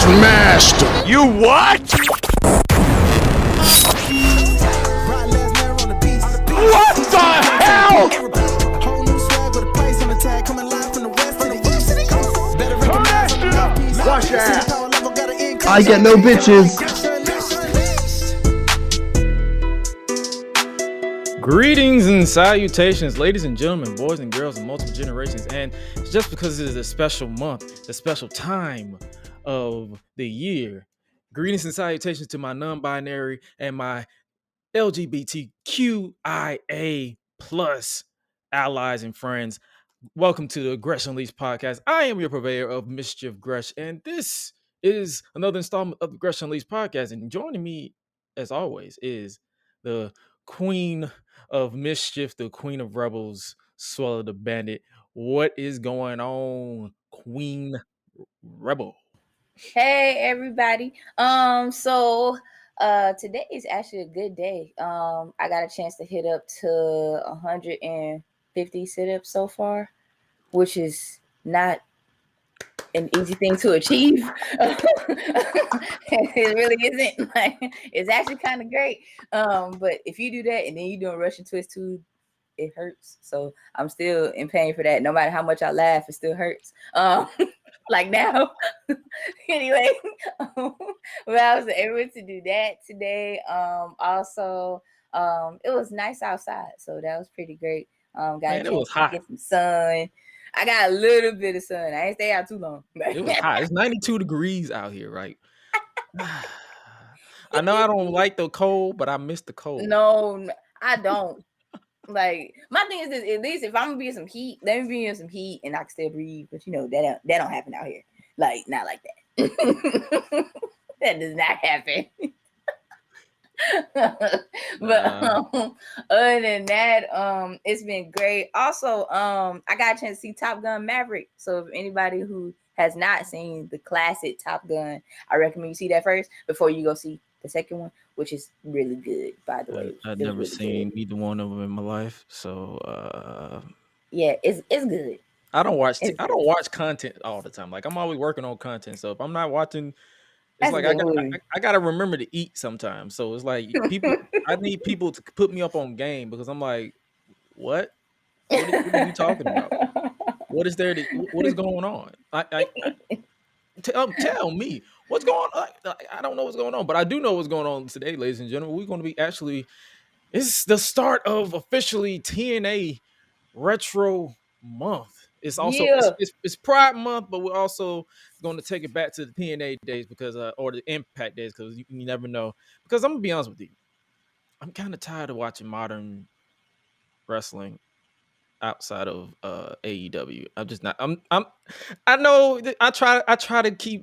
smashed him. You what? What the hell? Wash your ass. I get no bitches. Greetings and salutations, ladies and gentlemen, boys and girls of multiple generations. And just because it is a special month, a special time of the year, greetings and salutations to my non-binary and my LGBTQIA plus allies and friends. Welcome to the Gresh Unleashed podcast. I am your purveyor of mischief, Gresh, and this is another installment of the Gresh Unleashed podcast. And joining me, as always, is the queen of mischief, the queen of rebels, Swallow the Bandit. What is going on, Queen Rebel? Hey everybody. Today is actually a good day. I got a chance to hit up to 150 sit-ups so far, which is not an easy thing to achieve. It really isn't. Like, it's actually kind of great. But if you do that and then you doing Russian twist too, it hurts. So I'm still in pain for that. No matter how much I laugh, it still hurts. Like now. Anyway, well, I was able to do that today. Also, it was nice outside, so that was pretty great. It was hot. Get some sun. I got a little bit of sun. I ain't stay out too long. It was hot. It's 92 degrees out here, right? I know I don't like the cold, but I miss the cold. No, I don't. Like, my thing is this: at least if I'm gonna be in some heat, let me be in some heat and I can still breathe. But you know that don't happen out here. Like, not like that. That does not happen. But other than that, it's been great. Also, I got a chance to see Top Gun Maverick. So if anybody who has not seen the classic Top Gun, I recommend you see that first before you go see the second one, which is really good, by the way. I've never seen either one of them in my life, so yeah, it's good. I don't watch content all the time. Like, I'm always working on content, so if I'm not watching, it's like I gotta remember to eat sometimes. So it's like I need people to put me up on game because I'm like, what are you talking about? What is going on? Tell me what's going on. I don't know what's going on, but I do know what's going on today, ladies and gentlemen. We're going to be it's the start of officially TNA Retro Month. It's also it's Pride Month, but we're also going to take it back to the TNA days or the Impact days, because you never know. Because I'm gonna be honest with you, I'm kind of tired of watching modern wrestling outside of AEW. I'm just not. I know I try to keep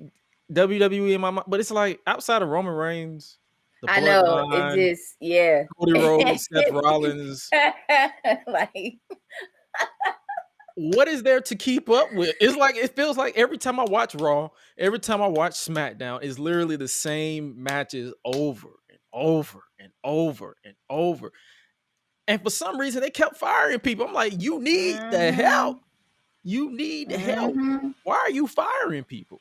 WWE in my mind, but it's like outside of Roman Reigns. I know it just Cody Rhodes, Seth Rollins. Like, what is there to keep up with? It's like it feels like every time I watch Raw, every time I watch SmackDown, it's literally the same matches over and over and over and over. And for some reason, they kept firing people. I'm like, you need the help. You need help. Why are you firing people?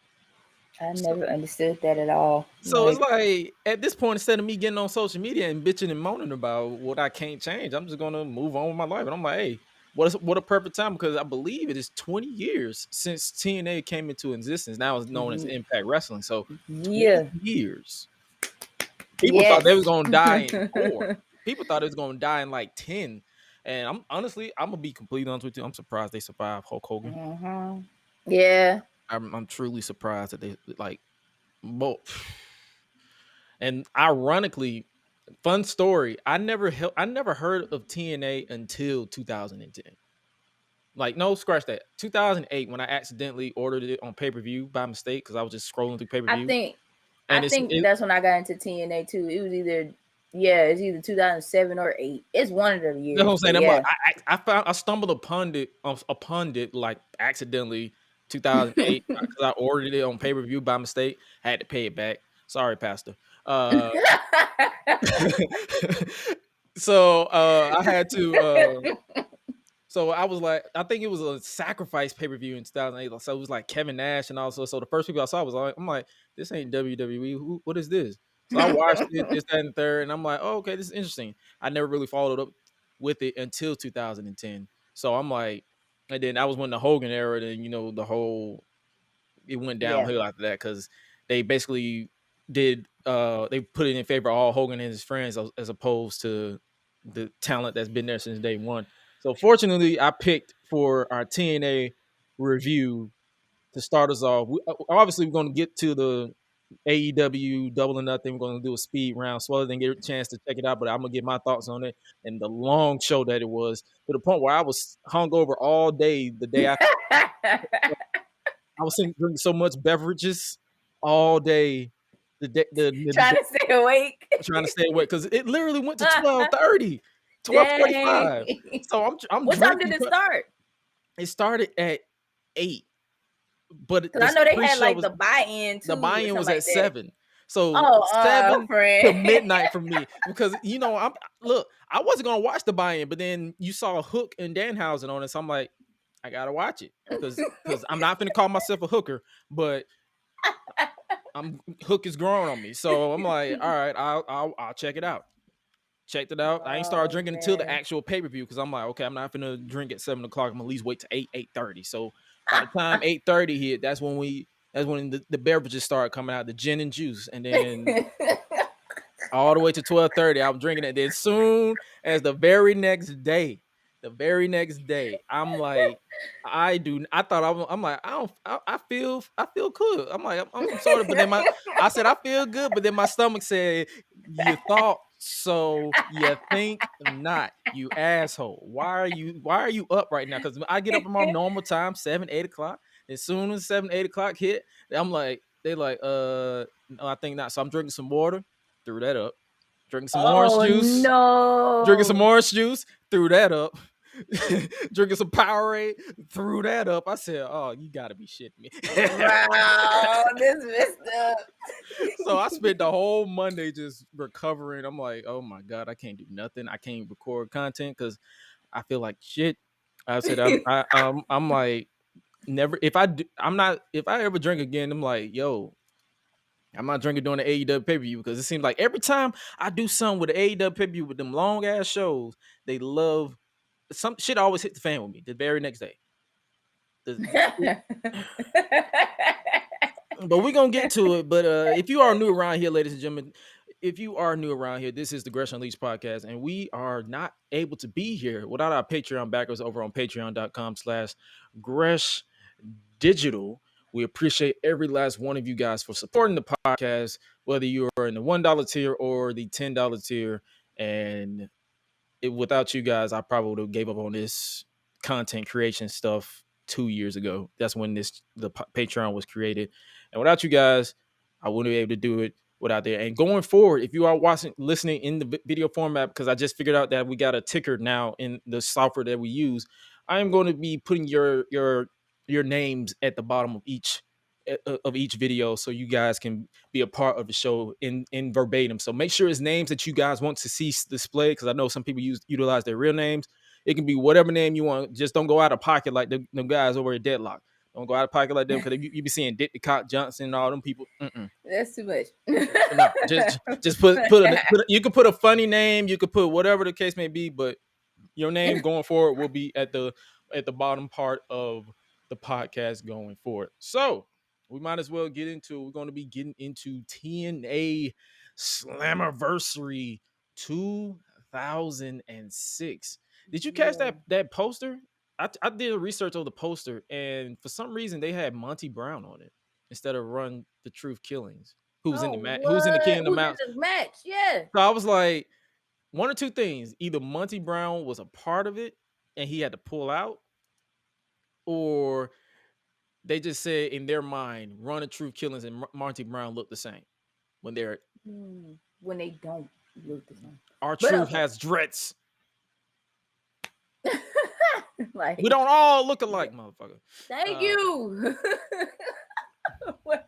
I never understood that at all. So it's like, at this point, instead of me getting on social media and bitching and moaning about what I can't change, I'm just going to move on with my life. And I'm like, hey, what a perfect time, because I believe it is 20 years since TNA came into existence. Now it's known as Impact Wrestling. So 20 years. People thought they was going to die in 4. People thought it was going to die in like 10. And I'm going to be completely honest with you. I'm surprised they survived Hulk Hogan. Yeah. I'm truly surprised that they both. And ironically, fun story, I never heard of TNA until 2010. Like, no, scratch that. 2008, when I accidentally ordered it on pay-per-view by mistake because I was just scrolling through pay-per-view. I think that's when I got into TNA too. It was either 2007 or 8. It's one of the years. That's what I'm saying. Yeah. I stumbled upon it like accidentally 2008 because I ordered it on pay-per-view by mistake. I had to pay it back. Sorry, Pastor. So I had to So I was like, I think it was a sacrifice pay-per-view in 2008. So it was like Kevin Nash and also. So the first people I saw was like, I'm like, this ain't WWE. What is this? So I watched it, this, that, and the third, and I'm like, oh, okay, this is interesting. I never really followed up with it until 2010. So I'm like, and then that was when the Hogan era, then the whole it went downhill after that because they basically did they put it in favor of all Hogan and his friends as opposed to the talent that's been there since day one. So fortunately, I picked for our TNA review to start us off. Obviously, we're going to get to the AEW Double or Nothing. We're going to do a speed round so others didn't get a chance to check it out, but I'm going to get my thoughts on it and the long show that it was, to the point where I was hungover all day the day after. I was drinking so much beverages all day. Trying to stay awake. Trying to stay awake because it literally went to 12:30, 12:45. So I'm What time did it start? It started at 8, but I know they had like the buy-in too. The buy-in was at 7. So 7 friend. to midnight for me because I wasn't gonna watch the buy-in, but then you saw Hook and Danhausen on it, so I'm like, I gotta watch it because I'm not gonna call myself a hooker, but Hook is growing on me. So I'm like, all right, I'll check it out. Checked it out. I ain't started drinking until the actual pay-per-view because I'm like, okay, I'm not gonna drink at 7 o'clock. I'm gonna at least wait to 8:30. So by the time 8:30 hit, that's when the beverages started coming out, the gin and juice, and then all the way to 12:30, I was drinking it. Then soon as the very next day, I'm like, I feel good. I'm like, I'm sorry, but then I said I feel good, but then my stomach said, you thought so, you think not, you asshole. Why are you up right now? Because I get up at my normal time, 7-8 o'clock. As soon as 7-8 o'clock hit, I'm like, no, I think not. So I'm drinking some water, threw that up. Drinking some orange juice. No. Drinking some orange juice, threw that up. Drinking some Powerade, threw that up. I said, oh, you gotta be shitting me. Wow, this messed up. So I spent the whole Monday just recovering. I'm like, oh my God, I can't do nothing. I can't record content because I feel like shit. I said, I'm like, never. If I ever drink again, I'm like, yo, I'm not drinking during the AEW pay-per-view because it seems like every time I do something with the AEW pay-per-view with them long ass shows, they love some shit. Always hit the fan with me the very next day. But we're gonna get to it. But if you are new around here, ladies and gentlemen, this is the Gresh Unleashed podcast, and we are not able to be here without our Patreon backers over on patreon.com/Gresh Digital. We appreciate every last one of you guys for supporting the podcast, whether you are in the $1 tier or the $10 tier. And without you guys, I probably would have gave up on this content creation stuff 2 years ago. That's when the Patreon was created. And without you guys, I wouldn't be able to do it without there. And going forward, if you are listening in the video format, because I just figured out that we got a ticker now in the software that we use, I am going to be putting your names at the bottom of each video so you guys can be a part of the show in verbatim. So make sure it's names that you guys want to see displayed, because I know some people utilize their real names. It can be whatever name you want. Just don't go out of pocket like the guys over at Deadlock. Don't go out of pocket like them, because you be seeing Dick the Cock Johnson and all them people. That's too much. No, just put you can put a funny name, you could put whatever the case may be, but your name going forward will be at the bottom part of the podcast going forward. So we might as well get into it. We're going to be getting into TNA Slammiversary 2006. Did you catch that poster? I did a research on the poster, and for some reason they had Monty Brown on it instead of Run the Truth Killings, who's in the match. Who's in the King of the Mountain match? Yeah. So I was like, one or two things: either Monty Brown was a part of it and he had to pull out, or they just said in their mind, Run the Truth Killings and Monty Brown look the same when they don't look the same. Our Truth has dreads. Like, we don't all look alike, motherfucker. Thank you. When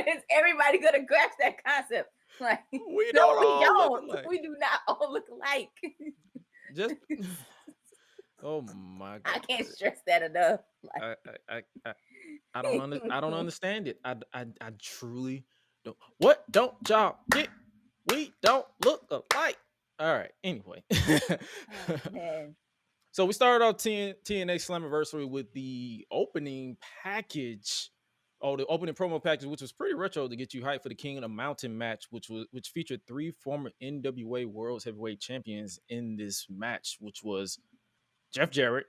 is everybody gonna grasp that concept? Like, we don't. We do not all look alike. Just Oh my I god. can't stress that enough. Like, I don't understand it. I truly don't. What don't y'all get? We don't look alike. All right. Anyway. oh, man. So we started off TNA Slammiversary with the opening package. Oh, the opening promo package, which was pretty retro to get you hyped for the King of the Mountain match, which featured 3 former NWA Worlds Heavyweight Champions in this match, which was Jeff Jarrett,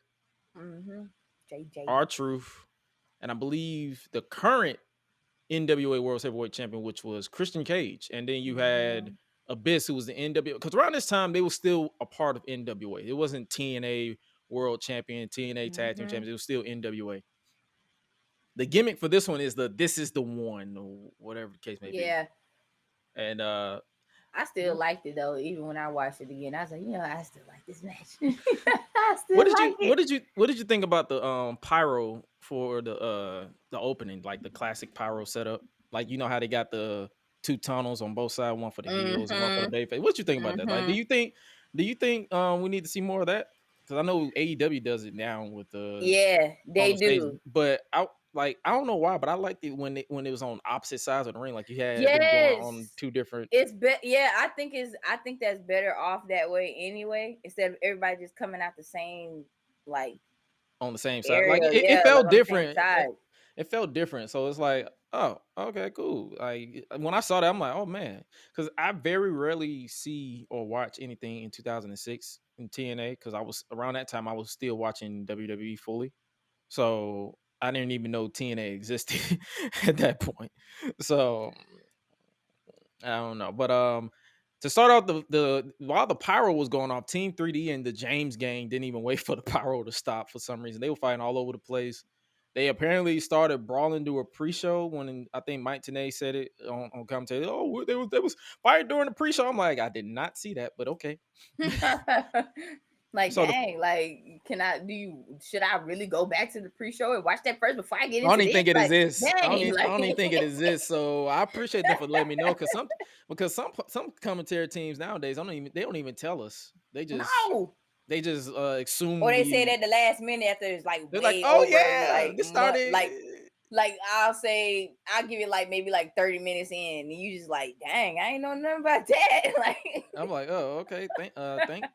JJ. R-Truth, and I believe the current NWA World Heavyweight Champion, which was Christian Cage. And then you had Abyss, who was the NWA. Because around this time, they were still a part of NWA. It wasn't TNA World Champion, TNA Tag Team Champions. It was still NWA. The gimmick for this one is this is the one, or whatever the case may be. Yeah. And I still liked it though, even when I watched it again. I was like, I still like this match. What did you think about the pyro for the opening, like the classic pyro setup? Like, you know how they got the 2 tunnels on both sides, one for the heels and one for the babyface. What you think about that? Like, do you think we need to see more of that? Because I know AEW does it now with the they do. Stage, but I don't know why, but I liked it when it was on opposite sides of the ring. Like, you had them going on 2 different. I think that's better off that way anyway, instead of everybody just coming out the same, like, on the same side. area. Like, it felt different. It felt different. So it's like, oh, okay, cool. Like, when I saw that, I'm like, oh man, because I very rarely see or watch anything in 2006 in TNA, because I was around that time I was still watching WWE fully, so I didn't even know TNA existed at that point. So I don't know, but to start out the while the pyro was going off, Team 3D and the James gang didn't even wait for the pyro to stop for some reason. They were fighting all over the place. They apparently started brawling to a pre-show when I think Mike Tenay said it on commentary. Oh, they was fighting during the pre-show. I'm like, I did not see that, but okay. Like, so dang, like, should I really go back to the pre-show and watch that first before I get into it? I don't even think it exists. Dang, I don't even think it exists. So I appreciate them for letting me know, because some commentary teams nowadays they don't even tell us. They just assume, or they say it at the last minute after it's like, they're like, oh over, yeah, this started like I'll give it like maybe like 30 minutes in, and you just like, dang, I ain't know nothing about that. Like, I'm like, oh, okay,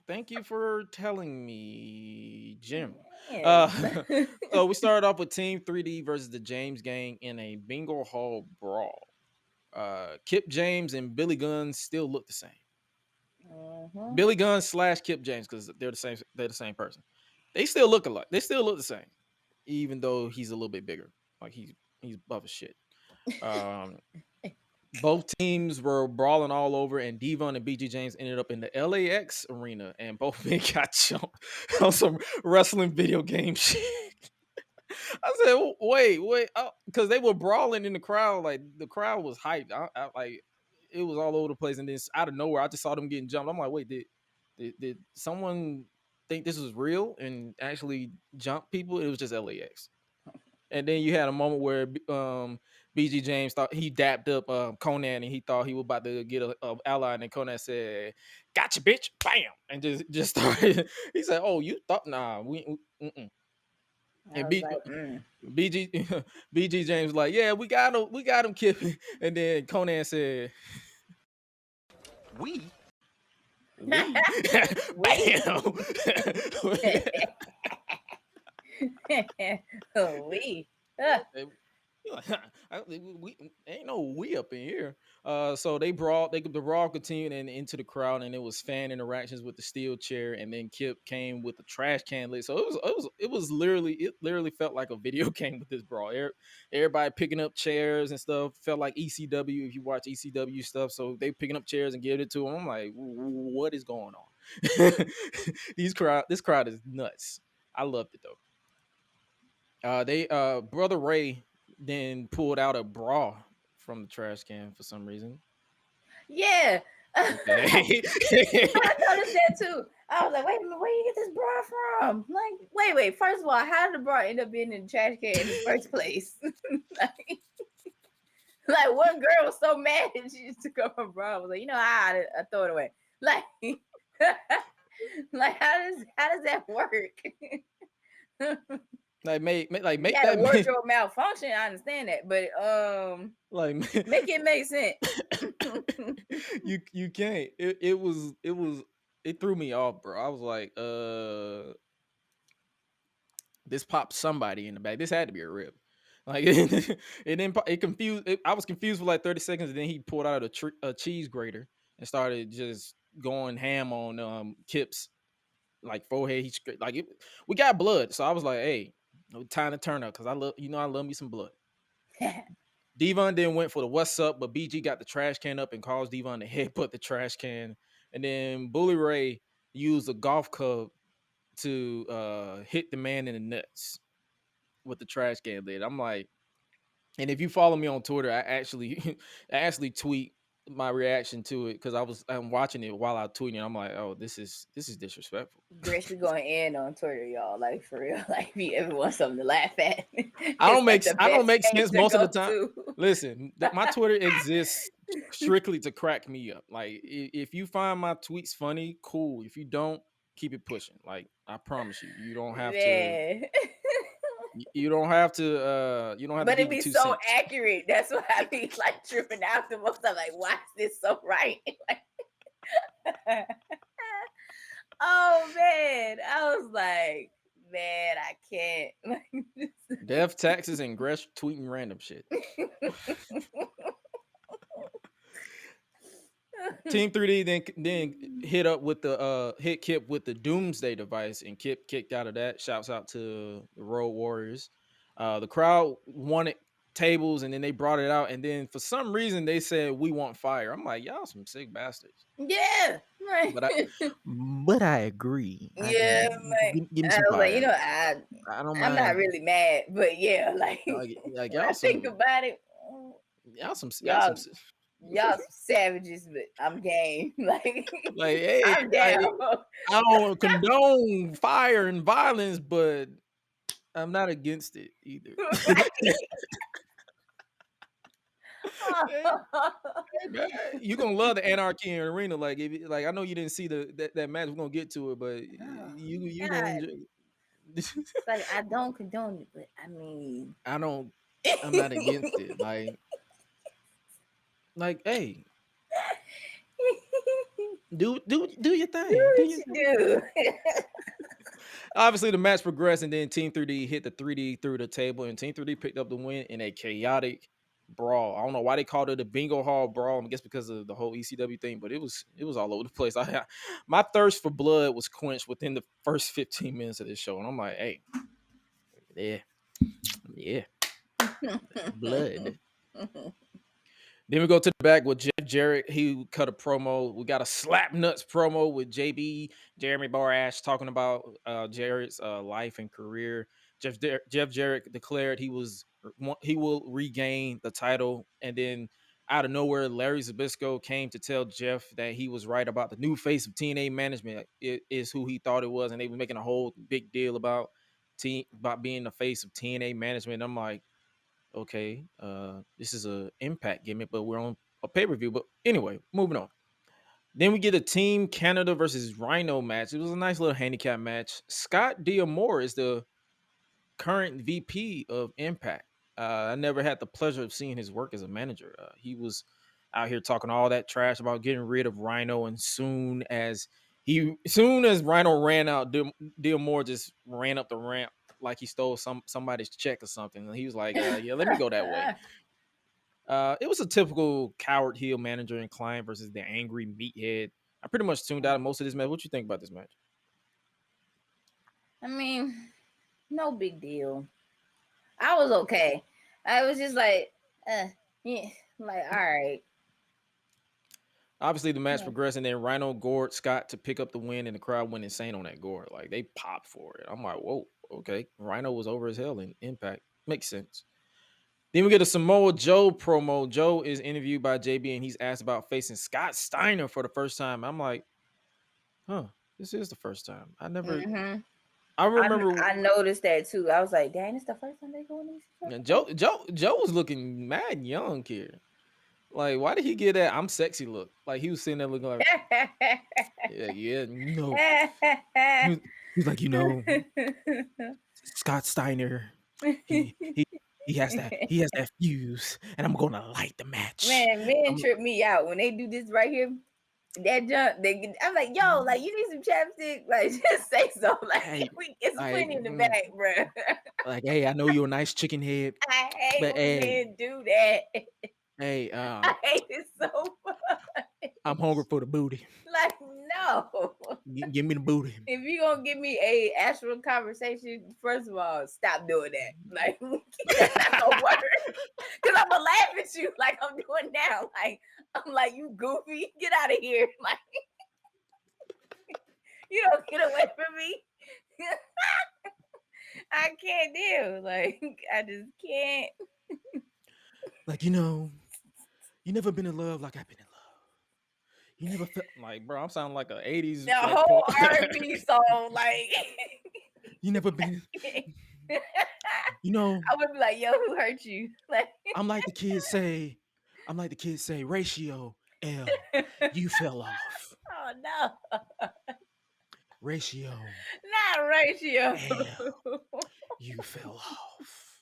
thank you for telling me, Jim. So we started off with Team 3D versus the James gang in a bingo hall brawl. Kip James and Billy Gunn still look the same. Billy Gunn / Kip James, because they're the same person. They still look alike. They still look the same, even though he's a little bit bigger. Like, he's buff as shit. Both teams were brawling all over, and Devon and BG James ended up in the LAX arena, and both men got jumped on some wrestling video game shit. I said, wait, because they were brawling in the crowd. Like, the crowd was hyped. I like, it was all over the place, and then out of nowhere, I just saw them getting jumped. I'm like, wait, did someone think this was real and actually jump people? It was just LAX. And then you had a moment where BG James thought he dapped up Conan, and he thought he was about to get a ally, and then Conan said, "Gotcha, bitch!" Bam, and just started. He said, "Oh, you thought? Nah, we." And BG James was like, "Yeah, we got him, Kip." And then Conan said, "We." Bam. We. We ain't no we up in here. So the brawl continued and into the crowd, and it was fan interactions with the steel chair, and then Kip came with the trash can lid. So it literally felt like a video game with this brawl. Everybody picking up chairs and stuff. Felt like ECW if you watch ECW stuff. So they picking up chairs and giving it to them. I'm like, what is going on? This crowd is nuts. I loved it though. Brother Ray then pulled out a bra from the trash can for some reason. Yeah. Okay. I noticed that too. I was like, wait a minute, where you get this bra from? Like, wait. First of all, how did the bra end up being in the trash can in the first place? like one girl was so mad and she just took off her bra. I was like, I throw it away. Like, Like how does that work? Like make You that got a wardrobe malfunction. I understand that, but like make it make sense. you can't. It threw me off, bro. I was like, this popped somebody in the back. This had to be a rib. Like it didn't. It confused. I was confused for like 30 seconds, and then he pulled out a cheese grater and started just going ham on Kip's like forehead. We got blood, so I was like, hey, time to turn up because I love me some blood. Devon then went for the what's up, but BG got the trash can up and caused Devon to headbutt the trash can, and then Bully Ray used a golf club to hit the man in the nuts with the trash can lid. I'm like, and if you follow me on Twitter, I actually tweet my reaction to it because I'm watching it while I tweeting it. I'm like, oh, this is disrespectful. Gresh be going in on Twitter, y'all. Like for real. Like if everyone wants something to laugh at. I don't make sense most of the time. Listen, my Twitter exists strictly to crack me up. Like if you find my tweets funny, cool. If you don't, keep it pushing. Like I promise you don't have to. You don't have to. You don't have but to. But it be so accurate. That's why I be like tripping out the most. I'm like, why is this so right? Oh man, I was like, man, I can't. Death, taxes, and Gresh tweeting random shit. Team 3D then hit up with the hit Kip with the Doomsday device, and Kip kicked out of that. Shouts out to the Road Warriors. The crowd wanted tables, and then they brought it out, and then for some reason they said we want fire. I'm like, y'all some sick bastards. Yeah, right. But I agree. Yeah, give me some fire. Like, you know, I don't mind. I'm not really mad, but yeah, like y'all I think about it, y'all some savages, but I'm game. Like hey, I'm down. I don't condone fire and violence, but I'm not against it either. You're gonna love the anarchy in the arena. Like I know you didn't see that match. We're gonna get to it, but you gonna enjoy it. It's like I don't condone it, but I mean I'm not against it. Like hey, do your thing. Do. Obviously, the match progressed, and then Team 3D hit the 3D through the table, and Team 3D picked up the win in a chaotic brawl. I don't know why they called it a bingo hall brawl. I guess because of the whole ECW thing, but it was all over the place. My thirst for blood was quenched within the first 15 minutes of this show, and I'm like, hey, yeah, blood. Then we go to the back with Jeff Jarrett. He cut a promo. We got a slap nuts promo with JB, Jeremy Borash, talking about Jarrett's life and career. Jeff Jarrett declared he will regain the title, and then out of nowhere, Larry Zbyszko came to tell Jeff that he was right about the new face of TNA management is who he thought it was, and they were making a whole big deal about being the face of TNA management. I'm like, okay, this is a Impact gimmick, but we're on a pay-per-view. But anyway, moving on. Then we get a Team Canada versus Rhino match. It was a nice little handicap match. Scott D'Amore is the current VP of Impact. I never had the pleasure of seeing his work as a manager. He was out here talking all that trash about getting rid of Rhino, and soon as Rhino ran out, D'Amore just ran up the ramp like he stole somebody's check or something. And he was like, yeah, let me go that way. It was a typical coward heel manager and client versus the angry meathead. I pretty much tuned out of most of this match. What you think about this match? I mean, no big deal. I was okay. I was just like, yeah, like, all right. Obviously, the match progressed, and then Rhino gored Scott to pick up the win, and the crowd went insane on that gore. Like, they popped for it. I'm like, whoa, okay. Rhino was over as hell in Impact. Makes sense. Then we get a Samoa Joe promo. Joe is interviewed by JB, and he's asked about facing Scott Steiner for the first time. I'm like, this is the first time. I never... Mm-hmm. I remember. I noticed that too. I was like, "Dang, it's the first time they going to." Joe was looking mad young here. Like, why did he get that I'm sexy look? Like, he was sitting there looking like, yeah, no. He's like, Scott Steiner, he has that fuse, and I'm gonna light the match. Man, men trip me out when they do this right here. That jump, I'm like, yo, like you need some chapstick, like just say so. Like Hey, it's plenty in the bag, bro. Like, hey, I know you're a nice chicken head, I hate but when men do that. hey, I hate it so much. I'm hungry for the booty. Like, no. Give me the booty. If you're gonna give me a astral conversation, first of all, stop doing that. Like, that's not gonna work. Cause I'm gonna laugh at you like I'm doing now. Like, I'm like, you goofy, get out of here. Like, you don't get away from me. I can't deal. Like, I just can't. Like, you never been in love like I've been in love. You never felt like, bro, I'm sounding like an 80s. The whole R&B song, like you never been. I would be like, yo, who hurt you? Like, I'm like the kids say, ratio L. You fell off. Oh no. Ratio. Not ratio. L. You fell off.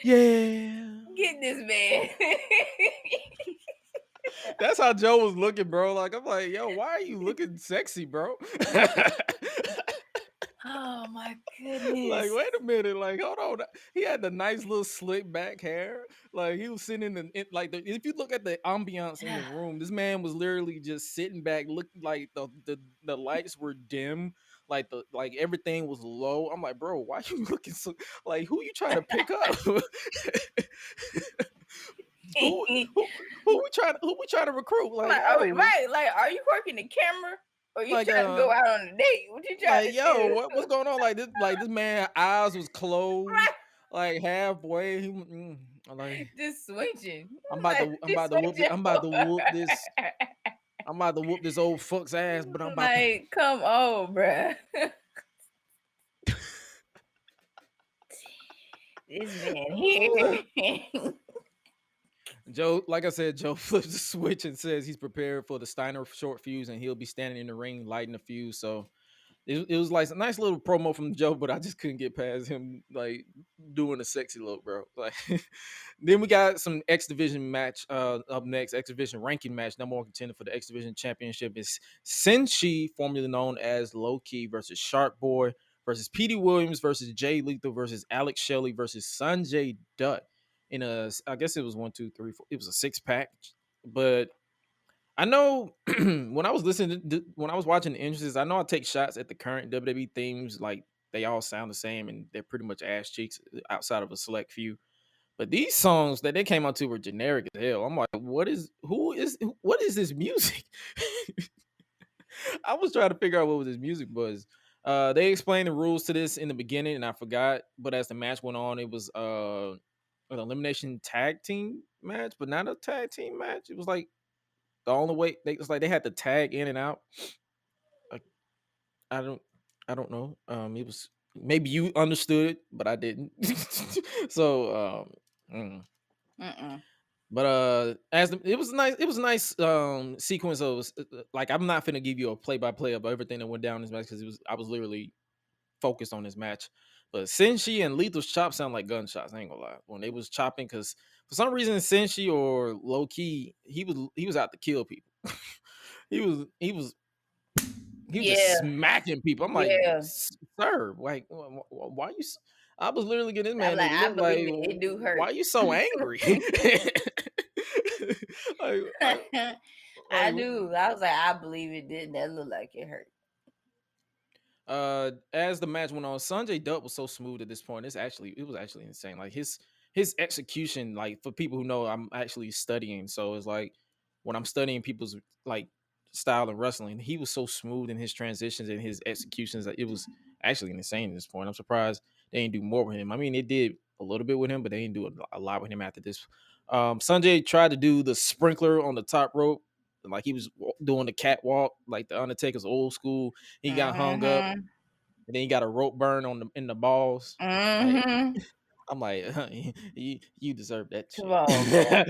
Yeah. Get this man. That's how Joe was looking, bro. Like, I'm like, yo, why are you looking sexy, bro? Oh my goodness. Like, wait a minute. Like, hold on. He had the nice little slick back hair. Like, he was sitting if you look at the ambiance in the room, this man was literally just sitting back, looking like the lights were dim. Like everything was low. I'm like, bro, why you looking so like who you trying to pick up? who we trying to recruit? Like, right? Like, are you working the camera, or you like, trying to go out on a date? What you trying to do? What's going on? Like this man eyes was closed, Right. like halfway. Like just switching. I'm about to whoop this. I'm about to whoop this old fuck's ass, but I'm about like, come on, bruh. This man here. Joe, like I said, Joe flips the switch and says he's prepared for the Steiner short fuse, and he'll be standing in the ring lighting the fuse. So it was like a nice little promo from Joe, but I just couldn't get past him like doing a sexy look, bro. Like, then we got some X Division match up next. X Division ranking match. Number one contender for the X Division championship is Senshi, formerly known as Low Key, versus Shark Boy versus Petey Williams versus Jay Lethal versus Alex Shelley versus Sanjay Dutt. I guess it was 1, 2, 3, 4. It was a 6-pack, but I know when I was when I was watching the entrances, I know I take shots at the current WWE themes, like they all sound the same and they're pretty much ass cheeks outside of a select few. But these songs that they came out to were generic as hell. I'm like, what is this music? I was trying to figure out what this music was. They explained the rules to this in the beginning, and I forgot. But as the match went on, it was an elimination tag team match, but not a tag team match. It was like the only way they had to tag in and out. I don't know. It was maybe you understood, but I didn't. So, but it was a nice sequence of like, I'm not finna give you a play by play of everything that went down in this match because I was literally focused on this match. But Senshi and Lethal's chops sound like gunshots. I ain't gonna lie. When they was chopping, because for some reason Senshi or Low Key, he was out to kill people. he was just smacking people. I'm like, sir, like, why you? I was literally getting this man. Like, I believe it do hurt. Why are you so angry? I do. I was like, I believe it did. That looked like it hurt. As the match went on, Sanjay Dutt was so smooth at this point. It was actually insane. Like his execution, like for people who know, I'm actually studying. So it's like when I'm studying people's like style of wrestling, he was so smooth in his transitions and his executions that it was actually insane at this point. I'm surprised they didn't do more with him. I mean, they did a little bit with him, but they didn't do a lot with him after this. Sanjay tried to do the sprinkler on the top rope. Like he was doing the catwalk, like the Undertaker's old school. He got hung up, and then he got a rope burn in the balls. Mm-hmm. I'm like, you deserve that Come shit. on, man.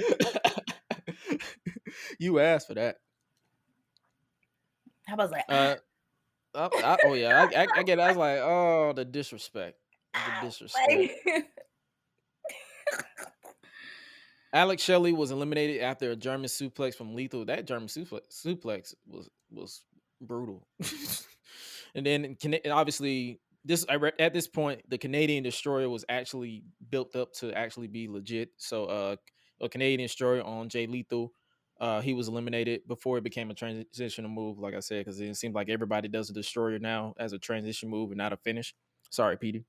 You asked for that. I was like, Oh yeah, I get it. I was like, oh, the disrespect. The disrespect. like, Alex Shelley was eliminated after a German suplex from Lethal. That German suplex was brutal. And then obviously at this point the Canadian Destroyer was actually built up to actually be legit. So a Canadian Destroyer on Jay Lethal. He was eliminated before it became a transitional move, like I said, because it seems like everybody does a Destroyer now as a transition move and not a finish. Sorry, Petey.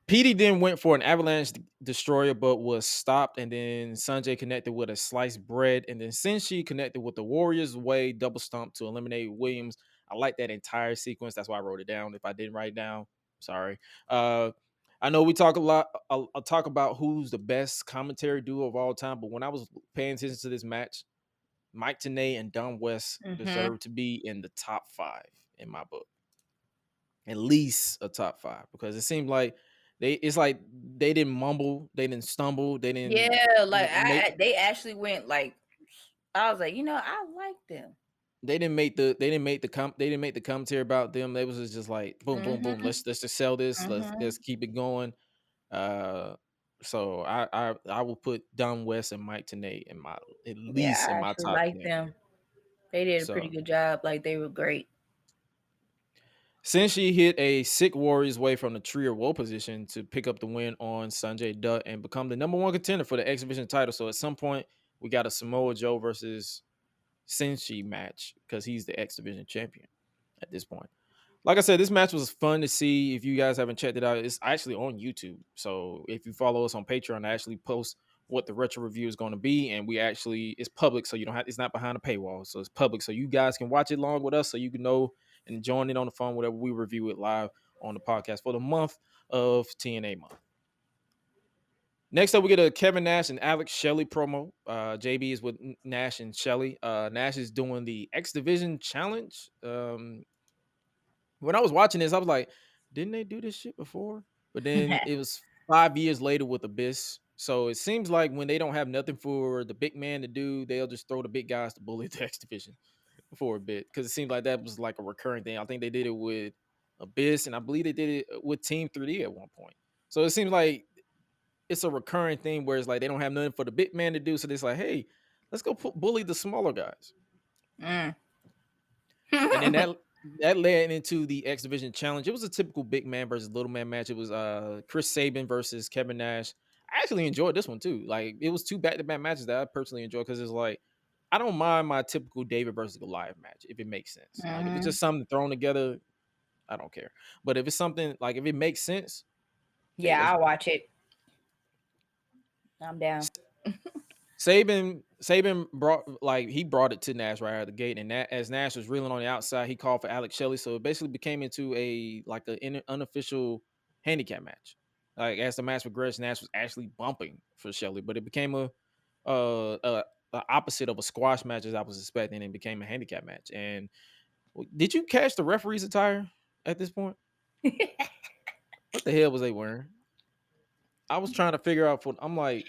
Petey then went for an avalanche destroyer, but was stopped. And then Sanjay connected with a sliced bread. And then Senshi connected with the Warriors Way double stomp to eliminate Williams. I like that entire sequence. That's why I wrote it down. If I didn't write it down, sorry. I know we talk a lot. I'll talk about who's the best commentary duo of all time. But when I was paying attention to this match, Mike Tenay and Don West deserve to be in the top 5 in my book. At least a top 5, because it seemed like it's like they didn't mumble, they didn't stumble, they didn't yeah, like make they actually went like, I was like, I like them. they didn't make the commentary about them. They was just like boom, boom, boom. Let's just sell this. Let's keep it going. So I will put Don West and Mike Tenay in my at least I in my actually top like 10. them. They did a pretty So good job. Like, they were great. since she hit a sick Warriors Way from the tree or woe position to pick up the win on Sanjay Dutt and become the number 1 contender for the X Division title. So at some point, we got a Samoa Joe versus Senshi match because he's the X Division champion at this point. Like I said, this match was fun to see. If you guys haven't checked it out, it's actually on YouTube. So if you follow us on Patreon, I actually post what the retro review is going to be, and it's public, so you don't have, it's not behind a paywall, so it's public, so you guys can watch it along with us, so you can know and join in on the phone whenever we review it live on the podcast for the month of TNA month. Next up, we get a Kevin Nash and Alex Shelley promo. JB is with Nash and Shelley. Nash is doing the X Division challenge. When I was watching this, I was like, didn't they do this shit before? But then it was 5 years later with Abyss. So it seems like when they don't have nothing for the big man to do, they'll just throw the big guys to bully the X Division for a bit. Because it seemed like that was like a recurring thing. I think they did it with Abyss, and I believe they did it with Team 3D at one point. So it seems like it's a recurring thing where it's like they don't have nothing for the big man to do. So it's like, hey, let's go bully the smaller guys. And then that led into the X Division challenge. It was a typical big man versus little man match. It was Chris Sabin versus Kevin Nash. I actually enjoyed this one too. Like, it was 2 back-to-back matches that I personally enjoyed, because it's like, I don't mind my typical David versus Goliath match if it makes sense. Like, if it's just something thrown together, I don't care. But if it's something like, if it makes sense, hey, I'll watch it. I'm down. Sabin brought it to Nash right out of the gate, and that, as Nash was reeling on the outside, he called for Alex Shelley, so it basically became into an unofficial handicap match. Like, as the match progressed, Nash was actually bumping for Shelley, but it became a opposite of a squash match as I was expecting, and became a handicap match. And did you catch the referee's attire at this point? What the hell was they wearing? I was trying to figure out. I'm like,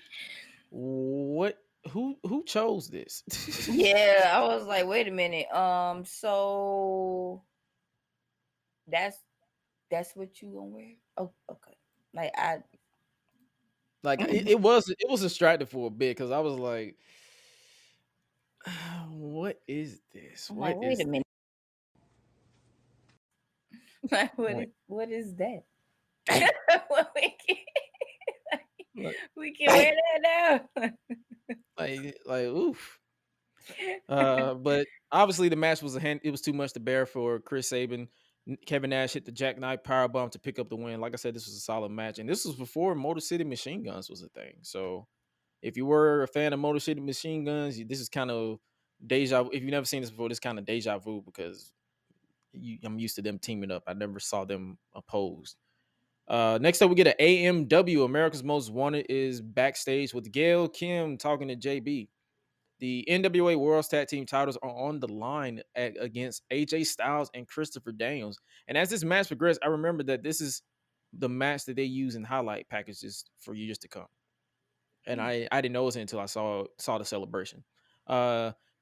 what? Who chose this? Yeah, I was like, wait a minute. So that's what you gonna wear? Oh, okay. It was distracted for a bit, because I was like, what is this? I'm like, wait a minute. Like, what is that? We can wear that now. like oof. But obviously the match was it was too much to bear for Chris Sabin. Kevin Nash hit the jackknife powerbomb to pick up the win. Like I said, this was a solid match, and this was before Motor City Machine Guns was a thing. So if you were a fan of Motor City Machine Guns, this is kind of deja. If you've never seen this before, this kind of deja vu, because I'm used to them teaming up. I never saw them opposed. Next up, we get an AMW. America's Most Wanted is backstage with Gail Kim talking to JB. The NWA Worlds Tag Team titles are on the line against AJ Styles and Christopher Daniels. And as this match progressed, I remember that this is the match that they use in highlight packages for years to come. And I didn't notice it until I saw the celebration.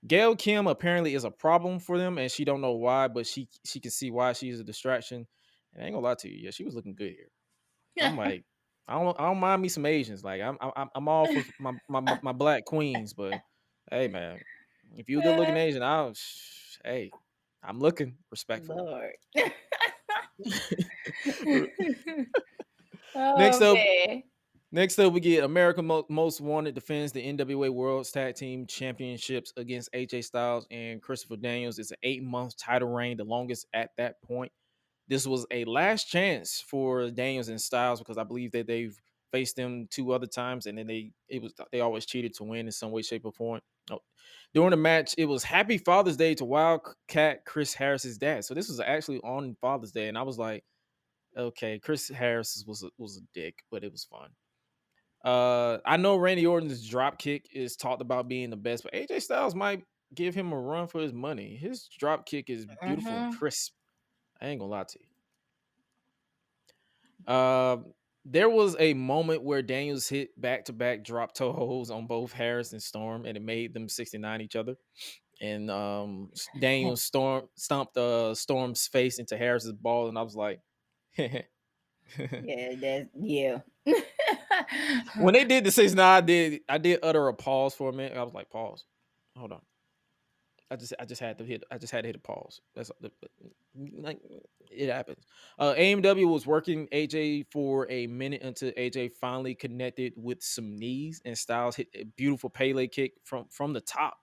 Gail Kim apparently is a problem for them, and she don't know why, but she can see why she's a distraction. And I ain't gonna lie to you, yeah, she was looking good here. I'm like, I don't mind me some Asians. Like I'm all for my black queens, but hey man, if you're a good looking Asian, hey, I'm looking respectfully. Lord. Next up, Okay. we get America Most Wanted defends the NWA Worlds Tag Team Championships against AJ Styles and Christopher Daniels. It's an 8-month title reign, the longest at that point. This was a last chance for Daniels and Styles because I believe that they've faced them 2 other times, and then they always cheated to win in some way, shape, or form. Oh. During the match, it was Happy Father's Day to Wildcat Chris Harris's dad. So this was actually on Father's Day, and I was like, okay, Chris Harris was a dick, but it was fun. I know Randy Orton's drop kick is talked about being the best, but AJ Styles might give him a run for his money. His drop kick is beautiful and crisp. I ain't gonna lie to you. There was a moment where Daniels hit back-to-back drop toe holds on both Harris and Storm, and it made them 69 each other. And Daniels stomped Storm's face into Harris's ball, and I was like, yeah. When they did the 69, I did utter a pause for a minute. I was like, pause. Hold on. I just had to hit a pause. That's like it happens. AEW was working AJ for a minute until AJ finally connected with some knees, and Styles hit a beautiful Pele kick from the top,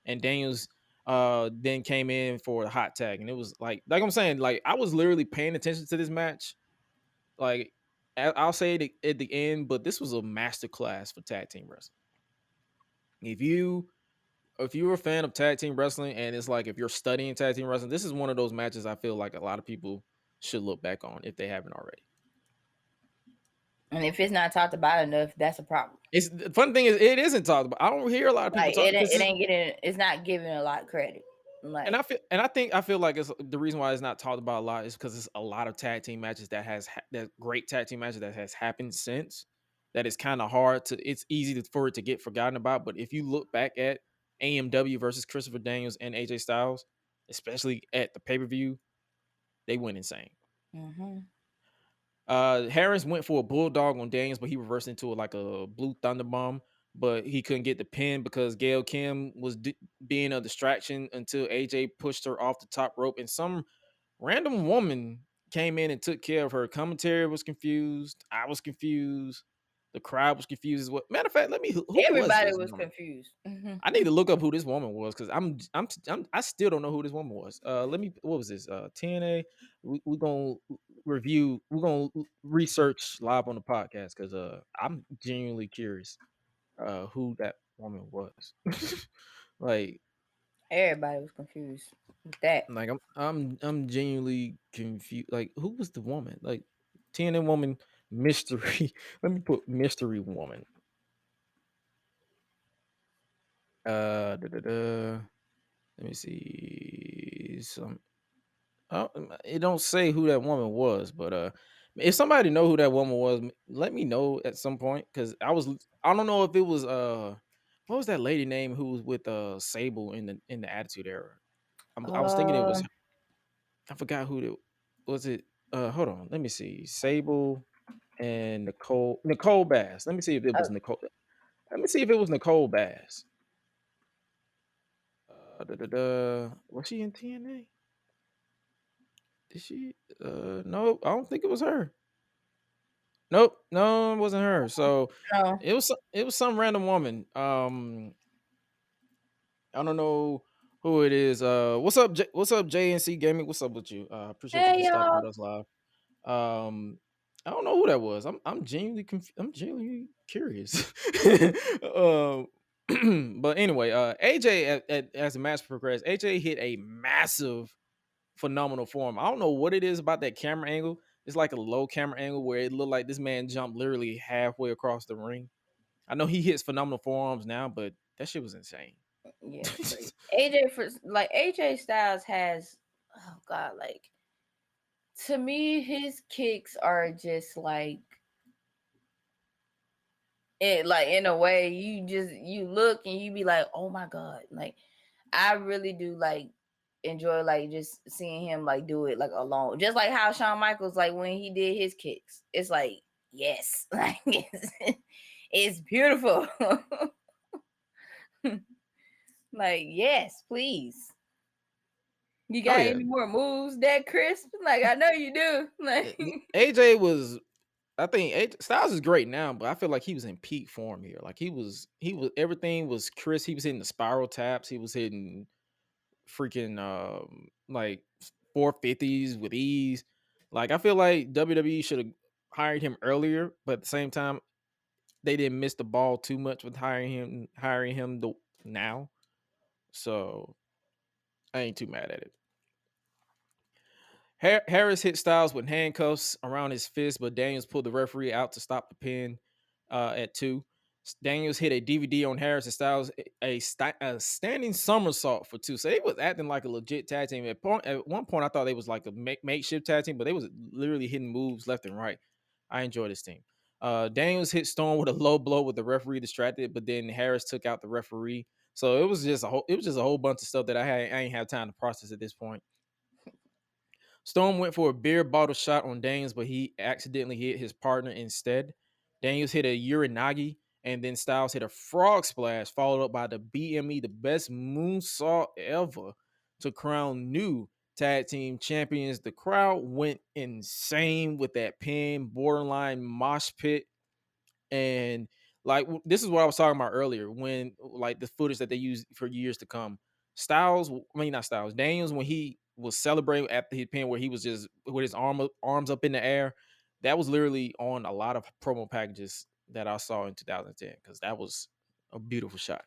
and Daniels then came in for the hot tag, and it was like I'm saying, like I was literally paying attention to this match. Like I'll say it at the end, but this was a masterclass for tag team wrestling. If you're a fan of tag team wrestling, and it's like if you're studying tag team wrestling, this is one of those matches I feel like a lot of people should look back on if they haven't already. And if it's not talked about enough, that's a problem. It's the fun thing is it isn't talked about. I don't hear a lot of people like, talk. It's not given a lot of credit. Like, I feel like it's the reason why it's not talked about a lot is because it's a lot of tag team matches that great tag team matches that has happened since. That is kind of hard to. It's easy for it to get forgotten about. But if you look back at AMW versus Christopher Daniels and AJ Styles, especially at the pay-per-view, they went insane. Mm-hmm. Harris went for a bulldog on Daniels, but he reversed into like a blue thunder bomb, but he couldn't get the pin because Gail Kim was being a distraction until AJ pushed her off the top rope, and some random woman came in and took care of her. Commentary was confused. I was confused. The crowd was confused as well. Matter of fact, everybody was confused. Mm-hmm. I need to look up who this woman was because I still don't know who this woman was. What was this? TNA. We're gonna review. We're gonna research live on the podcast because I'm genuinely curious who that woman was. Like everybody was confused with that. Like I'm genuinely confused. Like who was the woman? Like TNA woman mystery. Let me put mystery woman. Let me see it don't say who that woman was, but if somebody know who that woman was, let me know at some point because I don't know if it was what was that lady name who was with Sable in the Attitude Era. I was thinking it was, I forgot who it was. It hold on, let me see. Sable and Nicole Bass. Let me see if it was Nicole. Let me see if it was Nicole Bass. Was she in TNA? Did she? No, I don't think it was her. Nope, no, it wasn't her. So it was some random woman. I don't know who it is. What's up, JNC Gaming? What's up with you? Appreciate you stopping with us live. I don't know who that was. I'm genuinely I'm genuinely curious. But anyway, AJ as the match progressed, AJ hit a massive, phenomenal form. I don't know what it is about that camera angle. It's like a low camera angle where it looked like this man jumped literally halfway across the ring. I know he hits phenomenal forearms now, but that shit was insane. Yeah, AJ Styles has, oh god, like To me, his kicks are just like it. Like in a way, you look and you be like, oh my god! Like I really do like enjoy like just seeing him like do it like alone, just like how Shawn Michaels like when he did his kicks. It's like yes, like it's beautiful. Like yes, please. You Oh got yeah, any more moves that crisp? Like I know you do. Like AJ was. I think Styles is great now, but I feel like he was in peak form here. Like he was everything was crisp. He was hitting the spiral taps. He was hitting freaking like 450s with ease. Like I feel like WWE should have hired him earlier, but at the same time, they didn't miss the ball too much with hiring him now. So I ain't too mad at it. Harris hit Styles with handcuffs around his fist, but Daniels pulled the referee out to stop the pin at 2. Daniels hit a DVD on Harris and Styles a standing somersault for 2. So they was acting like a legit tag team. At one point, I thought they was like a makeshift tag team, but they was literally hitting moves left and right. I enjoy this team. Daniels hit Storm with a low blow with the referee distracted, but then Harris took out the referee. So it was just a whole bunch of stuff that I ain't have time to process at this point. Storm went for a beer bottle shot on Daniels, but he accidentally hit his partner instead. Daniels hit a Uranagi, and then Styles hit a frog splash, followed up by the BME, the best moonsault ever, to crown new tag team champions. The crowd went insane with that pin, borderline mosh pit. And like this is what I was talking about earlier when like the footage that they use for years to come. Not Styles, Daniels, when he was celebrating after his pin where he was just with his arms up in the air, that was literally on a lot of promo packages that I saw in 2010 because that was a beautiful shot.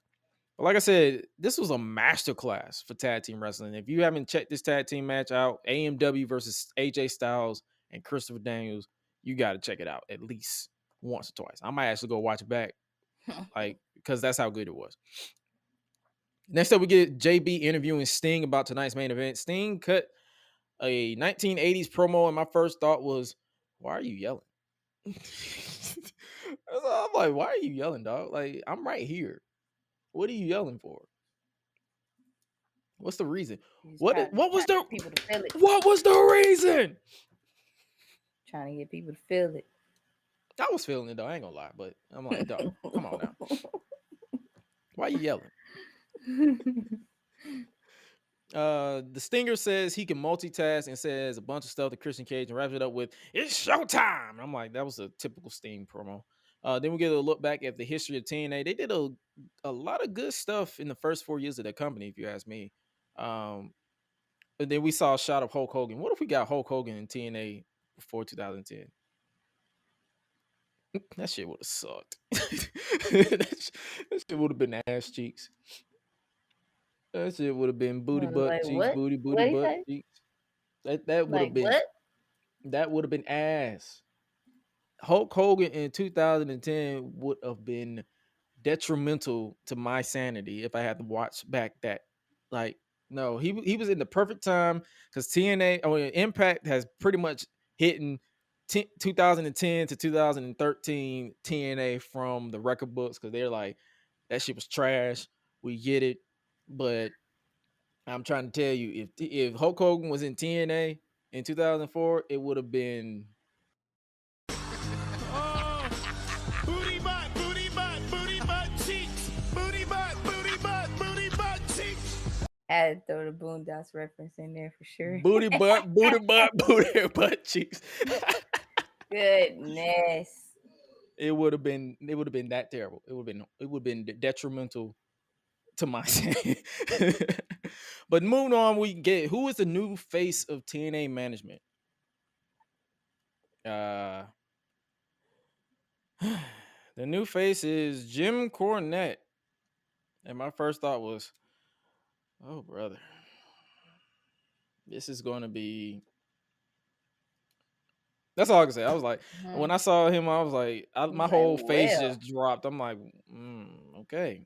But like I said, this was a masterclass for tag team wrestling. If you haven't checked this tag team match out, AMW versus AJ Styles and Christopher Daniels, you got to check it out at least once or twice. I might actually go watch it back, like because that's how good it was. Next up, we get JB interviewing Sting about tonight's main event. Sting cut a 1980s promo, and my first thought was, "Why are you yelling?" I'm like, "Why are you yelling, dog? Like, I'm right here. What are you yelling for? What's the reason? What was the people to feel it? What was the reason?" Trying to get people to feel it. I was feeling it though. I ain't gonna lie, but I'm like, dog, come on now. Why are you yelling? The Stinger says he can multitask and says a bunch of stuff to Christian Cage and wraps it up with "It's showtime." I'm like, that was a typical Sting promo. Then we get a look back at the history of TNA. They did a lot of good stuff in the first 4 years of their company, if you ask me. But then we saw a shot of Hulk Hogan. What if we got Hulk Hogan in TNA before 2010? That shit would have sucked. that shit would have been ass cheeks. That shit would have been booty butt Like cheeks, what? booty What you butt say? cheeks. That would have Like been what? that would have been ass. Hulk Hogan in 2010 would have been detrimental to my sanity if I had to watch back that. Like, no, he was in the perfect time because TNA or Impact has pretty much hitting 2010 to 2013 TNA from the record books because they're like, that shit was trash. We get it, but I'm trying to tell you, if Hulk Hogan was in TNA in 2004, it would have been. Booty butt, booty butt, booty butt cheeks. Booty butt, booty butt, booty butt cheeks. I had to throw the Boondocks reference in there for sure. Booty butt, booty butt cheeks. Goodness. It would have been that terrible. It would have been detrimental to my But moving on, we get who is the new face of TNA management? The new face is Jim Cornette. And my first thought was, oh brother, this is going to be. That's all I can say. I was like, when I saw him, I was like, my whole face just dropped. I'm like, okay.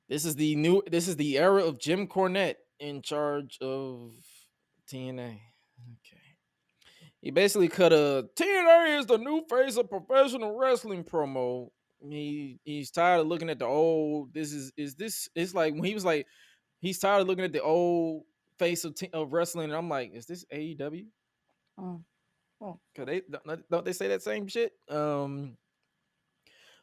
This is the era of Jim Cornette in charge of TNA. Okay. He basically cut a TNA is the new face of professional wrestling promo. He's tired of looking at the old. It's like when he was like he's tired of looking at the old face of wrestling, and I'm like, is this AEW? Cause don't they say that same shit?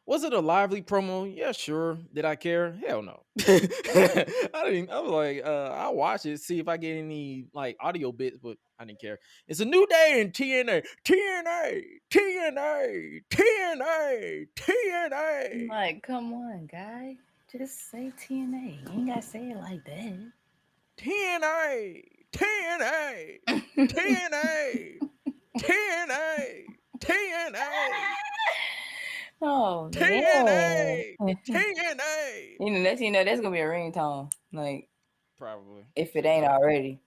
Was it a lively promo? Yeah, sure. Did I care? Hell no. I was like, I'll watch it, see if I get any like audio bits, but I didn't care. It's a new day in TNA. TNA, TNA, TNA, TNA. Like, come on, guy. Just say TNA. You ain't gotta say it like that. TNA, TNA, TNA, TNA, TNA. Oh, TNA, man. TNA. That's gonna be a ringtone. Like, Probably. if it ain't already.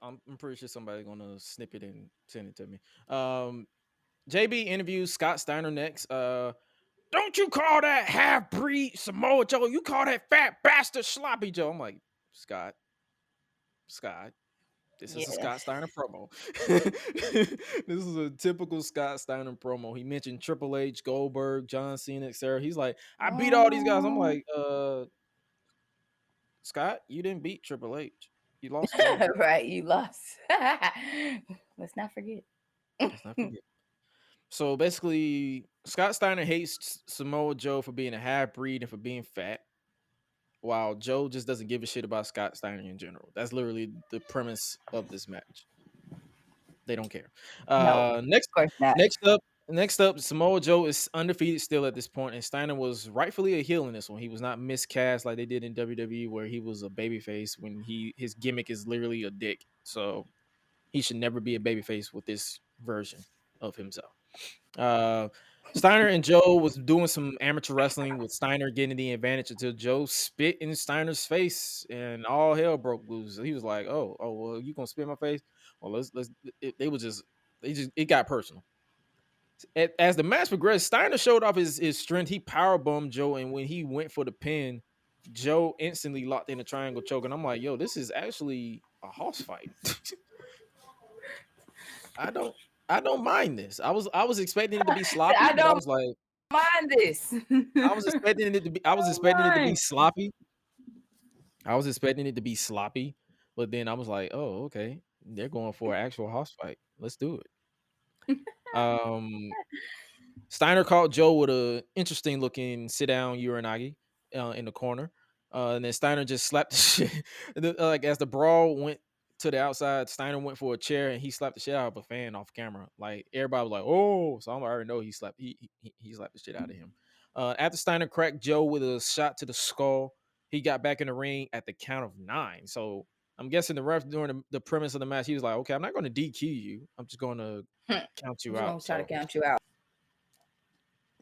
I'm pretty sure somebody's gonna snip it and send it to me. JB interviews Scott Steiner next. Don't you call that half-breed Samoa Joe? You call that fat bastard Sloppy Joe. I'm like, Scott. This is a Scott Steiner promo. This is a typical Scott Steiner promo. He mentioned Triple H, Goldberg, John Cena, etc. He's like, I beat all these guys. I'm like, Scott, you didn't beat Triple H. You lost. Right, you lost. Let's not forget. So basically, Scott Steiner hates Samoa Joe for being a half-breed and for being fat, while Joe just doesn't give a shit about Scott Steiner in general. That's literally the premise of this match. They don't care. No, next of course not. Next up, Samoa Joe is undefeated still at this point, and Steiner was rightfully a heel in this one. He was not miscast like they did in WWE, where he was a babyface when his gimmick is literally a dick. So he should never be a babyface with this version of himself. Steiner and Joe was doing some amateur wrestling with Steiner getting the advantage until Joe spit in Steiner's face and all hell broke loose. He was like, "Oh, well, you gonna spit in my face? Well, let's." It got personal. As the match progressed, Steiner showed off his strength. He powerbombed Joe, and when he went for the pin, Joe instantly locked in a triangle choke. And I'm like, "Yo, this is actually a house fight." I don't mind this. I was expecting it to be sloppy. I don't was like, mind this. I was expecting it to be. I was expecting it to be sloppy. But then I was like, oh, okay. They're going for an actual house fight. Let's do it. Steiner caught Joe with a interesting looking sit down Uranagi in the corner. And then Steiner just slapped the shit. Like as the brawl went to the outside, Steiner went for a chair and he slapped the shit out of a fan off camera. Like everybody was like, "Oh!" So I already know he slapped the shit out of him. After Steiner cracked Joe with a shot to the skull, he got back in the ring at the count of 9. So I'm guessing the ref during the premise of the match, he was like, "Okay, I'm not going to DQ you. I'm just going to count you out." I'm trying to count you out.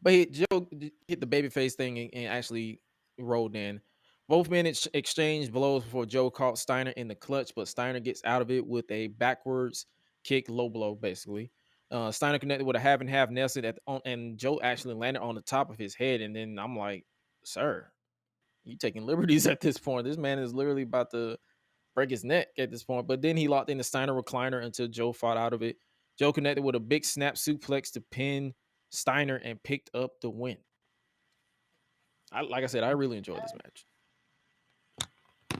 But Joe hit the babyface thing and actually rolled in. Both men exchanged blows before Joe caught Steiner in the clutch, but Steiner gets out of it with a backwards kick, low blow, basically. Steiner connected with a half and half Nelson and Joe actually landed on the top of his head. And then I'm like, sir, you taking liberties at this point. This man is literally about to break his neck at this point. But then he locked in the Steiner recliner until Joe fought out of it. Joe connected with a big snap suplex to pin Steiner and picked up the win. Like I said, I really enjoyed this match.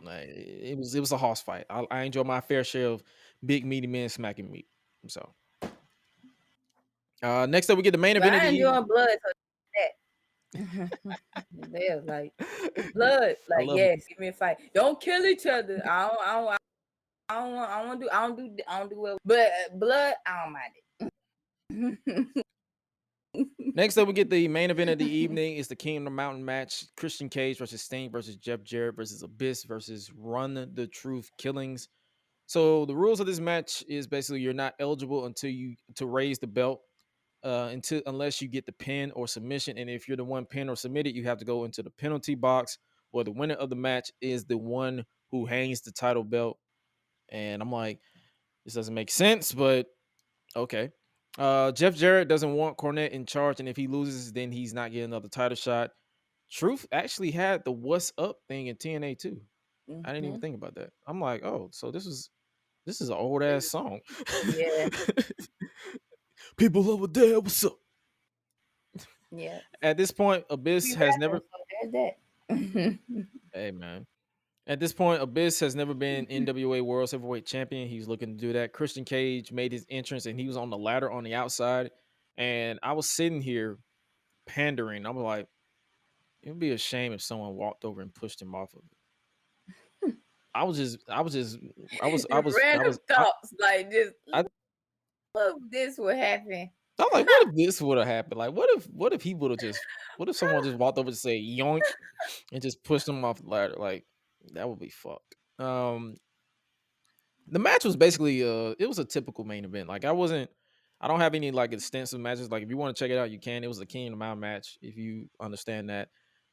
Like, it was a house fight. I enjoy my fair share of big meaty men smacking meat. So next up we get the main event of the evening. I enjoy blood. So yeah, like blood. Like yes, give me a fight. Don't kill each other. I don't do well. But blood, I don't mind it. Next up, we get the main event of the evening. It's the King of the Mountain match. Christian Cage versus Sting versus Jeff Jarrett versus Abyss versus Run the Truth Killings. So the rules of this match is basically you're not eligible to raise the belt unless you get the pin or submission. And if you're the one pin or submitted, you have to go into the penalty box, or the winner of the match is the one who hangs the title belt. And I'm like, this doesn't make sense, but okay. Jeff Jarrett doesn't want Cornette in charge, and if he loses, then he's not getting another title shot. Truth actually had the "What's Up" thing in TNA too. I didn't even think about that. I'm like, oh, so this was This is an old ass song. Yeah. People over there, what's up? Yeah. At this point, Abyss We has rapping, never. so there's that. Hey man. At this point, Abyss has never been NWA Worlds Heavyweight Champion. He's looking to do that. Christian Cage made his entrance and he was on the ladder on the outside. And I was sitting here pandering. I'm like, it would be a shame if someone walked over and pushed him off of it. I was Random thoughts, like just I look, this would happen. I'm like, what if this would have happened? Like, what if he would have just, what if someone just walked over and say yoink and just pushed him off the ladder? Like, that would be fucked. The match was basically it was a typical main event. Like, I don't have any like extensive matches. Like, if you want to check it out, you can. It was a King of the Mountain match, if you understand that.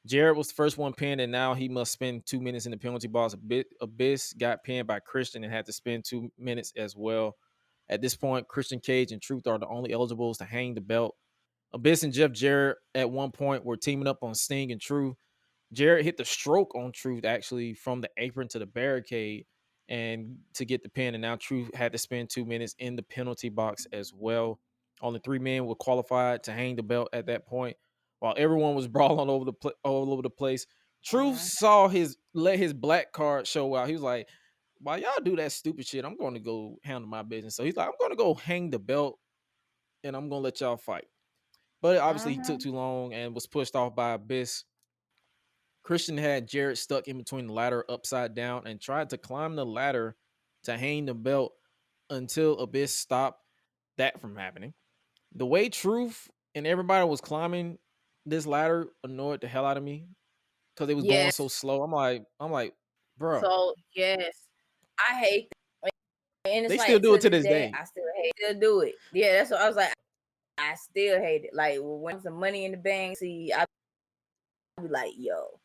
Jarrett was the first one pinned, and now he must spend 2 minutes in the penalty box. Abyss got pinned by Christian and had to spend 2 minutes as well. At this point, Christian Cage and Truth are the only eligibles to hang the belt. Abyss and Jeff Jarrett at one point were teaming up on Sting and Truth. Jarrett hit the stroke on Truth actually from the apron to the barricade and to get the pin. And now Truth had to spend 2 minutes in the penalty box as well. Only 3 men were qualified to hang the belt at that point, while everyone was brawling all over the place. Truth let his black card show out. He was like, "While y'all do that stupid shit, I'm going to go handle my business." So he's like, "I'm going to go hang the belt, and I'm going to let y'all fight." But obviously, he took too long and was pushed off by Abyss. Christian had Jarrett stuck in between the ladder upside down and tried to climb the ladder to hang the belt until Abyss stopped that from happening. The way Truth and everybody was climbing this ladder annoyed the hell out of me because it was going so slow. I'm like, bro. So yes, I hate that. And it's They like, still do it to this day. I still hate it. Still do it. Yeah, that's what I was like. I still hate it. Like when some money in the bank, see, I be like, yo,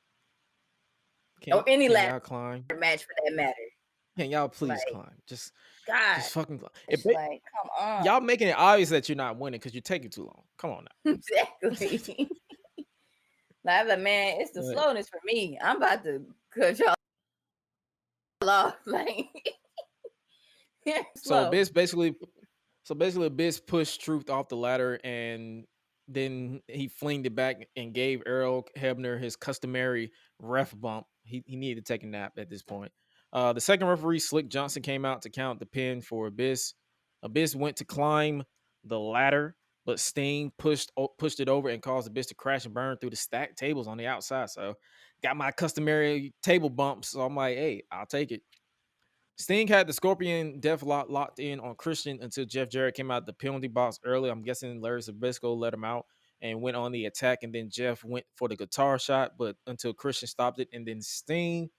or any ladder climb match for that matter. Can y'all please Like, climb? Just fucking climb. It's like, come on. Y'all making it obvious that you're not winning because you're taking too long. Come on now. Exactly. Like, I'm like, man, it's the slowness for me. I'm about to cut y'all off. Like, so basically, Abyss pushed Truth off the ladder and then he flinged it back and gave Earl Hebner his customary ref bump. He needed to take a nap at this point. The second referee, Slick Johnson, came out to count the pin for Abyss. Abyss went to climb the ladder, but Sting pushed it over and caused Abyss to crash and burn through the stacked tables on the outside. So got my customary table bump. So I'm like, hey, I'll take it. Sting had the Scorpion Death locked in on Christian until Jeff Jarrett came out the penalty box early. I'm guessing Larry Zbyszko let him out and went on the attack, and then Jeff went for the guitar shot, but until Christian stopped it, and then Sting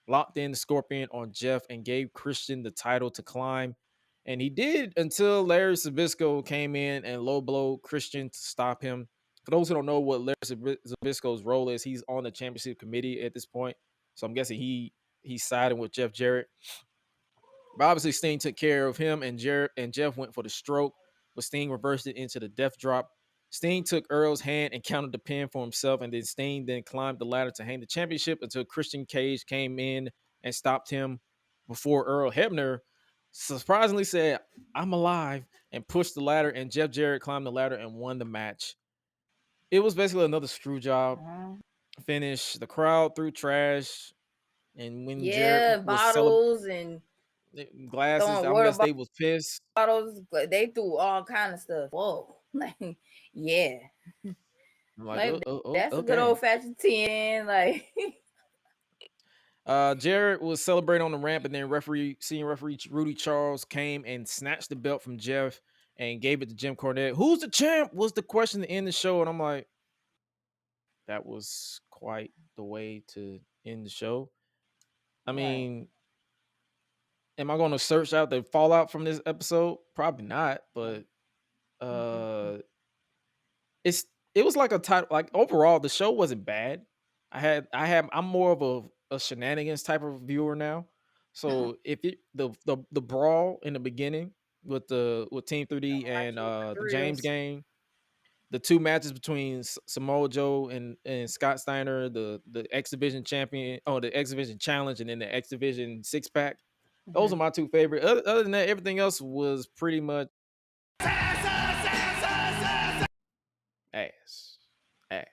locked in the Scorpion on Jeff and gave Christian the title to climb. And he did until Larry Zbyszko came in and low blow Christian to stop him. For those who don't know what Larry Zbyszko's role is, he's on the championship committee at this point. So I'm guessing he's siding with Jeff Jarrett. But obviously, Sting took care of him, and Jeff went for the stroke, but Sting reversed it into the death drop. Sting took Earl's hand and counted the pin for himself, and then Sting climbed the ladder to hang the championship until Christian Cage came in and stopped him before Earl Hebner surprisingly said, "I'm alive," and pushed the ladder, and Jeff Jarrett climbed the ladder and won the match. It was basically another screw job finish. The crowd threw trash, and when Jarrett was bottles and glasses, I guess they was pissed. Bottles, they threw all kind of stuff. Whoa, like yeah, like, that's a good old fashioned 10. Like, Jarrett was celebrating on the ramp, and then senior referee Rudy Charles came and snatched the belt from Jeff and gave it to Jim Cornette. Who's the champ? Was the question to end the show, and I'm like, that was quite the way to end the show. I mean, am I going to search out the fallout from this episode? Probably not, but it was like a title. Like overall, the show wasn't bad. I'm more of a shenanigans type of viewer now. So if the brawl in the beginning with Team 3D and the James game, the two matches between Samoa Joe and Scott Steiner, the X Division champion, the X Division challenge, and then the X Division 6-pack. Those are my two favorite. Other than that, everything else was pretty much ass, ass, ass.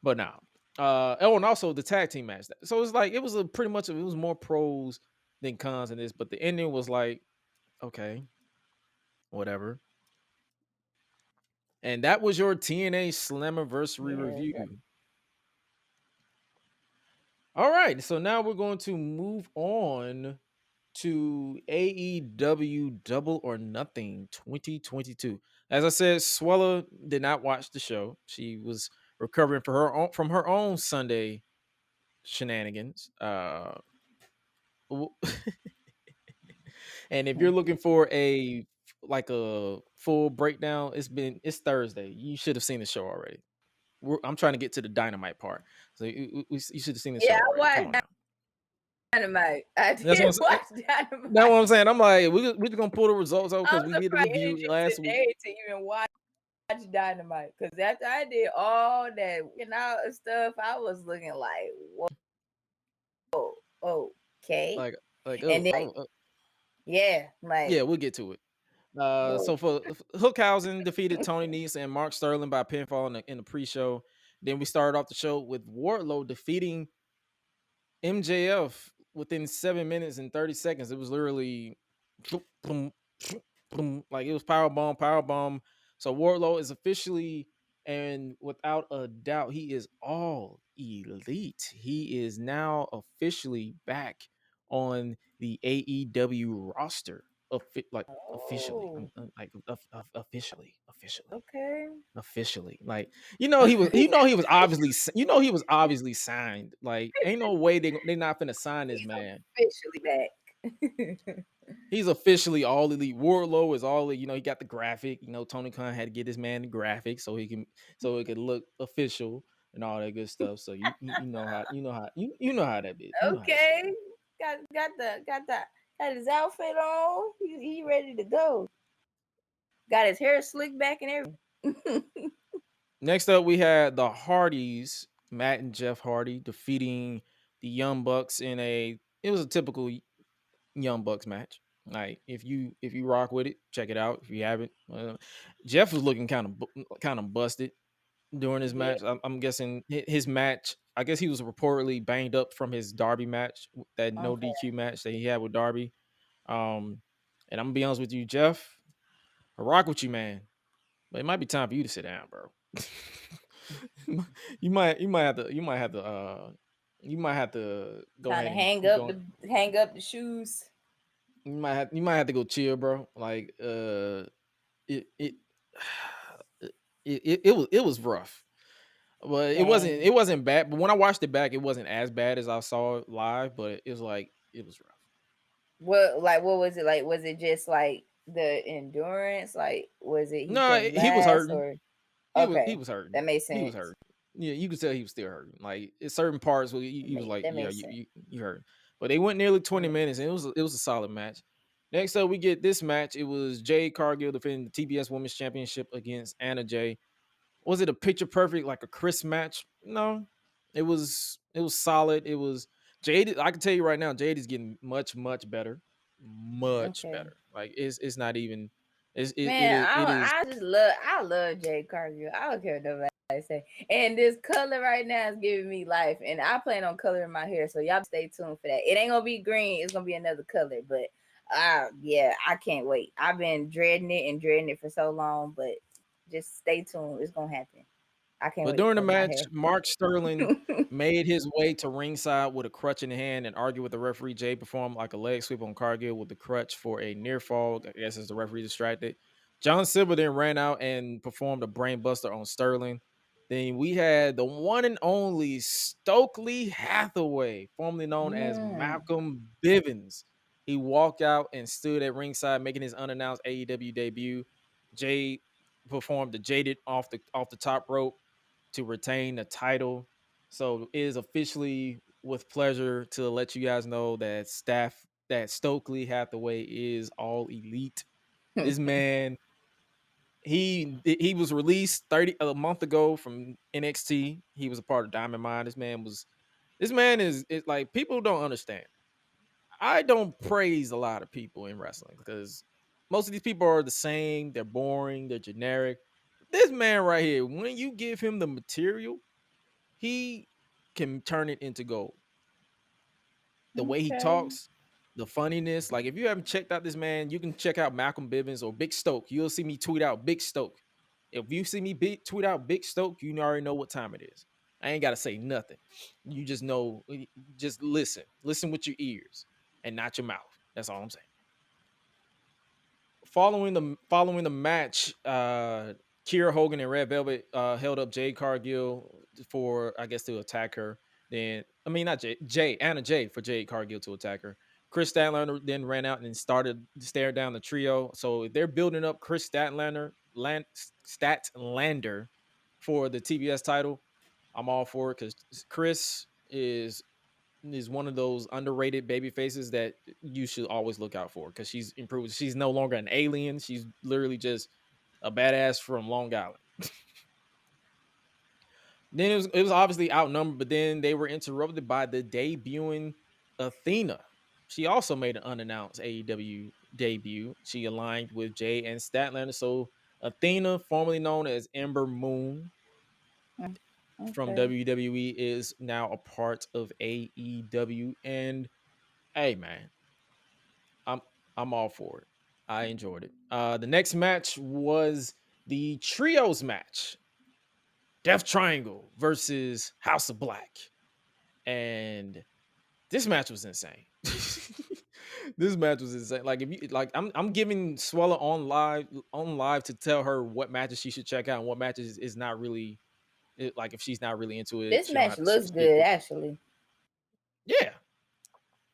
But now, oh, and also the tag team match. So it's like it was it was more pros than cons in this, but the ending was like, okay, whatever. And that was your TNA Slammiversary review. All right, so now we're going to move on to AEW Double or Nothing 2022. As I said, Swella did not watch the show. She was recovering from her own Sunday shenanigans. And if you're looking for a full breakdown, it's Thursday. You should have seen the show already. I'm trying to get to the Dynamite part, so you should have seen the show already. Come on now. Dynamite. I did That's watch Dynamite. That's what I'm saying. I'm like, we're just gonna pull the results out because we did the review last week. To even watch Dynamite, because after I did all that stuff, I was looking like, whoa, okay, and then, yeah, we'll get to it. So for Hookhausen defeated Tony Nese and Mark Sterling by pinfall in the pre-show. Then we started off the show with Wardlow defeating MJF within 7 minutes and 30 seconds. It was literally like it was power bomb. So Wardlow is officially, and without a doubt, he is all elite. He is now officially back on the AEW roster. Officially. Okay. Officially. Like, he was obviously signed. Like, ain't no way they not finna sign this man. Officially back. He's officially all elite. Wardlow is all, he got the graphic. Tony Khan had to get this man the graphic so it could look official and all that good stuff. So you know how that is. Okay. Got his outfit on. He ready to go. Got his hair slicked back and everything. Next up, we had the Hardys, Matt and Jeff Hardy, defeating the Young Bucks it was a typical Young Bucks match. Like, if you rock with it, check it out. If you haven't, Jeff was looking kind of busted during his match. I'm guessing his match. I guess he was reportedly banged up from his Darby match, that no DQ match that he had with Darby. And I'm gonna be honest with you, Jeff, I rock with you, man, but it might be time for you to sit down, bro. you might have to go kind ahead and hang up the shoes. You might have to go chill, bro. Like, it was rough, but it wasn't bad. But when I watched it back, it wasn't as bad as I saw it live. But it was rough. What was it like? Was it just like the endurance? Like, was it? He was hurting. He was hurting. That makes sense. He was hurting. Yeah, you could tell he was still hurting. Like, in certain parts where he was like, yeah, you hurt. But they went nearly 20 minutes, and it was a solid match. Next up, we get this match. It was Jade Cargill defending the TBS Women's Championship against Anna Jay. Was it a picture perfect, like a crisp match? No, it was solid. It was Jade. I can tell you right now, Jade is getting much better, better. Like, it's not even. I love Jade Cargill. I don't care what nobody say. And this color right now is giving me life. And I plan on coloring my hair, so y'all stay tuned for that. It ain't gonna be green. It's gonna be another color, but. Yeah, I can't wait. I've been dreading it for so long, but just stay tuned. It's gonna happen. I can't wait. But during the match, Mark Sterling made his way to ringside with a crutch in hand and argued with the referee. Jay performed like a leg sweep on Cargill with the crutch for a near fall. I guess as the referee distracted. John Silver then ran out and performed a brain buster on Sterling. Then we had the one and only Stokely Hathaway, formerly known as Malcolm Bivens. He walked out and stood at ringside, making his unannounced AEW debut. Jade performed the Jaded off the top rope to retain the title. So it is officially with pleasure to let you guys know that Stokely Hathaway is all elite. This man, he was released a month ago from NXT. He was a part of Diamond Mine. This man was This man is like, people don't understand. I don't praise a lot of people in wrestling because most of these people are the same. They're boring. They're generic. This man right here, when you give him the material, he can turn it into gold. The way he Okay. talks, the funniness. Like, if you haven't checked out this man, you can check out Malcolm Bivens or Big Stoke. You'll see me tweet out Big Stoke. If you see me tweet out Big Stoke, you already know what time it is. I ain't got to say nothing. You just know, just listen. Listen with your ears and not your mouth. That's all I'm saying. Following the match, Kiera Hogan and Red Velvet held up Jade Cargill for, I guess, to attack her. Then, I mean, not Anna Jay for Jade Cargill to attack her. Chris Statlander then ran out and started to stare down the trio. So they're building up Chris Statlander for the TBS title. I'm all for it because Chris is one of those underrated baby faces that you should always look out for because she's improved. She's no longer an alien. She's literally just a badass from Long Island. Then it was obviously outnumbered, but then they were interrupted by the debuting Athena. She also made an unannounced AEW debut. She aligned with Jay and Statlander. So Athena, formerly known as Ember Moon, from WWE, is now a part of AEW. And hey, man, I'm all for it. I enjoyed it. The next match was the trios match. Death Triangle versus House of Black. And this match was insane. This match was insane. Like, if you like, I'm giving Swella on live to tell her what matches she should check out and what matches is not really, like, if she's not really into it. This match looks good, actually. Yeah.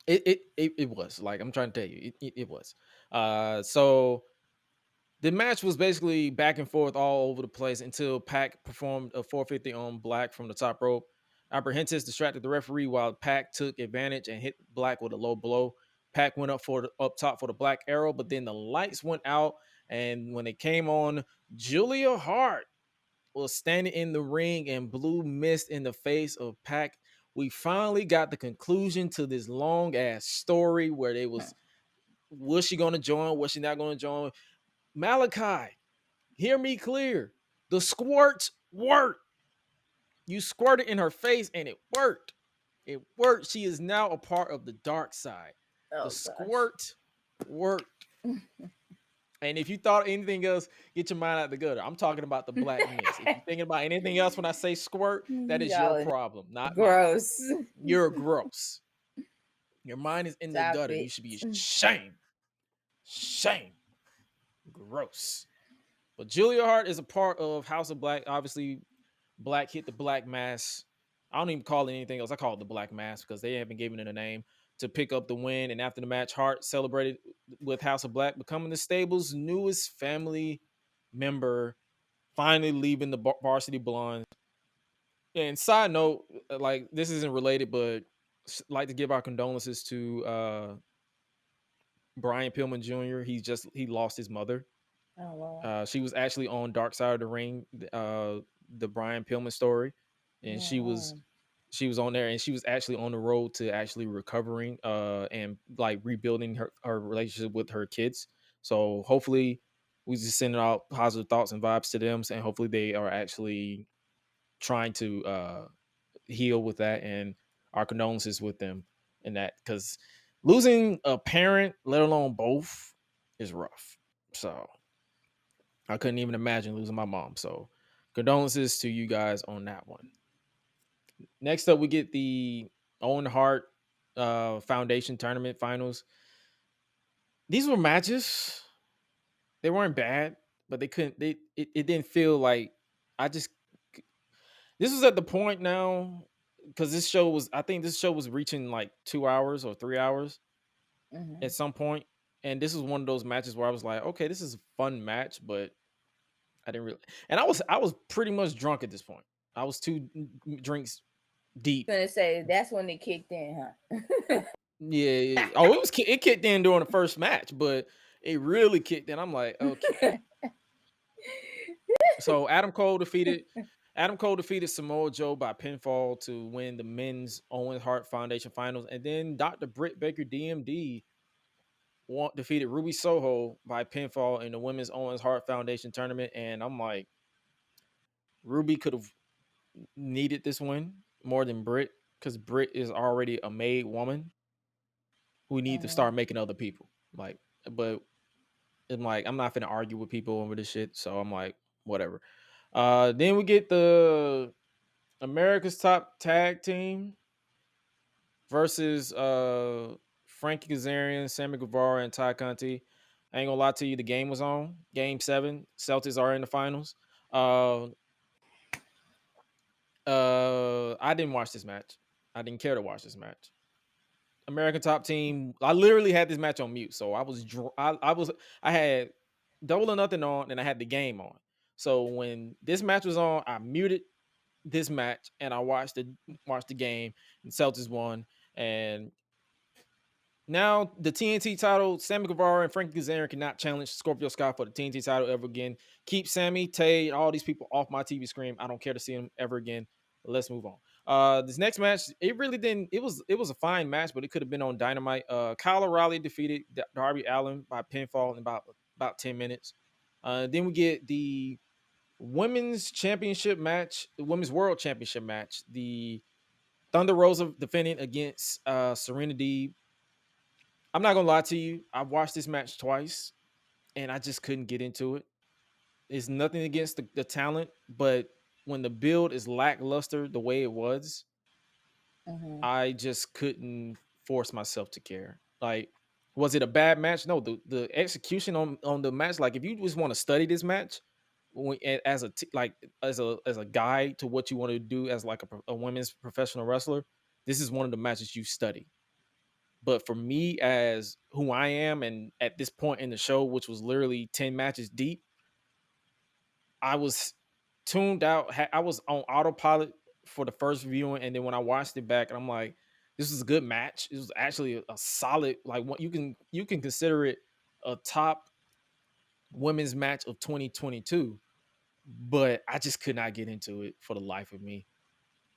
It was, like, I'm trying to tell you, it was. So the match was basically back and forth all over the place until Pac performed a 450 on Black from the top rope. Apprehensives distracted the referee while Pac took advantage and hit Black with a low blow. Pac went up top for the Black Arrow, but then the lights went out, and when it came on, Julia Hart was standing in the ring and blew mist in the face of Pac. We finally got the conclusion to this long ass story where they was she going to join? Was she not going to join? Malachi, hear me clear. The squirts worked. You squirted in her face and it worked. It worked. She is now a part of the dark side. The squirt worked. And if you thought anything else, get your mind out the gutter. I'm talking about the black mist. If you're thinking about anything else when I say squirt, that is your problem, not gross. mine. You're gross. Your mind is in the gutter. You should be ashamed. Shame. Gross. But Julia Hart is a part of House of Black. Obviously, Black hit the Black Mass. I don't even call it anything else. I call it the Black Mass because they haven't given it a name, to pick up the win. And after the match, Hart celebrated with House of Black becoming the stable's newest family member, finally leaving the Varsity Blondes. And side note, like, this isn't related, but I'd like to give our condolences to Brian Pillman Jr. He lost his mother. Oh, wow. She was actually on Dark Side of the Ring, the Brian Pillman story, and she was on there, and she was actually on the road to actually recovering and like rebuilding her relationship with her kids. So hopefully we just sending out positive thoughts and vibes to them, and hopefully they are actually trying to heal with that, and our condolences with them in that, because losing a parent, let alone both, is rough. So I couldn't even imagine losing my mom. So condolences to you guys on that one. Next up, we get the Owen Hart Foundation Tournament Finals. These were matches. They weren't bad, but they couldn't. It didn't feel like this was at the point now, because I think this show was reaching like 2 hours or 3 hours at some point. And this was one of those matches where I was like, okay, this is a fun match, but I didn't really. And I was pretty much drunk at this point. I was 2 drinks deep. Gonna say that's when it kicked in, huh? Yeah. Oh, it kicked in during the first match, but it really kicked in. I'm like, okay. So Adam Cole defeated Adam Cole defeated Samoa Joe by pinfall to win the men's Owen Hart Foundation finals. And then Dr. Britt Baker DMD defeated Ruby Soho by pinfall in the women's Owens Hart Foundation tournament. And I'm like, Ruby could have needed this win more than Britt, because Britt is already a made woman who need to start making other people. Like, but I'm like, I'm not finna argue with people over this shit. So I'm like, whatever. Then we get the America's Top Tag Team versus Frankie Kazarian, Sammy Guevara, and Ty Conti. I ain't gonna lie to you, the game was on. Game 7. Celtics are in the finals. I didn't watch this match. I didn't care to watch this match. American Top Team. I literally had this match on mute, so I had Double or Nothing on, and I had the game on. So when this match was on, I muted this match and I watched the game, and Celtics won. And now the TNT title, Sammy Guevara and Frankie Kazarian cannot challenge Scorpio Sky for the TNT title ever again. Keep Sammy, Tay, all these people off my TV screen. I don't care to see them ever again. Let's move on. This next match, it really didn't. It was a fine match, but it could have been on Dynamite. Kyle O'Reilly defeated Darby Allin by pinfall in about 10 minutes. Then we get the women's championship match, the women's world championship match. The Thunder Rosa defending against Serena Deeb. I'm not gonna lie to you. I've watched this match twice, and I just couldn't get into it. It's nothing against the talent, but when the build is lackluster the way it was, I just couldn't force myself to care. Like, was it a bad match? No, the execution on the match. Like, if you just want to study this match, as a guide to what you want to do as like a women's professional wrestler, this is one of the matches you study. But for me, as who I am, and at this point in the show, which was literally 10 matches deep, I was tuned out. I was on autopilot for the first viewing, and then when I watched it back, and I'm like, this is a good match. It was actually a solid, like, what you can consider it a top women's match of 2022. But I just could not get into it for the life of me.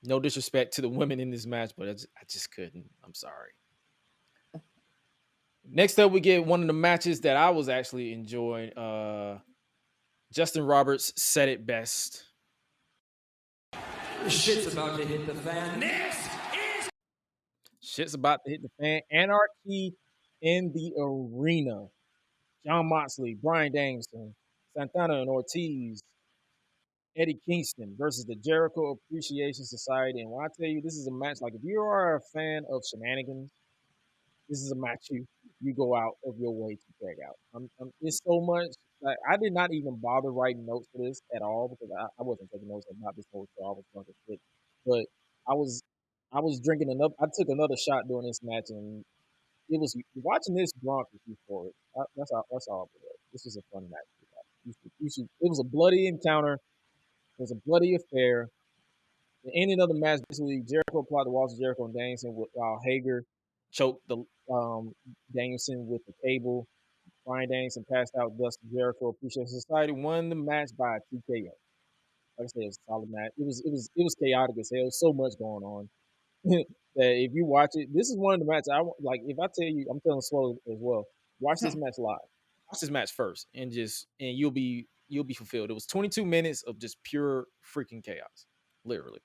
No disrespect to the women in this match, but I just couldn't. I'm sorry. Next up, we get one of the matches that I was actually enjoying. Justin Roberts said it best. Shit's about to hit the fan. Shit's about to hit the fan. Anarchy in the arena. John Moxley, Bryan Danielson, Santana and Ortiz, Eddie Kingston versus the Jericho Appreciation Society. And when I tell you, this is a match, like, if you are a fan of shenanigans, this is a match you go out of your way to check out. It's so much. Like, I did not even bother writing notes for this at all, because I wasn't taking notes about this whole show. I was drunk as shit. But I was drinking enough. I took another shot during this match, and it was watching this drunk is euphoric. That's all. This was a fun match. It was a bloody encounter. It was a bloody affair. The ending of the match, basically, Jericho applied the walls of Jericho and Danielson, while Hager choked the Danielson with the table. Bryan Danielson passed out. Thus, Jericho Appreciation Society won the match by a TKO. Like I said, it was a solid match. It was chaotic as hell. So much going on that if you watch it, this is one of the matches I like. If I tell you, I'm telling slow as well. Watch this match live. Watch this match first, and you'll be fulfilled. It was 22 minutes of just pure freaking chaos, literally.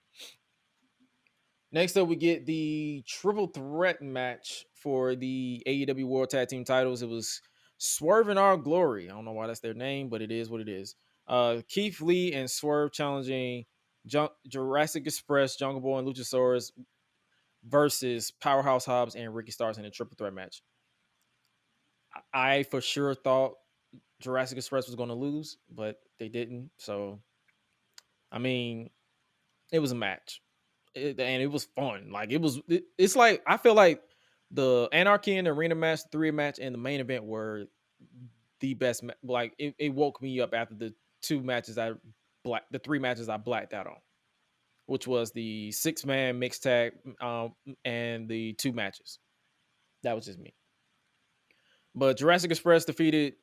Next up, we get the triple threat match for the AEW World Tag Team titles. It was Swerve in Our Glory. I don't know why that's their name, but it is what it is. Keith Lee and Swerve challenging Jurassic Express, Jungle Boy, and Luchasaurus versus Powerhouse Hobbs and Ricky Starks in a triple threat match. I for sure thought Jurassic Express was going to lose, but they didn't. So, I mean, it was a match. And it was fun. Like, it's like, I feel like the Anarchy in the Arena match, the 3 match, and the main event were the best. Like, it woke me up after the 3 matches I blacked out on, which was the 6-man mixed tag and the 2 matches. That was just me. But Jurassic Express defeated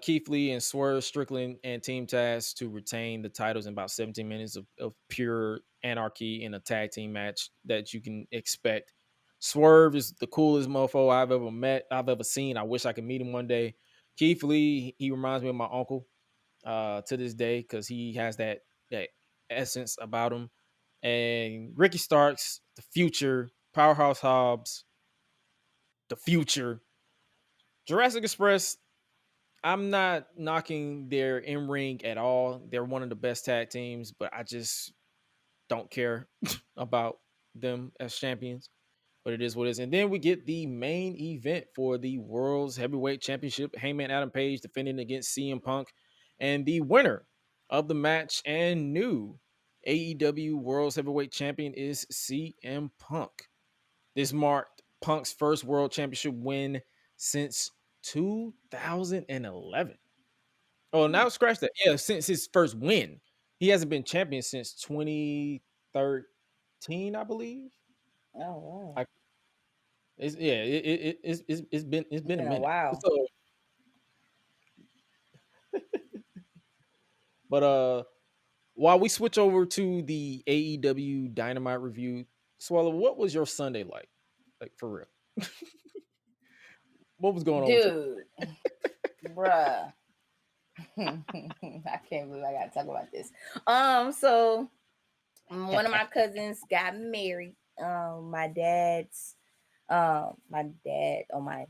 Keith Lee and Swerve Strickland and Team Taz to retain the titles in about 17 minutes of pure anarchy in a tag team match that you can expect. Swerve is the coolest mofo I've ever seen. I wish I could meet him one day. Keith Lee, he reminds me of my uncle to this day because he has that essence about him. And Ricky Starks, the future, Powerhouse Hobbs, the future. Jurassic Express, I'm not knocking their in ring at all. They're one of the best tag teams, but I just don't care about them as champions. But it is what it is. And then we get the main event for the World's Heavyweight Championship. Hangman Adam Page defending against CM Punk. And the winner of the match and new AEW World's Heavyweight Champion is CM Punk. This marked Punk's first World Championship win since 2011. Oh, now scratch that. Yeah, since his first win. He hasn't been champion since 2013, I believe. Oh wow. It's been a Been a minute. while. So, but while we switch over to the AEW Dynamite review, Swallow, what was your Sunday like? Like for real. What was going on with you? Dude, bruh. I can't believe I gotta talk about this. So one of my cousins got married. My dad's my dad's my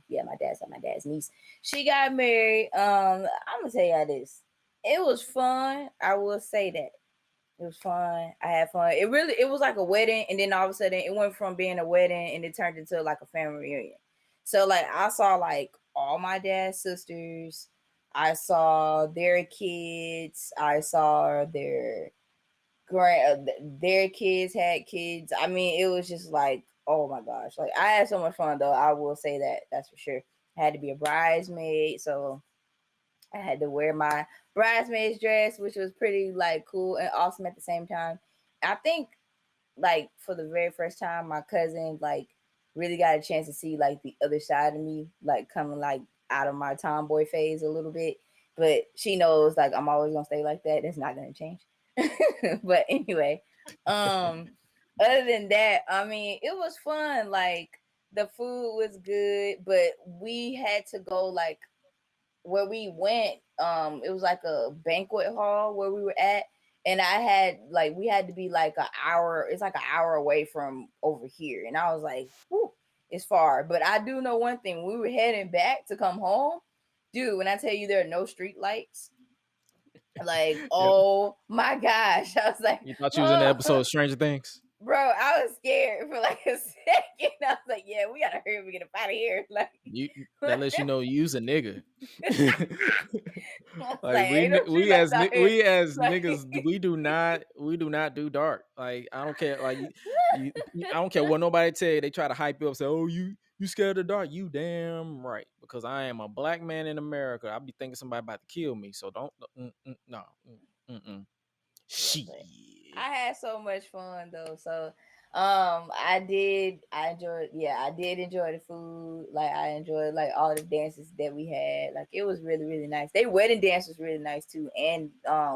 dad's niece. She got married. I'm gonna tell you how this. It was fun. I will say that. It was fun. I had fun. It was like a wedding, and then all of a sudden it went from being a wedding and it turned into like a family reunion. So like I saw like all my dad's sisters. I saw their kids. I saw their kids had kids. I mean, it was just like, oh my gosh. Like I had so much fun though. I will say that. That's for sure. I had to be a bridesmaid, so I had to wear my bridesmaid's dress, which was pretty like cool and awesome at the same time. I think like for the very first time, my cousin like really got a chance to see like the other side of me, like coming like out of my tomboy phase a little bit. But she knows like I'm always gonna stay like that. That's not gonna change. But anyway, other than that, I mean, it was fun. Like the food was good, but we had to go like where we went. It was like a banquet hall where we were at, and we had to be like an hour. It's like an hour away from over here, and I was like, whew, it's far. But I do know one thing: we were heading back to come home, dude. When I tell you there are no street lights. Like, oh my gosh. I was like, You thought you was in the episode of Stranger Things? Bro, I was scared for like a second. I was like, yeah, we gotta hurry up and get up out of here. Like That lets you know you's a nigga. Like ain't no we as like, niggas, we do not do dark. Like I don't care. Like I don't care what nobody tell you. They try to hype you up, say, "Oh, you scared of the dark?" You damn right, because I am a black man in America. I'll be thinking somebody about to kill me. So don't no. Shit. I had so much fun though. So I did enjoy the food. Like I enjoyed like all the dances that we had. Like it was really, really nice. Their wedding dance was really nice too. And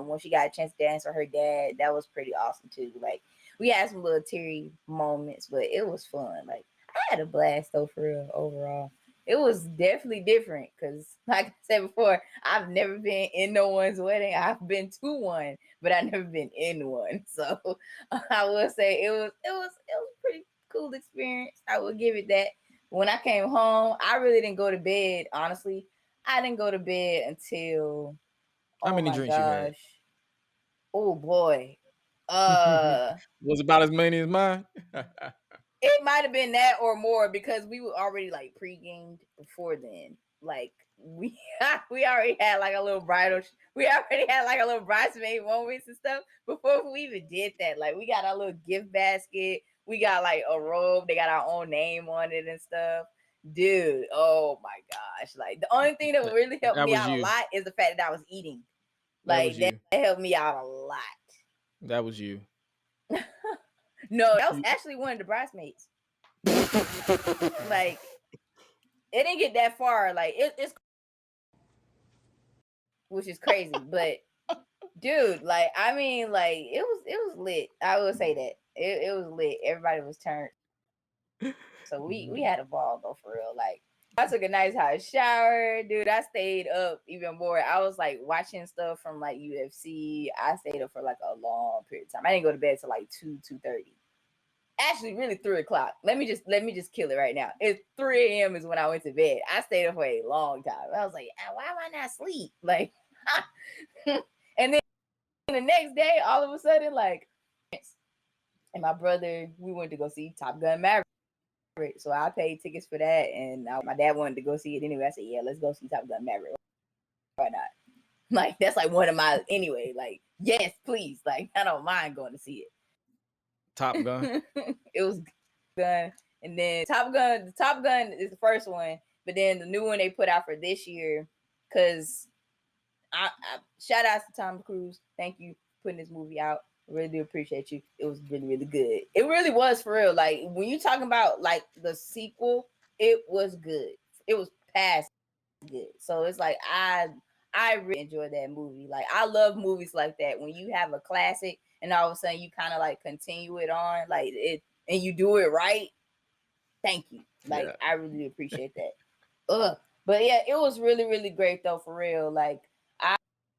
when she got a chance to dance with her dad, that was pretty awesome too. Like we had some little teary moments, but it was fun. Like I had a blast though for real overall. It was definitely different because, like I said before, I've never been in no one's wedding. I've been to one, but I've never been in one. So I will say it was a pretty cool experience. I will give it that. When I came home, I really didn't go to bed. Honestly, I didn't go to bed until how many drinks you had? Oh boy, was about as many as mine. It might have been that or more because we were already like pre-gamed before then. Like we already had like a little bridesmaid moments and stuff before we even did that. Like we got our little gift basket. We got like a robe. They got our own name on it and stuff. Dude, oh my gosh. Like the only thing that really helped me out a lot is the fact that I was eating. Like that helped me out a lot. That was you. No, that was actually one of the bridesmaids. Like, it didn't get that far. Like, it's which is crazy. But dude, like, I mean, like, it was lit. I will say that it was lit. Everybody was turned. So we had a ball though, for real. Like, I took a nice hot shower, dude. I stayed up even more. I was like watching stuff from like UFC. I stayed up for like a long period of time. I didn't go to bed till like 2:30. Actually, really 3:00. Let me just kill it right now. It's 3 a.m. is when I went to bed. I stayed up for a long time. I was like, why am I not asleep? Like, and then the next day, all of a sudden, like, and my brother, we went to go see Top Gun Maverick. So I paid tickets for that, and my dad wanted to go see it anyway. I said, yeah, let's go see Top Gun Maverick. Why not? Like, that's like one of my, anyway, like, yes, please. Like, I don't mind going to see it. Top Gun. It was Gun. And then Top Gun is the first one, but then the new one they put out for this year, because I shout out to Tom Cruise. Thank you for putting this movie out. Really do appreciate you. It was really, really good. It really was, for real. Like, when you talking about like the sequel, it was good. It was past good. So it's like I really enjoyed that movie. Like, I love movies like that when you have a classic and all of a sudden you kind of like continue it on, like it, and you do it right. Thank you. Like, yeah. I really appreciate that. But yeah, it was really, really great though, for real. Like,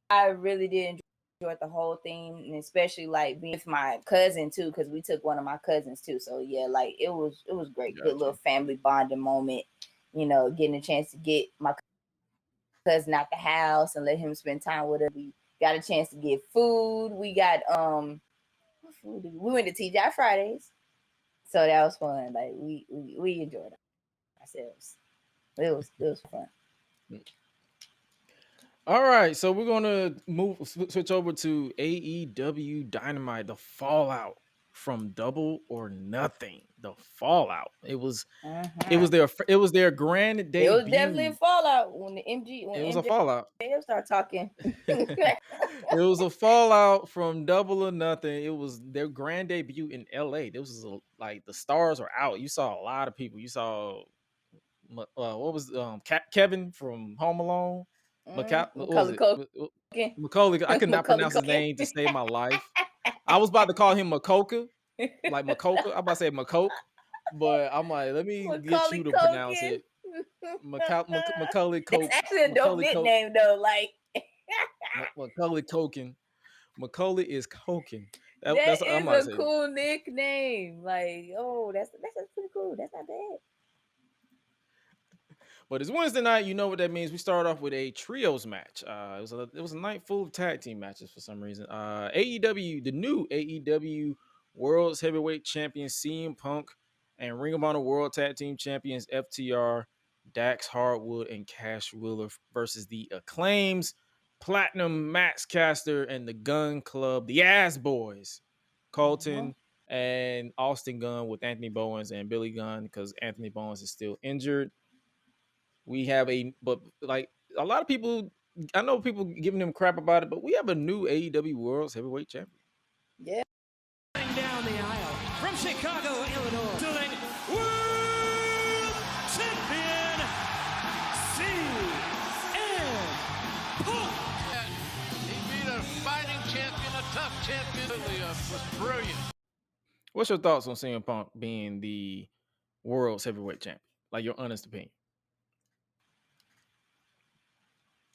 I really did enjoy the whole thing, and especially like being with my cousin too, because we took one of my cousins too. So yeah, like it was great. Gotcha. Good little family bonding moment. You know, getting a chance to get my cousin out the house and let him spend time with us. We got a chance to get food. We got what food did we went to TGI Fridays, so that was fun. Like we enjoyed ourselves. It was fun. All right, so we're gonna switch over to AEW Dynamite, the fallout from Double or Nothing. The fallout. It was their grand debut. It was definitely a fallout when the it was a fallout. Start talking. It was a fallout from Double or Nothing. It was their grand debut in LA. This was like the stars were out. You saw a lot of people. You saw what was Kevin from Home Alone. Macaulay. I could not pronounce his name to save my life. I was about to call him Makoka, like Makoka. I'm about to say Makoke, but I'm like, let me get you to pronounce it. Macaulay Culkin. That's actually a dope nickname though. Like Macaulay Culkin. Macaulay is Culkin. That's a cool nickname. Like, oh, that's pretty cool. That's not bad. But it's Wednesday night. You know what that means. We start off with a trios match. It was a night full of tag team matches for some reason. AEW, the new AEW Worlds Heavyweight Champion CM Punk and Ring of Honor World Tag Team Champions FTR, Dax Hardwood and Cash Wheeler versus the Acclaims, Platinum Max Caster and the Gun Club, the Ass Boys, Colton and Austin Gunn with Anthony Bowens and Billy Gunn because Anthony Bowens is still injured. We have but like a lot of people, I know people giving them crap about it, but we have a new AEW Worlds Heavyweight Champion. Yeah. Down the aisle from Chicago, Illinois, World Champion CM Punk. He beat a fighting champion, a tough champion. It was brilliant. What's your thoughts on CM Punk being the World's Heavyweight Champion? Like, your honest opinion.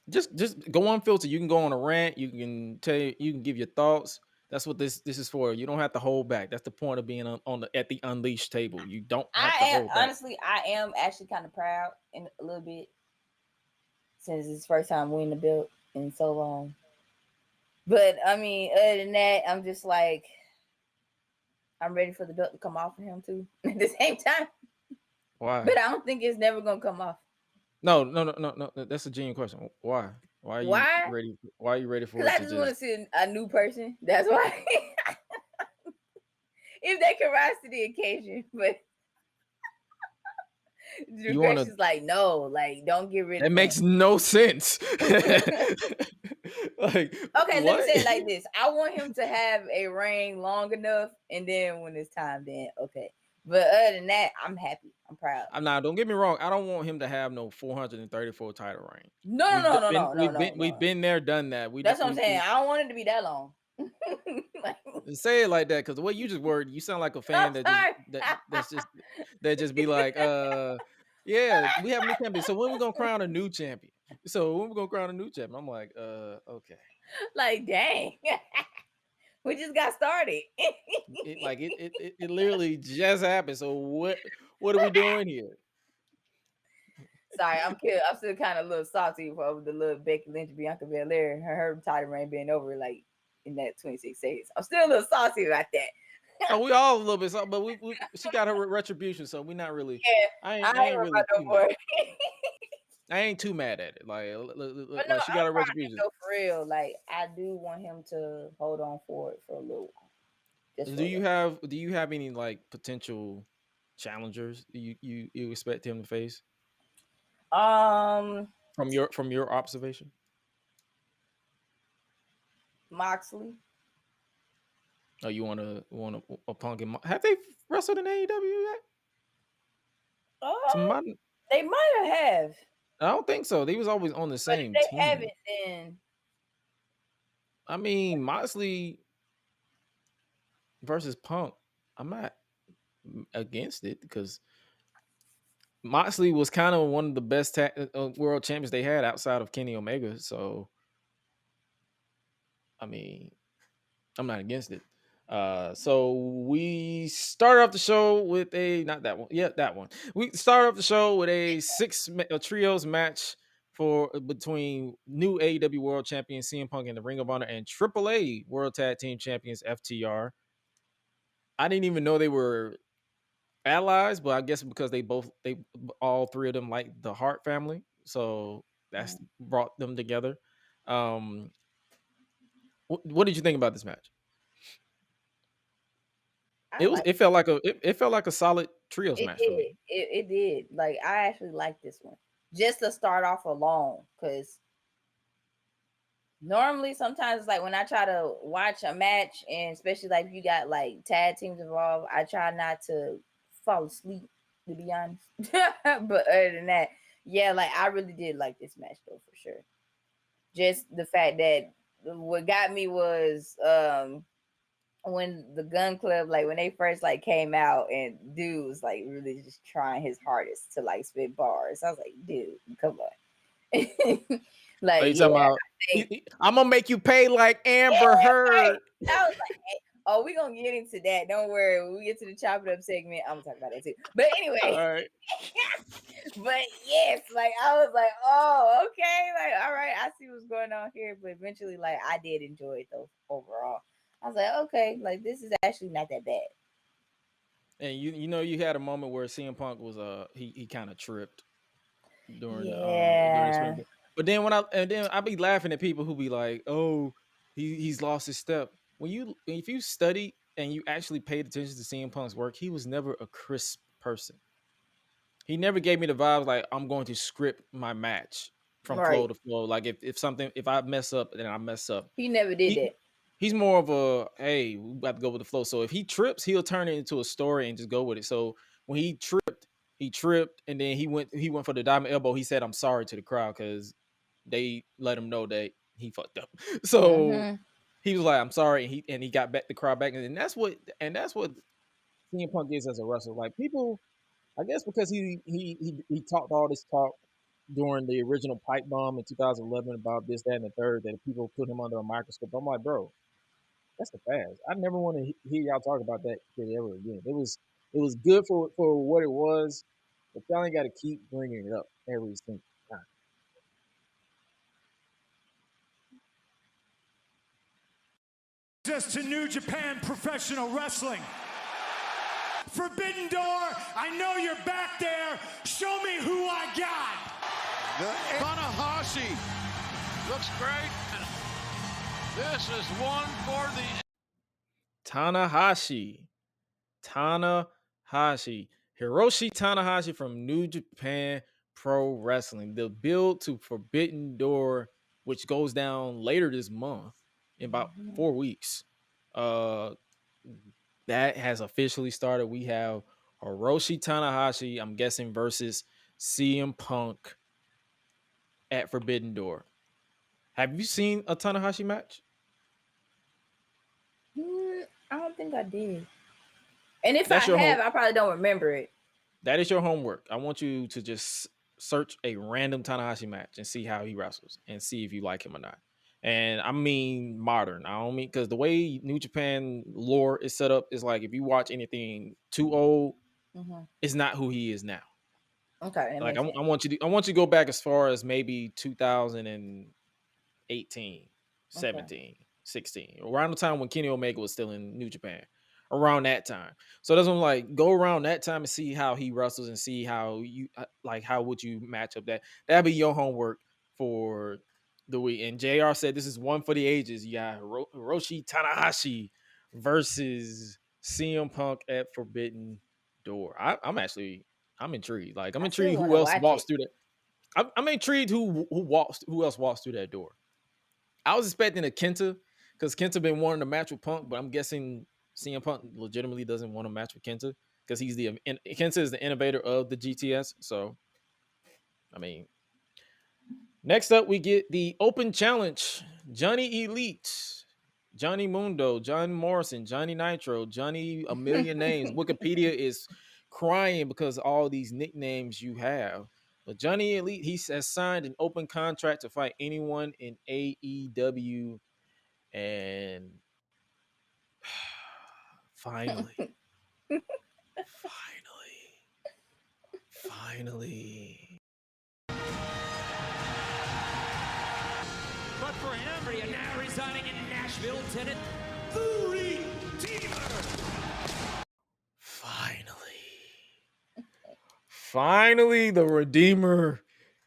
Just go on filter. You can go on a rant. You can give your thoughts. That's what this is for. You don't have to hold back. That's the point of being at the Unleashed table. You don't have to hold back. Honestly, I am actually kind of proud in a little bit since it's first time winning the belt in so long. But I mean, other than that, I'm just like, I'm ready for the belt to come off of him too at the same time. Why? But I don't think it's never gonna come off. No. That's a genuine question. Why? Why are you ready? Why are you ready for it? Because I just want to see a new person. That's why. If they can rise to the occasion, but Gresh is like, no, like, don't get rid of him. It makes no sense. Like, okay, let me say it like this. I want him to have a reign long enough, and then when it's time, then okay. But other than that, I'm happy. I'm proud. I'm not. Don't get me wrong. I don't want him to have no 434 title reign. No. We've been there, done that. That's what I'm saying. I don't want it to be that long. Say it like that, because the way you just word, you sound like a fan that just be like, yeah, we have a new champion. So when we gonna crown a new champion? I'm like, okay. Like, dang. We just got started. It literally just happened. So what are we doing here? Sorry, I'm still kind of a little salty for the little Becky Lynch, Bianca Belair, her title reign being over like in that 26 days. I'm still a little salty about that. Oh, we all a little bit, but she got her retribution, so we not really. Yeah, I ain't really. I ain't too mad at it. Like she got her retribution. For real, like I do want him to hold on for it for a little while. Do you have any like potential challengers you expect him to face? From your observation, Moxley. Oh, you want a Punk and have they wrestled in AEW yet? They might have. I don't think so. They was always on the same team. They haven't then. I mean, Moxley versus Punk, I'm not against it because Moxley was kind of one of the best world champions they had outside of Kenny Omega. So, I mean, I'm not against it. So we start off the show with that one. We start off the show with a trios match between new AEW World Champion CM Punk and the Ring of Honor and AAA World Tag Team Champions FTR. I didn't even know they were allies, but I guess because they all three of them like the Hart family, so that's brought them together. What did you think about this match? It felt like a solid trios match for me. It did. Like I actually like this one just to start off alone, because normally sometimes it's like when I try to watch a match, and especially like if you got like tag teams involved, I try not to fall asleep, to be honest. But other than that, yeah, like I really did like this match though, for sure. Just the fact that what got me was when the Gun Club, like when they first like came out and dude was like really just trying his hardest to like spit bars. I was like, dude, come on. Like, you talking about, I'm gonna make you pay like Amber Heard. I was like, oh, we're gonna get into that. Don't worry. When we get to the chop it up segment, I'm gonna talk about that too. But anyway, all right. But yes, like I was like, oh, okay, like all right, I see what's going on here. But eventually, like I did enjoy it though overall. I was like, okay, like this is actually not that bad. And you had a moment where CM Punk was he kind of tripped during the but then I be laughing at people who be like, oh, he's lost his step. If you study and you actually paid attention to CM Punk's work, he was never a crisp person. He never gave me the vibes like I'm going to script my match from flow to flow. Like if I mess up, then I mess up. He never did that. He's more of a, hey, we got to go with the flow. So if he trips, he'll turn it into a story and just go with it. So when he tripped, and then he went for the diamond elbow. He said, "I'm sorry" to the crowd because they let him know that he fucked up. So he was like, "I'm sorry," and he got back the crowd back, and that's what CM Punk is as a wrestler. Like people, I guess because he talked all this talk during the original pipe bomb in 2011 about this, that, and the third, that people put him under a microscope. I'm like, bro, that's the past. I never want to hear y'all talk about that shit ever again. It was good for what it was, but y'all ain't got to keep bringing it up every single time. Just to New Japan Professional Wrestling. Forbidden Door, I know you're back there. Show me who I got. Tanahashi looks great. This is one for the Tanahashi, Hiroshi Tanahashi from New Japan Pro Wrestling. The build to Forbidden Door, which goes down later this month in about 4 weeks. That has officially started. We have Hiroshi Tanahashi, I'm guessing, versus CM Punk at Forbidden Door. Have you seen a Tanahashi match? I don't think I did. And if That's I your have, home. I probably don't remember it. That is your homework. I want you to just search a random Tanahashi match and see how he wrestles and see if you like him or not. And I mean modern. I don't mean because the way New Japan lore is set up is like if you watch anything too old, it's not who he is now. Okay, Like I want you to go back as far as maybe 2018, 17, 16, around the time when Kenny Omega was still in New Japan. Around that time. So that's when I'm like, go around that time and see how he wrestles and see how you like how would you match up that. That'd be your homework for the week. And JR said this is one for the ages. You got Hiroshi Tanahashi versus CM Punk at Forbidden Door. I'm intrigued. Like I'm intrigued who else walks through that. I'm intrigued who else walks through that door. I was expecting a Kenta because Kenta been wanting to match with Punk, but I'm guessing CM Punk legitimately doesn't want to match with Kenta because Kenta is the innovator of the GTS. So, I mean, next up we get the Open Challenge: Johnny Elite, Johnny Mundo, John Morrison, Johnny Nitro, Johnny a million names. Wikipedia is crying because of all these nicknames you have. But Johnny Elite, he has signed an open contract to fight anyone in AEW. And finally. But for him, now residing in Nashville, Tennessee, the Redeemer. Finally, the Redeemer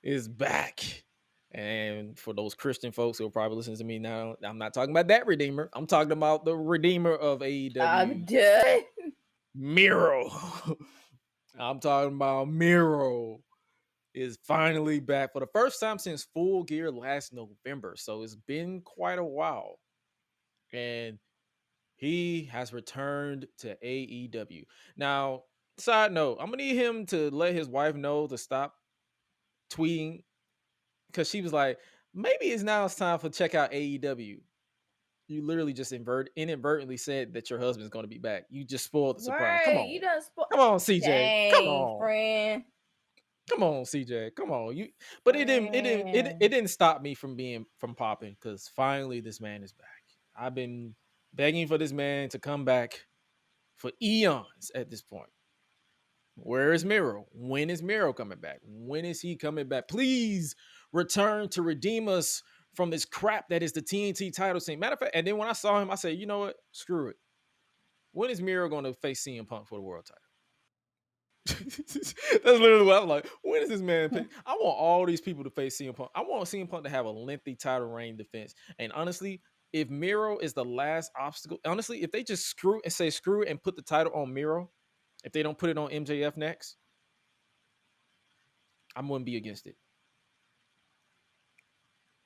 is back. And for those Christian folks who are probably listening to me now, I'm not talking about that Redeemer. I'm talking about the Redeemer of AEW. I'm done. Miro. I'm talking about Miro is finally back for the first time since Full Gear last November. So it's been quite a while. And he has returned to AEW. Now, side note, I'm going to need him to let his wife know to stop tweeting because she was like, maybe it's time for check out AEW. You literally just inadvertently said that your husband's going to be back. You just spoiled the surprise. Come on. You done spoiled. Come on, CJ. Dang, come on, friend. Come on, CJ. Come on. But it didn't stop me from popping because finally this man is back. I've been begging for this man to come back for eons at this point. Where is Miro? When is Miro coming back? When is he coming back? Please return to redeem us from this crap that is the TNT title scene. Matter of fact, and then when I saw him, I said, you know what? Screw it. When is Miro going to face CM Punk for the world title? That's literally what I'm like. When is this man pick? I want all these people to face CM Punk. I want CM Punk to have a lengthy title reign defense. And honestly, if Miro is the last obstacle, honestly, if they just screw it and put the title on Miro, if they don't put it on MJF next, I wouldn't be against it.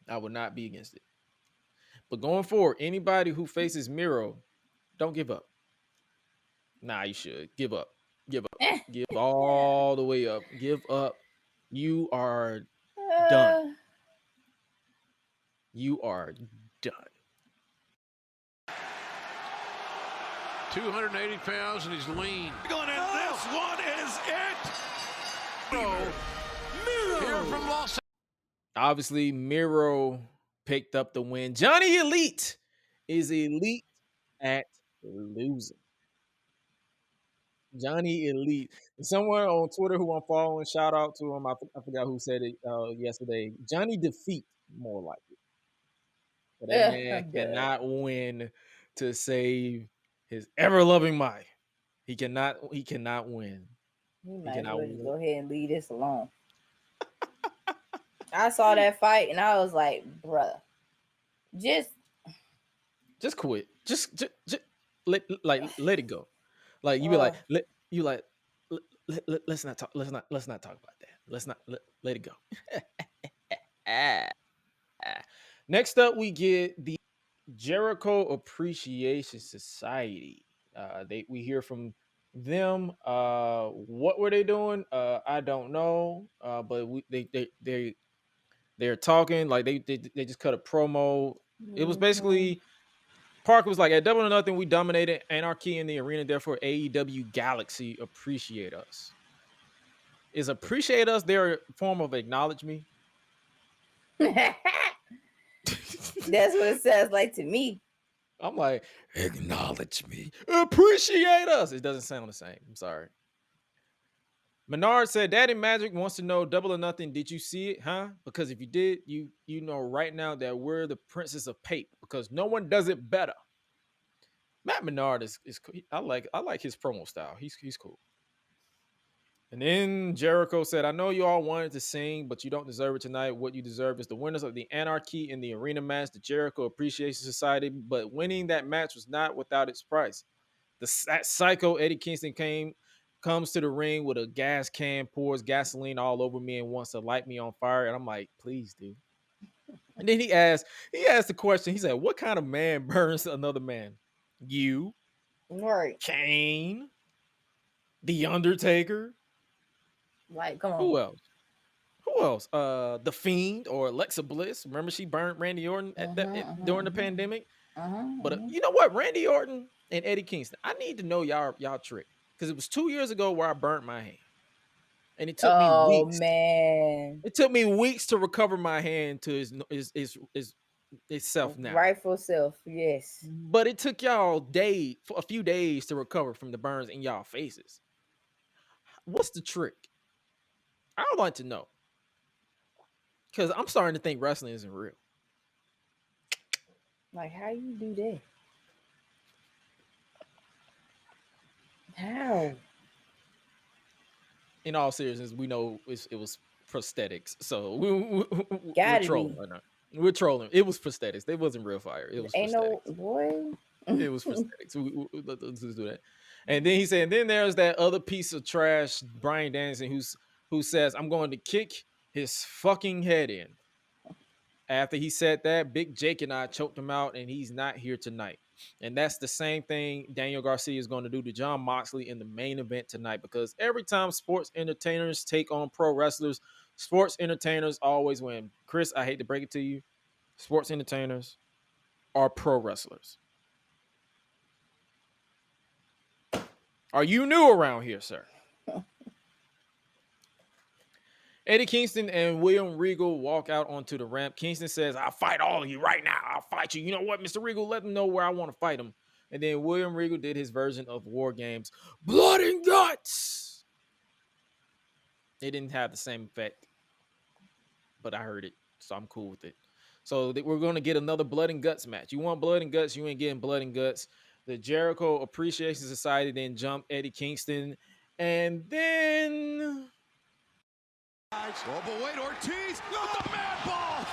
I would not be against it. But going forward, anybody who faces Miro, don't give up. Nah, you should give up. Give up. Give all the way up. Give up. You are done. You are done. 280 pounds and he's lean. This one is it. Here from Los Angeles. Obviously, Miro picked up the win. Johnny Elite is elite at losing. Johnny Elite. Someone on Twitter who I'm following, shout out to him. I forgot who said it yesterday. Johnny Defeat, more like it. But that man cannot win to save his ever-loving Mai. He cannot win. He might as well just go ahead and leave this alone. I saw that fight and I was like, bruh, just quit. Just let it go. Like you be like, let's not talk about that. Let's not let it go. Next up, we get the Jericho Appreciation Society. We hear from them. What were they doing? I don't know. But they're talking like they just cut a promo. It was basically Parker was like, at Double or Nothing, we dominated Anarchy in the arena. Therefore, AEW Galaxy appreciate us. Is appreciate us their form of acknowledge me? That's what it sounds like to me. I'm like, acknowledge me, appreciate us. It doesn't sound the same. I'm sorry. Menard said, Daddy Magic wants to know Double or Nothing. Did you see it, huh? Because if you did, you know right now that we're the Princess of Pape because no one does it better. Matt Menard is I like his promo style. He's cool. And then Jericho said, I know you all wanted to sing, but you don't deserve it tonight. What you deserve is the winners of the Anarchy in the arena match, the Jericho Appreciation Society. But winning that match was not without its price. That psycho Eddie Kingston comes to the ring with a gas can, pours gasoline all over me and wants to light me on fire. And I'm like, please, dude. And then he asked the question. He said, what kind of man burns another man? You, Right. Kane, The Undertaker. Like, come on. Who else? The Fiend or Alexa Bliss. Remember she burned Randy Orton during the pandemic. But you know what? Randy Orton and Eddie Kingston. I need to know y'all trick because it was 2 years ago where I burnt my hand, and it took me weeks. Oh man! It took me weeks to recover my hand to his self now. Rightful self, yes. But it took y'all a few days to recover from the burns in y'all faces. What's the trick? I would like to know. Because I'm starting to think wrestling isn't real. Like, how you do that? How? In all seriousness, we know it was prosthetics. So we're trolling. We're trolling. It was prosthetics. It wasn't real fire. It was ain't prosthetics. No boy. It was prosthetics. Let's do that. And then he said, and then there's that other piece of trash, Bryan Danielson, who says, I'm going to kick his fucking head in. After he said that, Big Jake and I choked him out, and he's not here tonight. And that's the same thing Daniel Garcia is going to do to Jon Moxley in the main event tonight, because every time sports entertainers take on pro wrestlers, sports entertainers always win. Chris, I hate to break it to you. Sports entertainers are pro wrestlers. Are you new around here, sir? Eddie Kingston and William Regal walk out onto the ramp. Kingston says, I'll fight all of you right now. I'll fight you. You know what, Mr. Regal? Let them know where I want to fight him. And then William Regal did his version of War Games, Blood and Guts. It didn't have the same effect, but I heard it, so I'm cool with it. So we're going to get another Blood and Guts match. You want Blood and Guts? You ain't getting Blood and Guts. The Jericho Appreciation Society then jumped Eddie Kingston. And then... Oh, but wait, Ortiz, with the mad ball,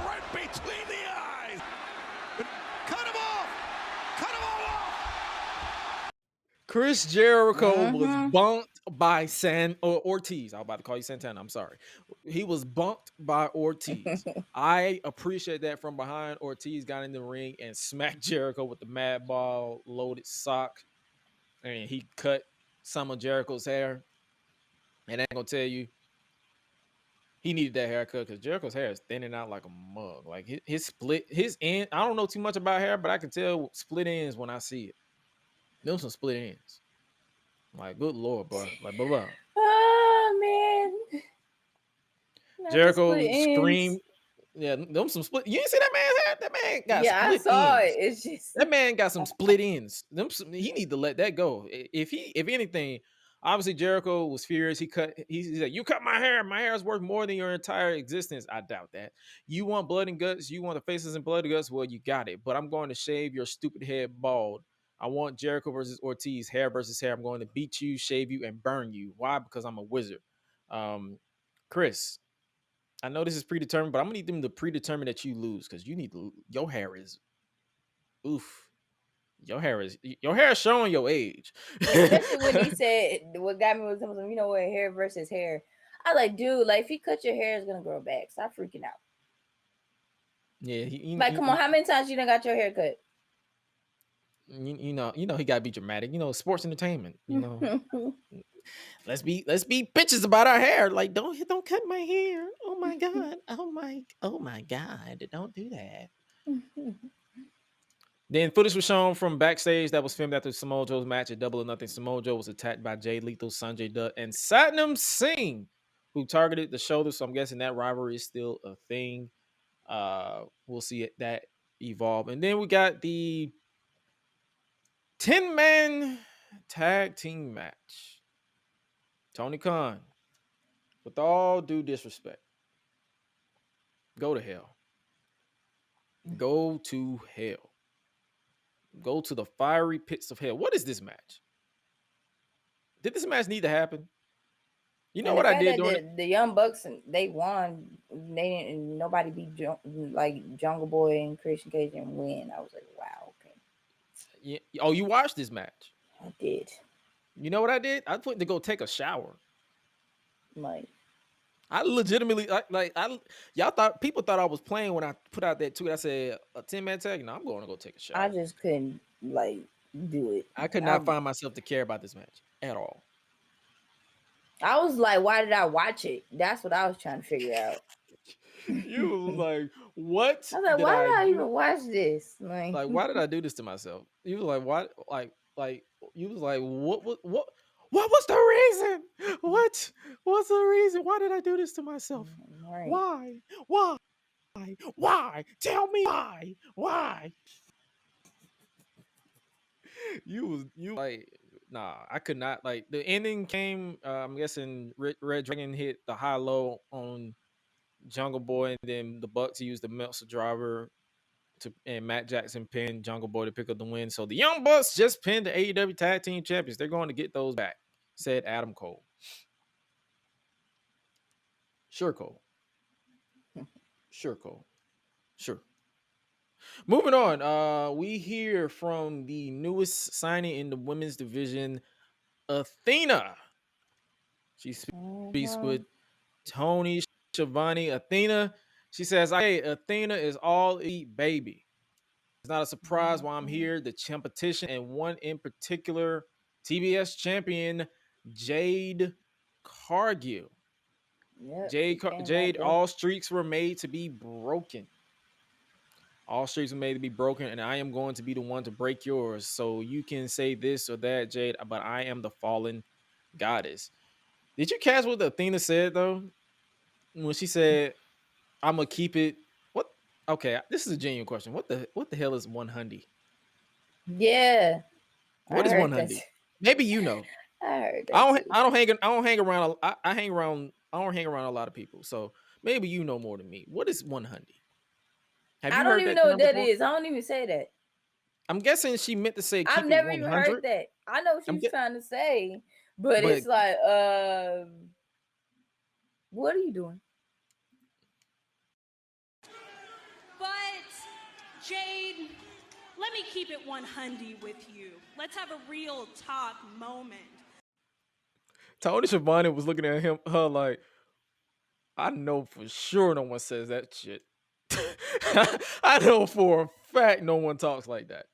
right between the eyes. Cut him off! Cut him all off! Chris Jericho was bumped by Ortiz. I was about to call you Santana. I'm sorry. He was bumped by Ortiz. I appreciate that from behind. Ortiz got in the ring and smacked Jericho with the mad ball loaded sock. And he cut some of Jericho's hair. And I ain't going to tell you, he needed that haircut because Jericho's hair is thinning out like a mug. Like his end. I don't know too much about hair, but I can tell split ends when I see it. Them some split ends. Like, good Lord, bro. Like, blah. Oh man. Jericho screamed. Yeah, them some split. You didn't see that man's hair? That man got split ends. I saw it. It's just that man got some split ends. He need to let that go. If anything. Obviously, Jericho was furious. He's like, you cut my hair. My hair is worth more than your entire existence. I doubt that. You want blood and guts? You want the faces and blood and guts? Well, you got it. But I'm going to shave your stupid head bald. I want Jericho versus Ortiz, hair versus hair. I'm going to beat you, shave you, and burn you. Why? Because I'm a wizard. Chris, I know this is predetermined, but I'm going to need them to predetermine that you lose because your hair is oof. Your hair is showing your age. Especially when he said, what got me was, you know what, hair versus hair. I like, dude, like, if you cut your hair, it's gonna grow back. Stop freaking out. Yeah, come on, how many times you done got your hair cut? You know, he gotta be dramatic. You know, sports entertainment. You know, let's be bitches about our hair. Like, don't cut my hair. Oh my god. Oh my god. Don't do that. Then footage was shown from backstage that was filmed after Samoa Joe's match at Double or Nothing. Samoa Joe was attacked by Jay Lethal, Sanjay Dutt, and Satnam Singh, who targeted the shoulder. So I'm guessing that rivalry is still a thing. We'll see that evolve. And then we got the 10-man tag team match. Tony Khan, with all due disrespect, go to hell. Go to hell. Go to the fiery pits of hell. What is this match? Did this match need to happen? You know what I did during the Young Bucks, they won. They didn't. Nobody beat like Jungle Boy and Christian Cage and win. I was like, wow, okay. Yeah. Oh, you watched this match? I did. You know what I did? I went to go take a shower. Like, I legitimately people thought I was playing when I put out that tweet. I said a 10-man tag. No, I'm going to go take a shower. I just couldn't like do it. I could not find myself to care about this match at all. I was like, why did I watch it? That's what I was trying to figure out. You was like, what? I was like, why did I even watch this? Like, why did I do this to myself? You was like, what? Like you was like, what was the reason? What's the reason? Why did I do this to myself? Right. Why? Tell me why? You like, nah, I could not. Like, the ending came, I'm guessing Red Dragon hit the high low on Jungle Boy, and then the Bucks used the Meltzer driver and Matt Jackson pinned Jungle Boy to pick up the win. So the Young Bucks just pinned the AEW Tag Team Champions. They're going to get those back, said Adam Cole. Sure, Cole. Sure, Cole. Sure. Moving on, we hear from the newest signing in the women's division, Athena. She speaks with Tony Schiavone. Athena, she says, "Hey, Athena is all elite, baby. It's not a surprise why I'm here. The competition, and one in particular, TBS champion Jade Cargill. Yep, Jade, all streaks were made to be broken. All streaks are made to be broken, and I am going to be the one to break yours. So you can say this or that, Jade, but I am the fallen goddess." Did you catch what Athena said, though? When she said, I'm going to keep it. What? Okay, this is a genuine question. What the hell is 100? Yeah. What is 100? Maybe you know. I heard that. I don't hang around. I hang around. I don't hang around a lot of people. So maybe you know more than me. What is 100? I don't even know what that is. I don't even say that. I'm guessing she meant to say. I've never even heard that. I know what she's trying to say, but it's like, what are you doing? But Jade, let me keep it 100 with you. Let's have a real talk moment. Tony Schiavone was looking at her like, I know for sure no one says that shit. I know for a fact no one talks like that.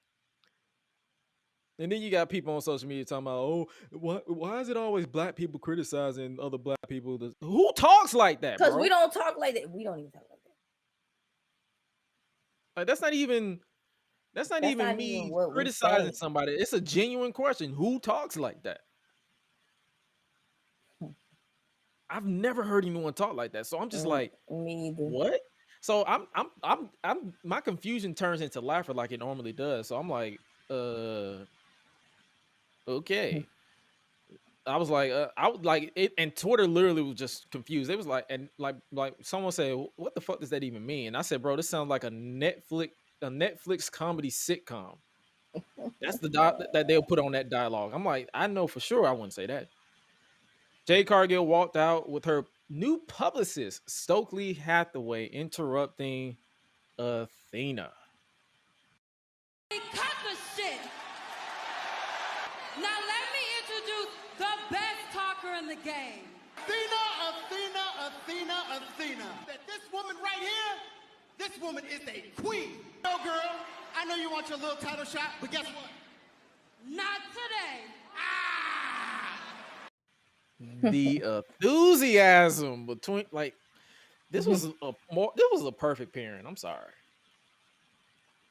And then you got people on social media talking about, oh, why is it always black people criticizing other black people? Who talks like that? Because we don't talk like that. We don't even talk like that. Like, that's not even me criticizing somebody. It's a genuine question. Who talks like that? I've never heard anyone talk like that. So I'm just like, me either. What? So I'm my confusion turns into laughter like it normally does. So I'm like, okay. I was like, I would like it, and Twitter literally was just confused. It was like, and like someone said, what the fuck does that even mean? And I said, bro, this sounds like a Netflix comedy sitcom. That's the that they'll put on that dialogue. I'm like, I know for sure I wouldn't say that. Jade Cargill walked out with her new publicist, Stokely Hathaway, interrupting Athena. Cut the shit. Now let me introduce the best talker in the game. Athena. That this woman right here, this woman is a queen. No, girl, I know you want your little title shot, but guess what? Not today. The enthusiasm between like this was a perfect pairing. I'm sorry.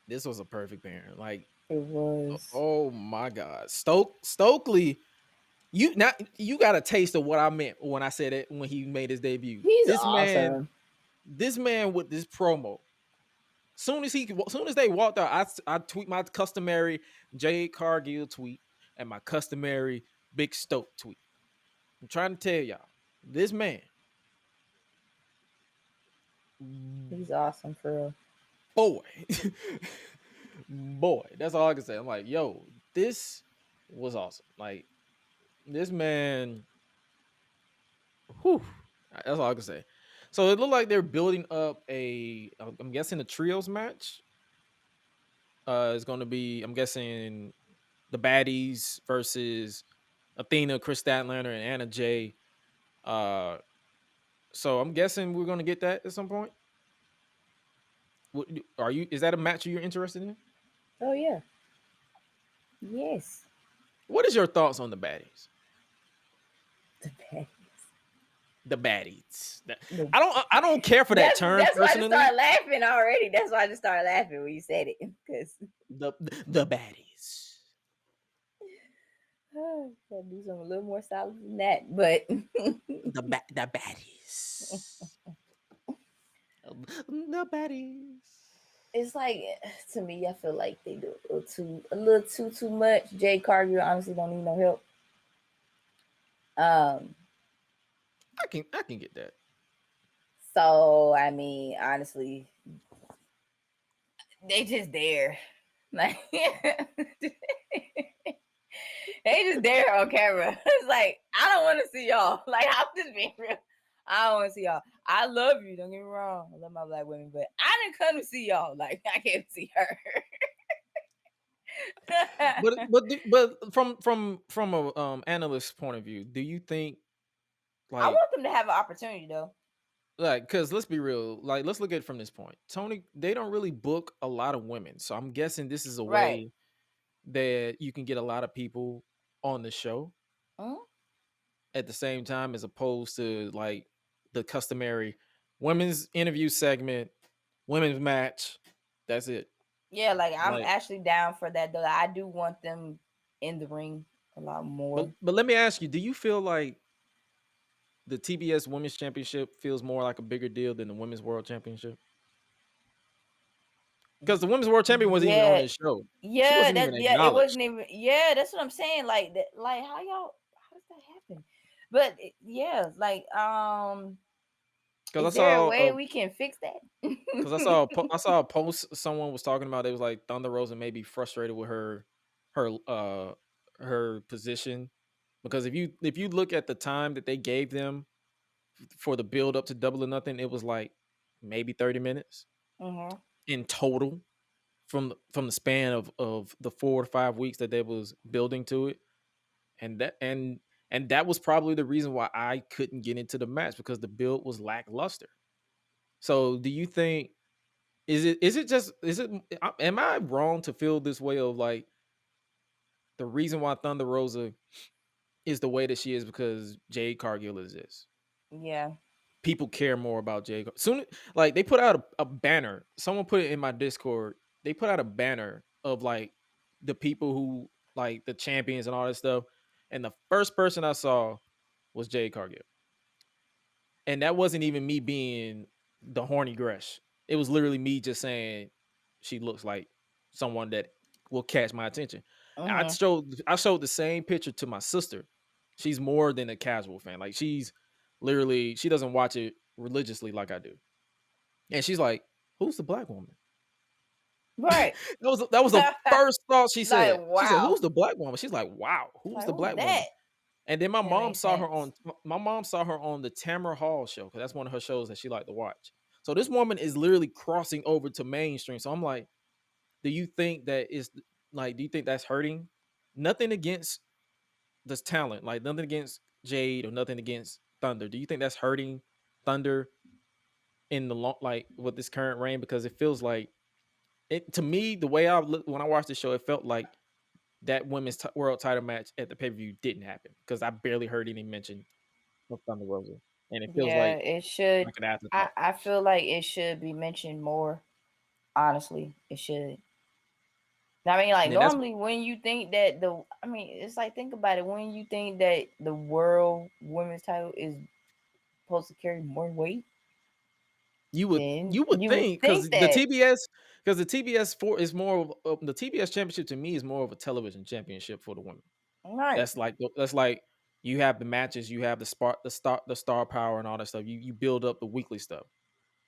This was a perfect pairing. Like, It was. oh my God. Stokely, you got a taste of what I meant when I said it when he made his debut. He's This awesome. man with this promo. Soon as they walked out, I tweet my customary Jade Cargill tweet and my customary Big Stoke tweet. I'm trying to tell y'all, this man, He's awesome for real. boy, that's all I can say. I'm like, yo, this was awesome. Like, this man, whew, that's all I can say. So it looked like they're building up I'm guessing a trios match. It's going to be, I'm guessing, the baddies versus Athena, Chris Statlander, and Anna Jay. So I'm guessing we're going to get that at some point. Is that a match you're interested in? Oh yeah. Yes. What is your thoughts on the baddies? The baddies. The baddies. I don't care for that term personally. That's why I just started laughing already. That's why I just started laughing when you said it. Because the baddies. Gotta do something a little more solid than that, but the baddies. The baddies. It's like, to me, I feel like they do a little too much. Jade Cargill honestly don't need no help. I can get that. So I mean, honestly, they just there. Like they just there on camera. It's like, I don't want to see y'all. Like, I'm just being real. I don't want to see y'all. I love you. Don't get me wrong. I love my black women, but I didn't come to see y'all. Like, I can't see her. but from a analyst point of view, do you think, like, I want them to have an opportunity though? Like, because let's be real, like, let's look at it from this point. Tony, they don't really book a lot of women, so I'm guessing this is a way that you can get a lot of people on the show at the same time, as opposed to like the customary women's interview segment, women's match. That's it. Yeah, like I'm actually down for that though. I do want them in the ring a lot more. But let me ask you, do you feel like the TBS Women's Championship feels more like a bigger deal than the Women's World Championship? Because the Women's World Champion wasn't even on this show. Yeah, it wasn't even. Yeah, that's what I'm saying. Like that, like how does that happen? But yeah, like because is there a way we can fix that? Because I saw a post someone was talking about. It was like Thunder Rosa may be frustrated with her position, because if you look at the time that they gave them for the build up to Double or Nothing, it was like maybe 30 minutes in total from the span of the 4 to 5 weeks that they was building to it, and that was probably the reason why I couldn't get into the match, because the build was lackluster. So do you think, am I wrong to feel this way of like the reason why Thunder Rosa is the way that she is because Jade Cargill exists? Yeah. People care more about Jade. Soon, like, they put out a banner. Someone put it in my Discord. They put out a banner of like the people who, like, the champions and all that stuff. And the first person I saw was Jade Cargill. And that wasn't even me being the horny Gresh. It was literally me just saying she looks like someone that will catch my attention. I showed the same picture to my sister. She's more than a casual fan. Like, she's literally, she doesn't watch it religiously like I do. And she's like, "Who's the black woman?" Right. that was the first thought she said. Like, wow. She said, "Who's the black woman?" She's like, "Wow, who's the black woman?" And then my mom saw her on the Tamara Hall show, because that's one of her shows that she liked to watch. So this woman is literally crossing over to mainstream. So I'm like, do you think that's hurting? Nothing against this talent, like nothing against Jade or nothing against Thunder. Do you think that's hurting Thunder in the long, like, with this current reign? Because it feels like, to me, the way I look when I watched the show, it felt like that women's world title match at the pay-per-view didn't happen because I barely heard any mention of Thunder Rosa, and it feels Yeah, like it should. an afterthought. I feel like it should be mentioned more. Honestly, it should. I mean, like normally when you think that it's like think about it. When you think that the world women's title is supposed to carry more weight, you would think because that. the TBS is more of the TBS championship to me is more of a television championship for the women. Right. That's like you have the matches, you have the star power and all that stuff. You build up the weekly stuff.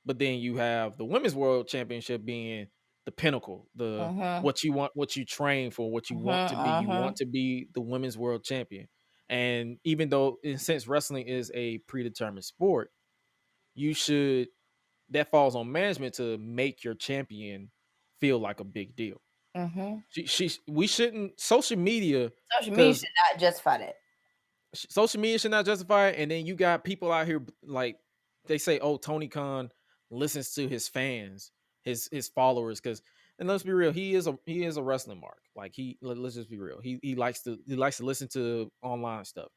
But then you have the women's world championship being the pinnacle, what you want, what you train for, what you want to be. You want to be the women's world champion. And even though, since wrestling is a predetermined sport, that falls on management to make your champion feel like a big deal. We shouldn't Social media should not justify that. Social media should not justify it. And then you got people out here like they say, oh, Tony Khan listens to his fans, his followers, and let's be real, he is a wrestling mark. Like let's just be real. He likes to listen to online stuff.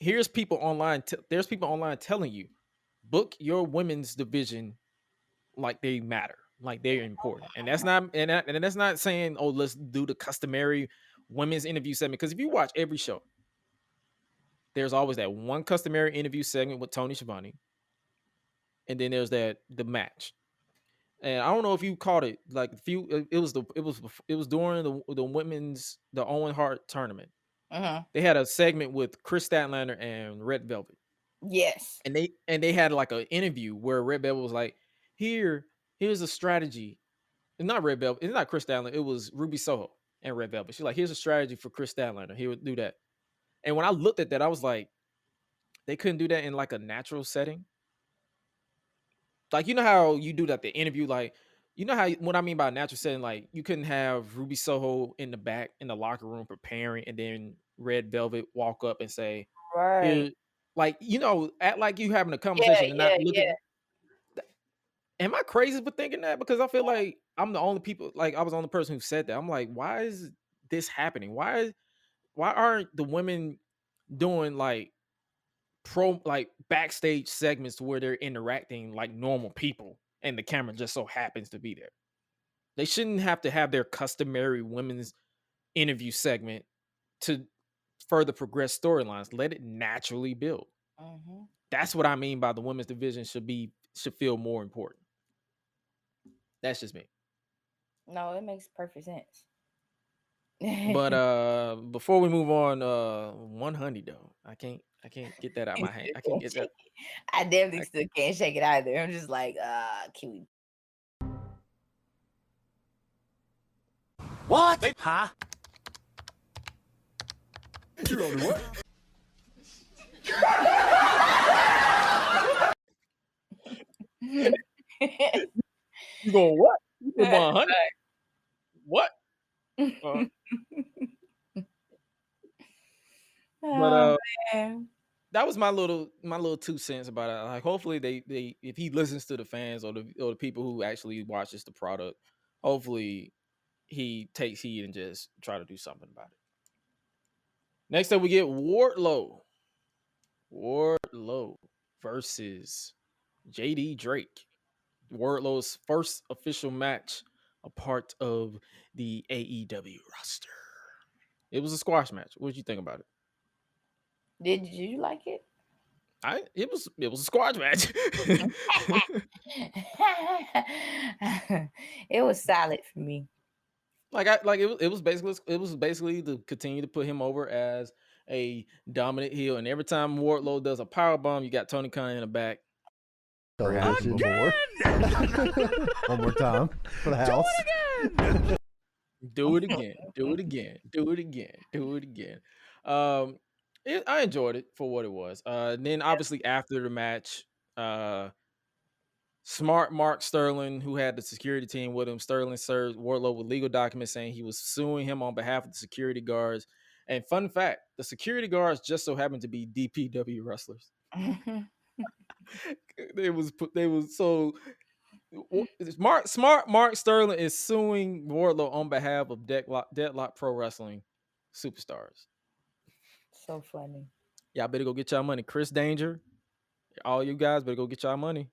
There's people online telling you, book your women's division like they matter, like they're important. And that's not saying, oh, let's do the customary women's interview segment. Because if you watch every show, there's always that one customary interview segment with Tony Schiavone, and then there's the match. And I don't know if you caught it. Like it was during the Owen Hart tournament. They had a segment with Chris Statlander and Red Velvet. Yes, and they had like an interview where Red Velvet was like, here's a strategy. It's not Red Velvet. It's not Chris Statlander. It was Ruby Soho and Red Velvet. She's like, here's a strategy for Chris Statlander. He would do that. And when I looked at that, I was like, they couldn't do that in like a natural setting. Like, you know how you do that, the interview, like, you know how, what I mean by natural setting, like you couldn't have Ruby Soho in the back in the locker room preparing and then Red Velvet walk up and say, right. Like, act like you having a conversation and not looking. Am I crazy for thinking that? Because I feel like I'm the only people, like I was the only person who said that. I'm like, why is this happening? Why aren't the women doing like backstage segments where they're interacting like normal people and the camera just so happens to be there? They shouldn't have to have their customary women's interview segment to further progress storylines. Let it naturally build. That's what I mean by the women's division should feel more important. That's just me. No, it makes perfect sense. But before we move on, 100 though, I can't get that out of my hand. I can't get that. I definitely still can't shake it either. I'm just like, can we? What? Huh? You know what? You going what? 100? What? But that was my little 2 cents about it. Like, hopefully they if he listens to the fans or the people who actually watches the product, hopefully he takes heed and just try to do something about it. Next up, we get Wardlow versus JD Drake. Wardlow's first official match, a part of the AEW roster. It was a squash match. What did you think about it? Did you like it? It was a squash match. It was solid for me. It was basically to continue to put him over as a dominant heel. And every time Wardlow does a powerbomb, you got Tony Khan in the back. Again! One more time for the house. Do it again. Do it again. Do it again. Do it again. I enjoyed it for what it was. Then obviously after the match, smart Mark Sterling, who had the security team with him, Sterling served Wardlow with legal documents saying he was suing him on behalf of the security guards. And fun fact, the security guards just so happened to be DPW wrestlers. They was so Mark Sterling is suing Wardlow on behalf of Deadlock Pro Wrestling superstars. So funny. Y'all better go get y'all money. Chris Danger, all you guys better go get y'all money.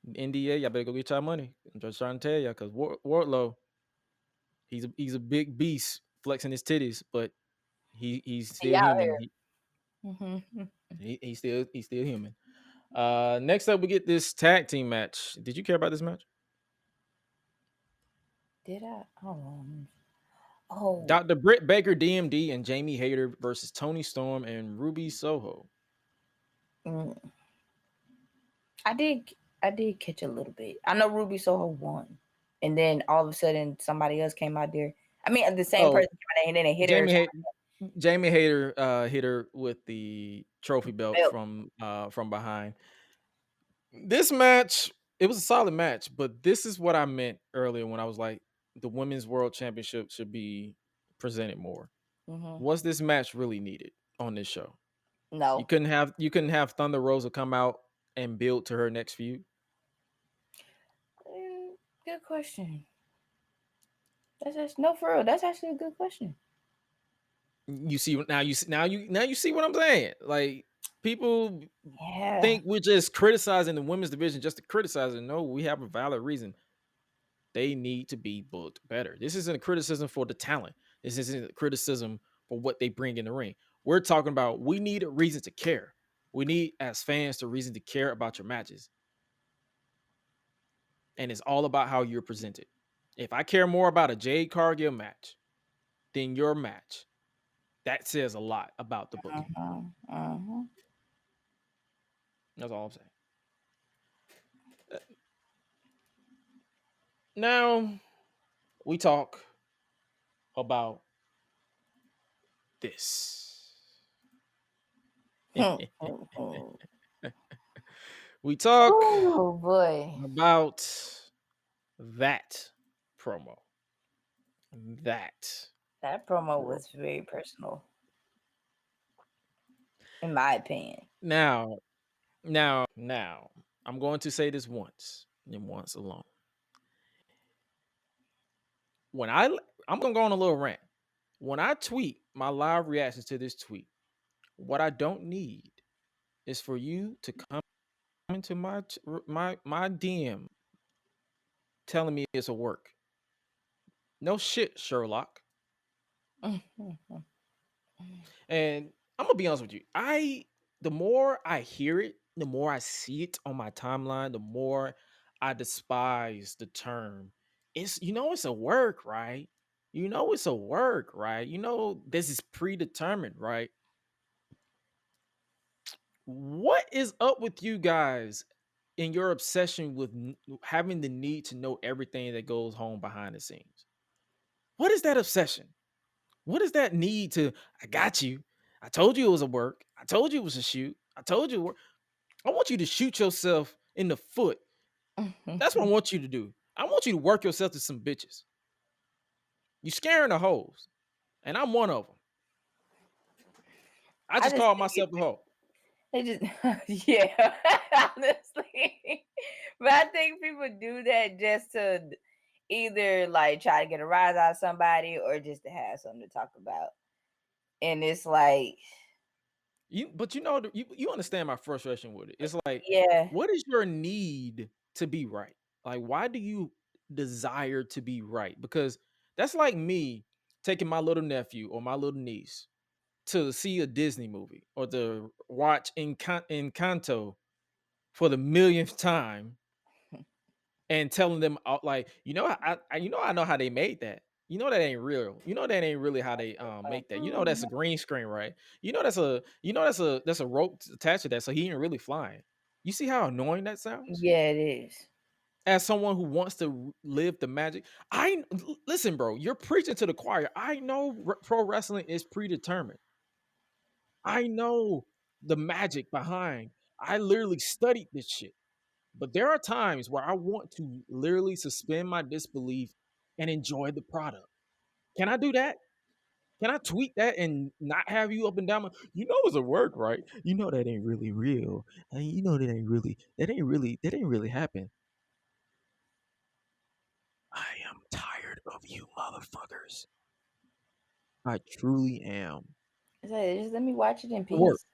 NDA, y'all better go get y'all money. I'm just trying to tell y'all, because Wardlow, he's a big beast flexing his titties, but he's still human. He's still human. Next up, we get this tag team match. Did you care about this match? Did I? Oh. Dr. Britt Baker, DMD, and Jamie Hayter versus Tony Storm and Ruby Soho. I did catch a little bit. I know Ruby Soho won, and then all of a sudden somebody else came out there. I mean, the same person came out there and then they hit her. Jamie Hayter hit her with the trophy belt from behind. This match, it was a solid match, but this is what I meant earlier when I was like, the Women's World Championship should be presented more. Was this match really needed on this show? No. You couldn't have Thunder Rosa come out and build to her next feud. Good question. No, for real. That's actually a good question. You see now you see what I'm saying. Like, people think we're just criticizing the women's division just to criticize it. No, we have a valid reason. They need to be booked better. This isn't a criticism for the talent. This isn't a criticism for what they bring in the ring. We're talking about, we need a reason to care. We need, as fans, a reason to care about your matches. And it's all about how you're presented. If I care more about a Jade Cargill match than your match, that says a lot about the booking. That's all I'm saying. Now, we talk about this. We talk about that promo. That promo was very personal, in my opinion. Now, I'm going to say this once and once alone. When I'm gonna go on a little rant. When I tweet my live reactions to this tweet, what I don't need is for you to come into my DM telling me it's a work. No shit, Sherlock. And I'm gonna be honest with you. The more I hear it, the more I see it on my timeline, the more I despise the term. It's a work, right? It's a work, right? This is predetermined, right? What is up with you guys in your obsession with having the need to know everything that goes on behind the scenes? What is that obsession? What is that need to, I got you. I told you it was a work. I told you it was a shoot. I told you. I want you to shoot yourself in the foot. That's what I want you to do. I want you to work yourself to some bitches. You scaring the hoes. And I'm one of them. I just call myself a hoe. They just, yeah, honestly. But I think people do that just to either like try to get a rise out of somebody or just to have something to talk about. And it's like, you understand my frustration with it. It's like, yeah, what is your need to be right? Like, why do you desire to be right? Because that's like me taking my little nephew or my little niece to see a Disney movie or to watch Encanto for the millionth time and telling them, like, I know how they made that. That ain't real. That ain't really how they make that. That's a green screen, right? That's a rope attached to that, so he ain't really flying. You see how annoying that sounds? Yeah, it is. As someone who wants to live the magic, listen, bro. You're preaching to the choir. I know pro wrestling is predetermined. I know the magic behind. I literally studied this shit. But there are times where I want to literally suspend my disbelief and enjoy the product. Can I do that? Can I tweet that and not have you up and down? It's a work, right? That ain't really real. And that ain't really happen. of you motherfuckers. I truly am. Just let me watch it in Work. peace.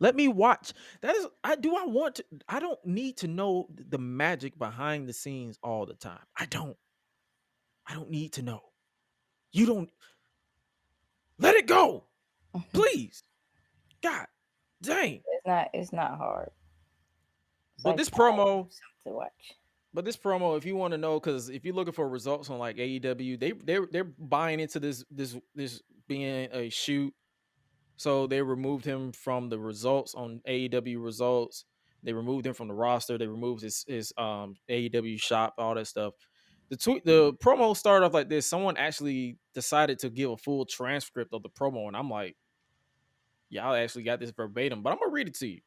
Let me watch. That is, I want to. I don't need to know the magic behind the scenes all the time. I don't need to know. You don't. Let it go, please. God dang. It's not hard. It's But like this promo to watch. But this promo, if you want to know, because if you're looking for results on like AEW, they're buying into this being a shoot. So they removed him from the results on AEW results. They removed him from the roster. They removed his AEW shop, all that stuff. The promo started off like this. Someone actually decided to give a full transcript of the promo, and I'm like, y'all actually got this verbatim, but I'm gonna read it to you.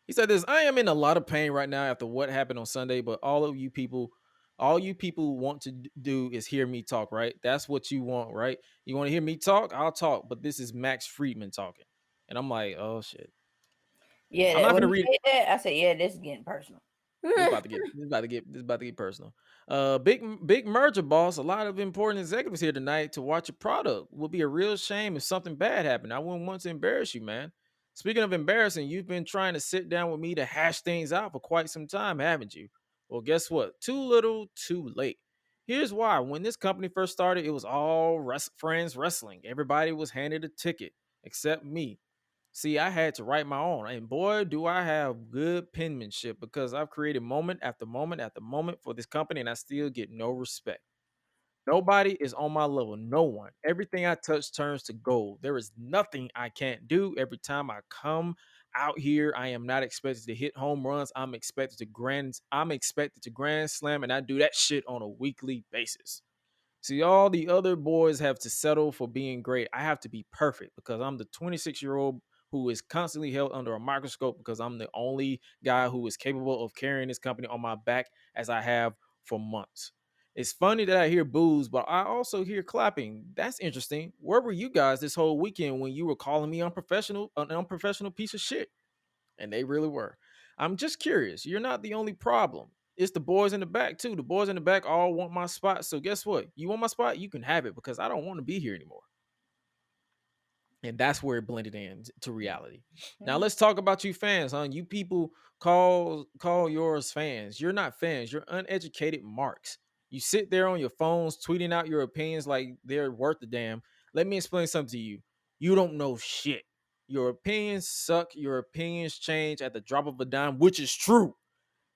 He said this: I am in a lot of pain right now after what happened on Sunday, but all you people want to do is hear me talk, right? That's what you want, right? You want to hear me talk? I'll talk, but this is Max Friedman talking. And I'm like, oh shit. Yeah, I'm not when gonna you read said that, I said, yeah, this is getting personal. This about to get personal. Big merger, boss. A lot of important executives here tonight to watch your product. Will be a real shame if something bad happened. I wouldn't want to embarrass you, man. Speaking of embarrassing, you've been trying to sit down with me to hash things out for quite some time, haven't you? Well, guess what? Too little, too late. Here's why. When this company first started, it was all friends wrestling. Everybody was handed a ticket except me. See, I had to write my own, and boy, do I have good penmanship because I've created moment after moment after moment for this company, and I still get no respect. Nobody is on my level. No one. Everything I touch turns to gold. There is nothing I can't do. Every time I come out here, I am not expected to hit home runs. I'm expected to grand slam, and I do that shit on a weekly basis. See, all the other boys have to settle for being great. I have to be perfect because I'm the 26-year-old who is constantly held under a microscope because I'm the only guy who is capable of carrying this company on my back as I have for months. It's funny that I hear boos, but I also hear clapping. That's interesting. Where were you guys this whole weekend when you were calling me an unprofessional piece of shit? And they really were. I'm just curious. You're not the only problem. It's the boys in the back too. The boys in the back all want my spot. So guess what? You want my spot? You can have it because I don't want to be here anymore. And that's where it blended in to reality. Now let's talk about you fans, huh? You people call yours fans. You're not fans. You're uneducated marks. You sit there on your phones tweeting out your opinions like they're worth a damn. Let me explain something to you. You don't know shit. Your opinions suck. Your opinions change at the drop of a dime, which is true.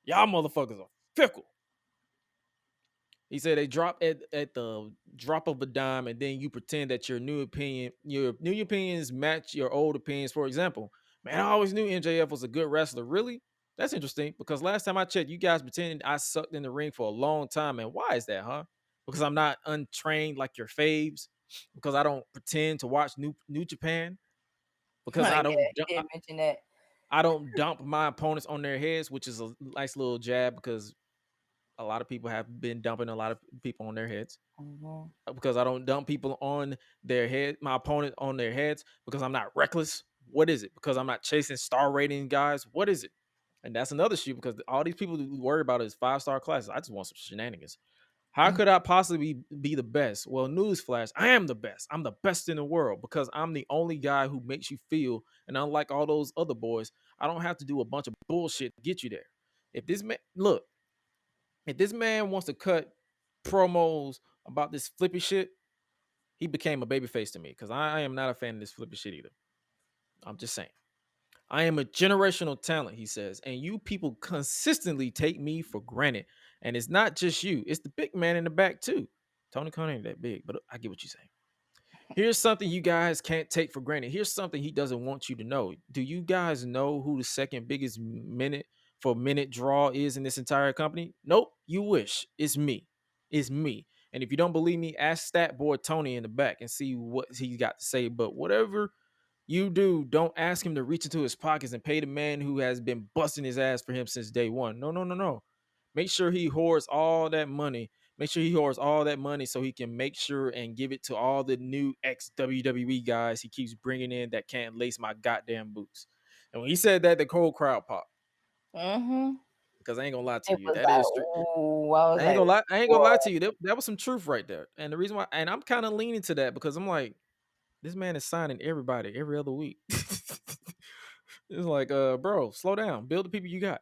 Y'all motherfuckers are fickle. He said they drop at the drop of a dime, and then you pretend that your new opinions match your old opinions. For example, man, I always knew MJF was a good wrestler. Really? That's interesting because last time I checked, you guys pretended I sucked in the ring for a long time. And why is that, huh? Because I'm not untrained like your faves. Because I don't pretend to watch New Japan. Because I don't. You did mention that. I don't dump my opponents on their heads, which is a nice little jab because a lot of people have been dumping a lot of people on their heads. Because I don't dump people on their head, my opponent on their heads, because I'm not reckless. What is it? Because I'm not chasing star rating guys. What is it? And that's another shoot because all these people worry about is 5-star classes. I just want some shenanigans. How could I possibly be the best? Well, newsflash, I am the best. I'm the best in the world because I'm the only guy who makes you feel. And unlike all those other boys, I don't have to do a bunch of bullshit to get you there. If this man wants to cut promos about this flippy shit, he became a babyface to me because I am not a fan of this flippy shit either. I'm just saying. I am a generational talent, he says, and you people consistently take me for granted. And it's not just you, it's the big man in the back too. Tony Khan ain't that big, but I get what you're saying. Here's something you guys can't take for granted. Here's something he doesn't want you to know. Do you guys know who the second biggest minute draw is in this entire company? Nope. You wish. It's me. It's me. And if you don't believe me, ask Stat Boy Tony in the back and see what he's got to say. But whatever you do, don't ask him to reach into his pockets and pay the man who has been busting his ass for him since day one. No. Make sure he hoards all that money. Make sure he hoards all that money so he can make sure and give it to all the new ex-WWE guys he keeps bringing in that can't lace my goddamn boots. And when he said that, the cold crowd popped. Because I ain't gonna lie to It you. was That like, is true. ooh, I was I ain't like, gonna lie. I ain't gonna lie what? to you. That was some truth right there. And the reason why, and I'm kind of leaning to that because I'm like, this man is signing everybody every other week. It's like, bro, slow down. Build the people you got.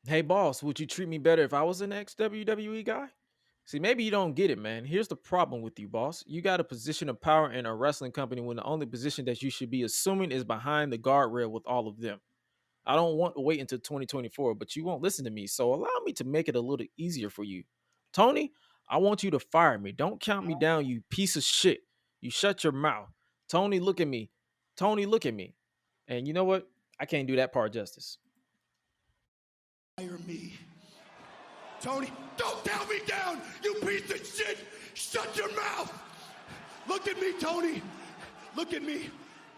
Hey, boss, would you treat me better if I was an ex-WWE guy? See, maybe you don't get it, man. Here's the problem with you, boss. You got a position of power in a wrestling company when the only position that you should be assuming is behind the guardrail with all of them. I don't want to wait until 2024, but you won't listen to me. So allow me to make it a little easier for you. Tony, I want you to fire me. Don't count me down, you piece of shit. You shut your mouth. Tony, look at me. Tony, look at me. And you know what? I can't do that part justice. Fire me. Tony, don't count me down, you piece of shit! Shut your mouth! Look at me, Tony. Look at me.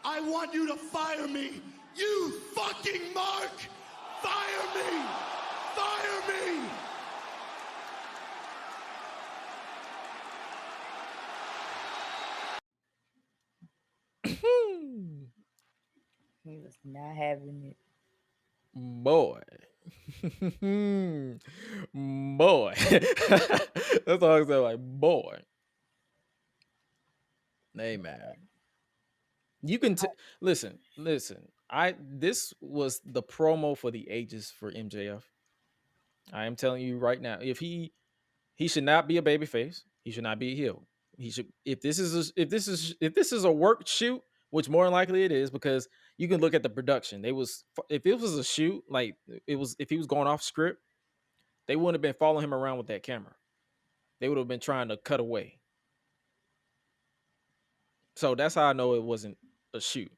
I want you to fire me. You fucking mark! Fire me! Fire me! He was not having it. Boy. Boy. That's all I said, like, boy. Hey, man. You can listen. This was the promo for the ages for MJF. I am telling you right now, if he should not be a babyface, he should not be a heel. He should, if this is a work shoot, which more than likely it is, because you can look at the production. If it was a shoot, like if he was going off script, they wouldn't have been following him around with that camera. They would have been trying to cut away. So that's how I know it wasn't a shoot.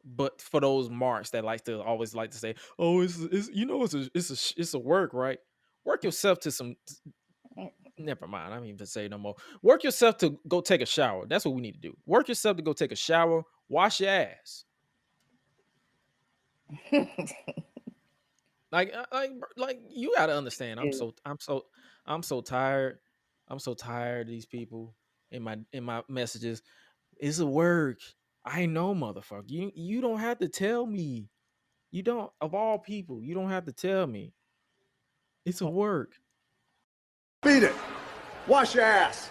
But for those marks that always like to say, "Oh, it's a work, right?" Work yourself to some. Never mind. I don't even say no more. Work yourself to go take a shower. That's what we need to do. Work yourself to go take a shower. Wash your ass. like you got to understand. I'm so tired. I'm so tired of these people in my messages. It's a work. I know, motherfucker. You don't have to tell me. You don't, of all people, you don't have to tell me. It's a work. Beat it. Wash your ass.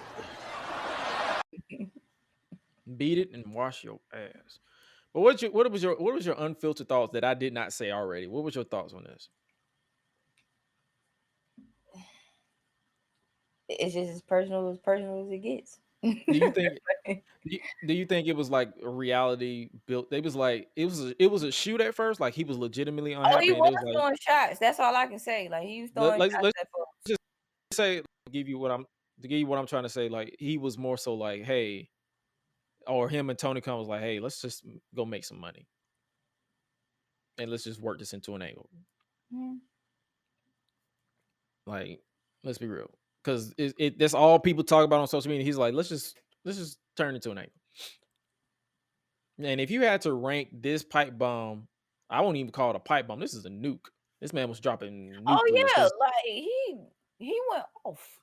Beat it and wash your ass. But what was your unfiltered thoughts that I did not say already? What was your thoughts on this? It's just as personal as it gets. Do you think? Do you think it was like a reality built? It was a shoot at first, like he was legitimately unhappy. Oh, he and was it was like, throwing shots. That's all I can say. Like he was throwing shots at folks. Just say to give you what I'm trying to say. Like he was more so like, hey, or him and Tony Khan was like, hey, let's just go make some money, and let's just work this into an angle. Mm-hmm. Like, let's be real, because that's all people talk about on social media. He's like, let's just turn it into an angle. And if you had to rank this pipe bomb, I won't even call it a pipe bomb. This is a nuke. This man was dropping nuclear. Oh yeah, like he went off.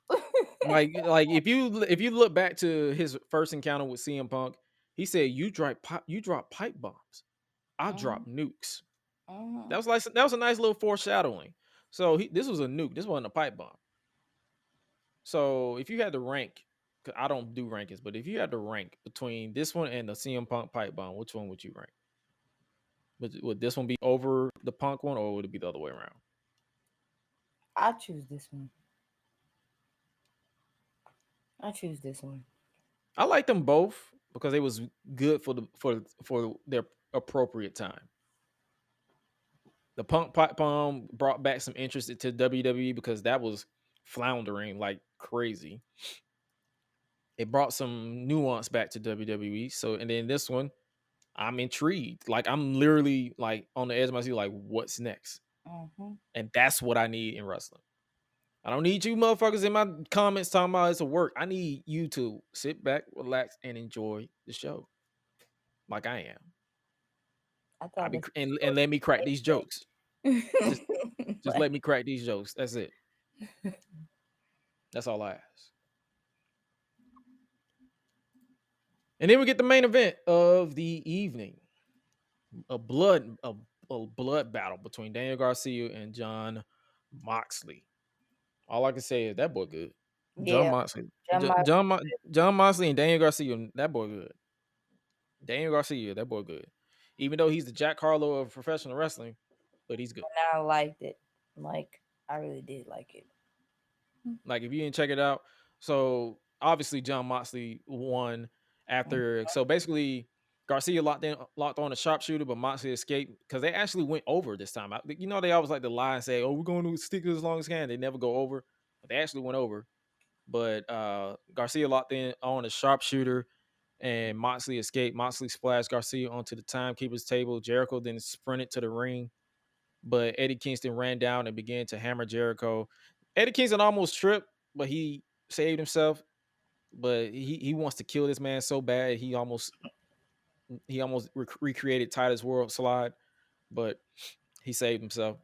like if you look back to his first encounter with CM Punk, he said, you drop pipe bombs. I drop nukes. That was a nice little foreshadowing. So this was a nuke. This wasn't a pipe bomb. So if you had to rank, because I don't do rankings, but if you had to rank between this one and the CM Punk pipe bomb, which one would you rank? Would this one be over the Punk one, or would it be the other way around? I choose this one. I like them both because it was good for their appropriate time. The Punk pipe bomb brought back some interest to WWE because that was floundering like crazy. It brought some nuance back to WWE. So, and then this one, I'm intrigued. Like I'm literally like on the edge of my seat, like what's next? And that's what I need in wrestling. I don't need you motherfuckers in my comments talking about it's a work. I need you to sit back, relax, and enjoy the show, like I am. And let me crack these jokes. Just let me crack these jokes. That's it. That's all I ask. And then we get the main event of the evening. A blood blood battle between Daniel Garcia and Jon Moxley. All I can say is that boy good. Jon Yeah, Moxley, Jon Moxley. Jon Moxley and Daniel Garcia. That boy good. Daniel Garcia, that boy good. Even though he's the Jack Harlow of professional wrestling, but he's good. And I liked it. Like, I really did like it. Like, if you didn't check it out, so obviously Jon Moxley won after. So basically, Garcia locked on a sharpshooter, but Moxley escaped because they actually went over this time. You know, they always like to lie and say, "Oh, we're going to stick it as long as can." They never go over, but they actually went over. But Garcia locked in on a sharpshooter, and Moxley escaped. Moxley splashed Garcia onto the timekeeper's table. Jericho then sprinted to the ring, but Eddie Kingston ran down and began to hammer Jericho. Eddie Kingston almost tripped, but he saved himself. But he wants to kill this man so bad he almost recreated Titus World slide, but he saved himself.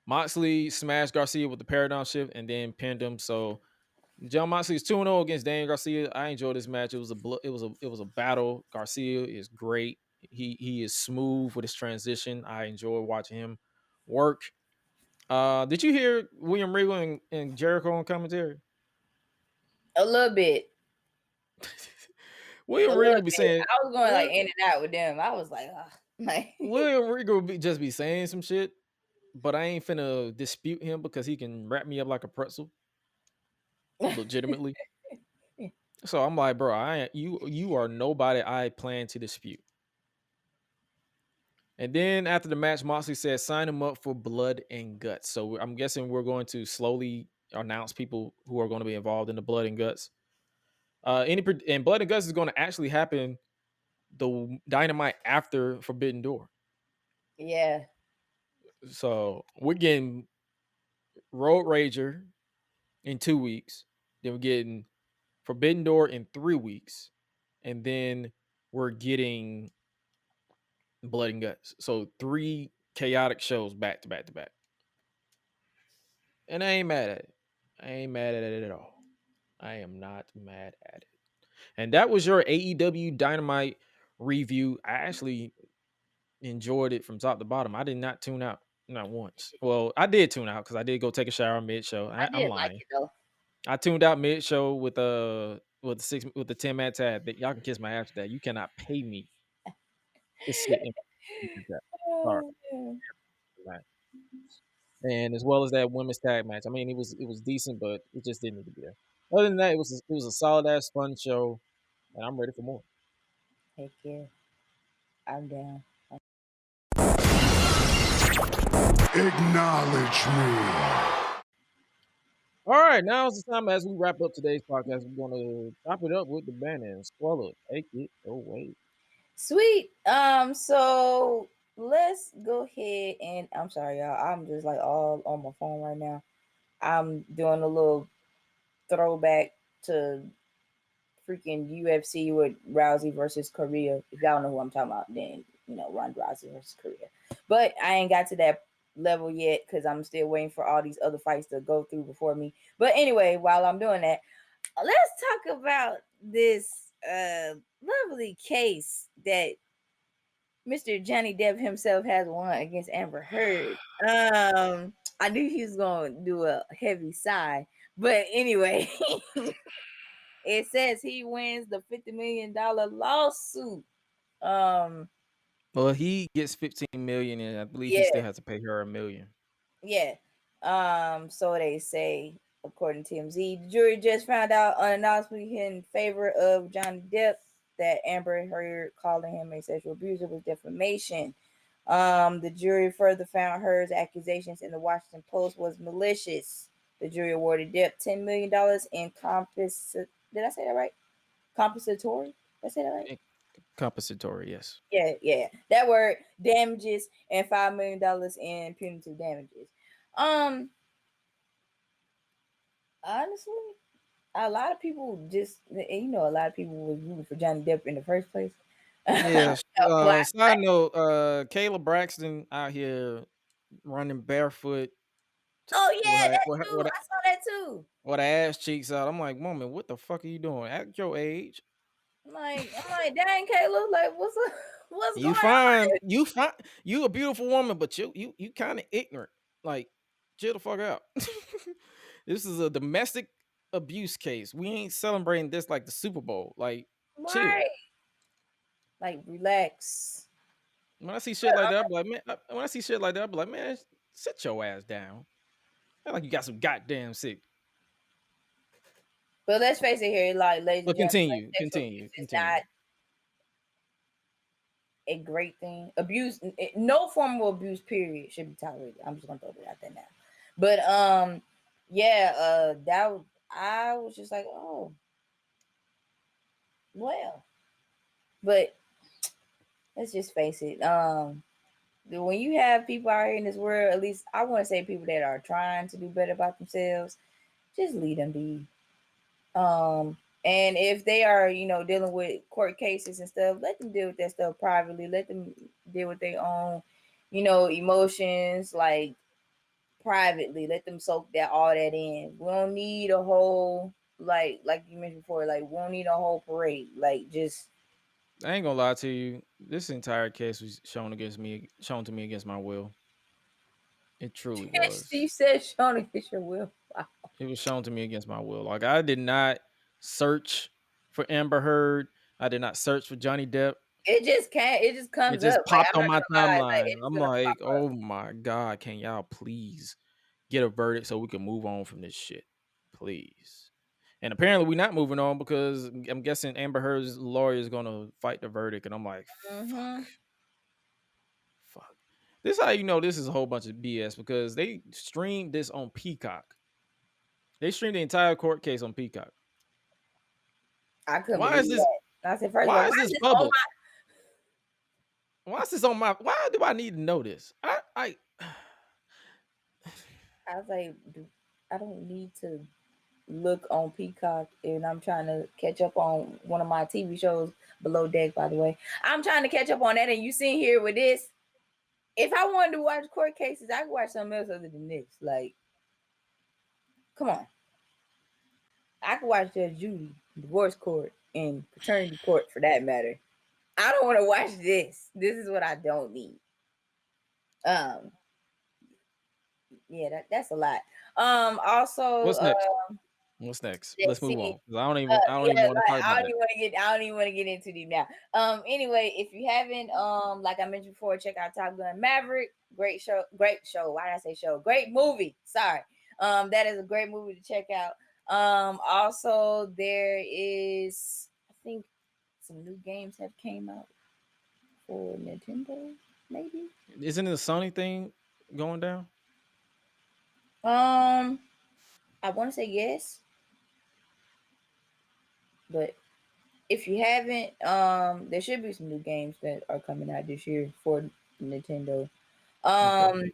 Moxley smashed Garcia with the paradigm shift and then pinned him. So Jon Moxley is 2-0 against Daniel Garcia. I enjoyed this match. It was a battle. Garcia is great. He is smooth with his transition. I enjoy watching him work. Did you hear William Regal and Jericho on commentary? A little bit. William Regal be saying, I was going like in and out with them. I was like, William Regal just be saying some shit, but I ain't finna dispute him because he can wrap me up like a pretzel, legitimately. So I'm like, bro, you are nobody I plan to dispute. And then after the match, Moxley said, sign him up for Blood and Guts. So I'm guessing we're going to slowly announce people who are going to be involved in the Blood and Guts. And Blood and Guts is going to actually happen the Dynamite after Forbidden Door. yeah. So we're getting Road Rager in 2 weeks. Then we're getting Forbidden Door in 3 weeks. And then we're getting Blood and Guts. So 3 chaotic shows back to back to back. And I ain't mad at it. I ain't mad at it at all. I am not mad at it. And that was your AEW Dynamite review. I actually enjoyed it from top to bottom. I did not tune out, not once. Well, I did tune out because I did go take a shower mid-show. I'm lying. Like it though. I tuned out mid-show with the 10-man tag. That y'all can kiss my ass for that. You cannot pay me to sit in that. Sorry. And as well as that women's tag match. I mean, it was decent, but it just didn't need to be there. Other than that, it was a solid ass fun show, and I'm ready for more. Heck yeah. I'm down. Acknowledge me. All right, now is the time as we wrap up today's podcast. We're going to wrap it up with the band and Squella. Take it away. Sweet. So let's go ahead and I'm sorry, y'all. I'm just like all on my phone right now. I'm doing a little throwback to freaking UFC with Rousey versus Korea. If y'all know who I'm talking about, then you know Ronda Rousey versus Korea. But I ain't got to that level yet because I'm still waiting for all these other fights to go through before me. But anyway, while I'm doing that, let's talk about this lovely case that Mr. Johnny Depp himself has won against Amber Heard. I knew he was going to do a heavy sigh, but anyway, it says he wins the $50 million lawsuit. Well, he gets $15 million, and I believe he still has to pay her $1 million. Yeah. So they say, according to TMZ, the jury just found out unanimously in favor of Johnny Depp that Amber Heard calling him a sexual abuser was defamation. The jury further found Heard's accusations in the Washington Post was malicious. The jury awarded Depp $10 million in did I say that right? Compensatory? Did I say that right? Compensatory, yes. Yeah. That word, damages, and $5 million in punitive damages. Honestly, a lot of people a lot of people were rooting for Johnny Depp in the first place. Yeah. Side note, Kayla Braxton out here running barefoot. Oh yeah, that too. I saw that too. With her ass cheeks out. I'm like, woman, what the fuck are you doing? At your age. I'm like, dang, Kayla, like, what's up? What's You going on? fine. You a beautiful woman, but you kind of ignorant. Like, chill the fuck out. This is a domestic abuse case. We ain't celebrating this like the Super Bowl. Like, chill. Right. Like, relax. When I see shit like that, I'm like, man. When I see shit like that, I'm like, man, sit your ass down. Act like you got some goddamn sick. But let's face it here, like, ladies But and gentlemen, continue. sexual abuse is not a great thing. Abuse, no form of abuse, period, should be tolerated. I'm just gonna throw it out there now. But yeah, I was just like, oh, well. But let's just face it. When you have people out here in this world, at least I want to say people that are trying to do better about themselves, just leave them be. And if they are, dealing with court cases and stuff, let them deal with that stuff privately. Let them deal with their own, emotions, like privately. Let them soak all that in. We don't need a whole like you mentioned before, like we don't need a whole parade. Like just I ain't gonna lie to you. This entire case was shown to me against my will. It truly was. you said shown against your will. Wow. It was shown to me against my will. Like, I did not search for Amber Heard. I did not search for Johnny Depp. It just can't. It just comes It just up. popped I'm on my not gonna lie, timeline. it's I'm gonna like, pop up. oh my God, can y'all please get a verdict so we can move on from this shit? Please. And apparently we're not moving on because I'm guessing Amber Heard's lawyer is gonna fight the verdict. And I'm like, fuck. This is how you know this is a whole bunch of BS because they streamed this on Peacock. They streamed the entire court case on Peacock. I couldn't Why believe is this? that. I said, first of all, Why is this public? my... Why is this on my? Why do I need to know this? I was like, I don't need to look on Peacock, and I'm trying to catch up on one of my TV shows, Below Deck, by the way. I'm trying to catch up on that, and you sitting here with this. If I wanted to watch court cases, I could watch something else other than this. Like, come on. I could watch Judge Judy, divorce court, and paternity court for that matter. I don't want to watch this. This is what I don't need. Yeah, that's a lot. Also, what's next? What's next? Let's move on. I don't even want to talk about I don't even want to get into these now. Anyway, if you haven't, like I mentioned before, check out Top Gun Maverick. Great show. Why did I say show? Great movie. Sorry. That is a great movie to check out. Also there is, I think, some new games have came out for Nintendo, maybe. Isn't it a Sony thing going down? I want to say yes, but if you haven't, there should be some new games that are coming out this year for Nintendo. Okay.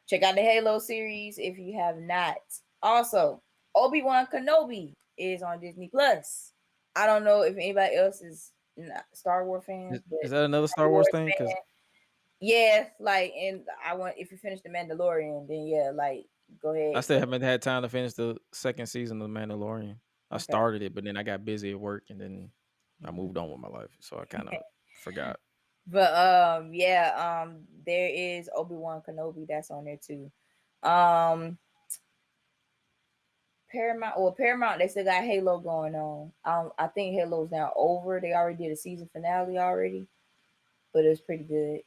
Check out the Halo series if you have not. Also, Obi-Wan Kenobi is on Disney Plus. I don't know if anybody else is not Star Wars fans. Is that another Star Wars thing? Because yeah, like, and if you finish the Mandalorian, then yeah, like, go ahead. I still haven't had time to finish the second season of The Mandalorian. I started it, but then I got busy at work, and then I moved on with my life, so I kind of forgot. But there is Obi-Wan Kenobi that's on there too. Paramount, they still got Halo going on. I think Halo's now over. They already did a season finale already, but it was pretty good.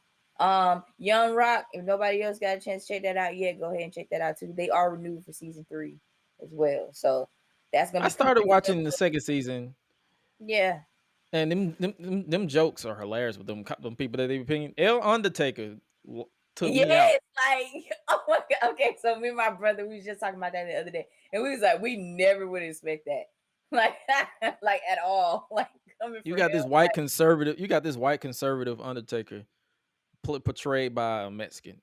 Young Rock, if nobody else got a chance to check that out yet, go ahead and check that out too. They are renewed for season 3 as well, so that's gonna be. I started watching the second season. Yeah, and them jokes are hilarious with them people that they be picking. El Undertaker took me out. Like, oh my God. Okay, so me and my brother, we was just talking about that the other day, and we was like, we never would expect that, like, like at all. Like, coming You from got this him, white conservative. You got this white conservative Undertaker portrayed by a Mexican.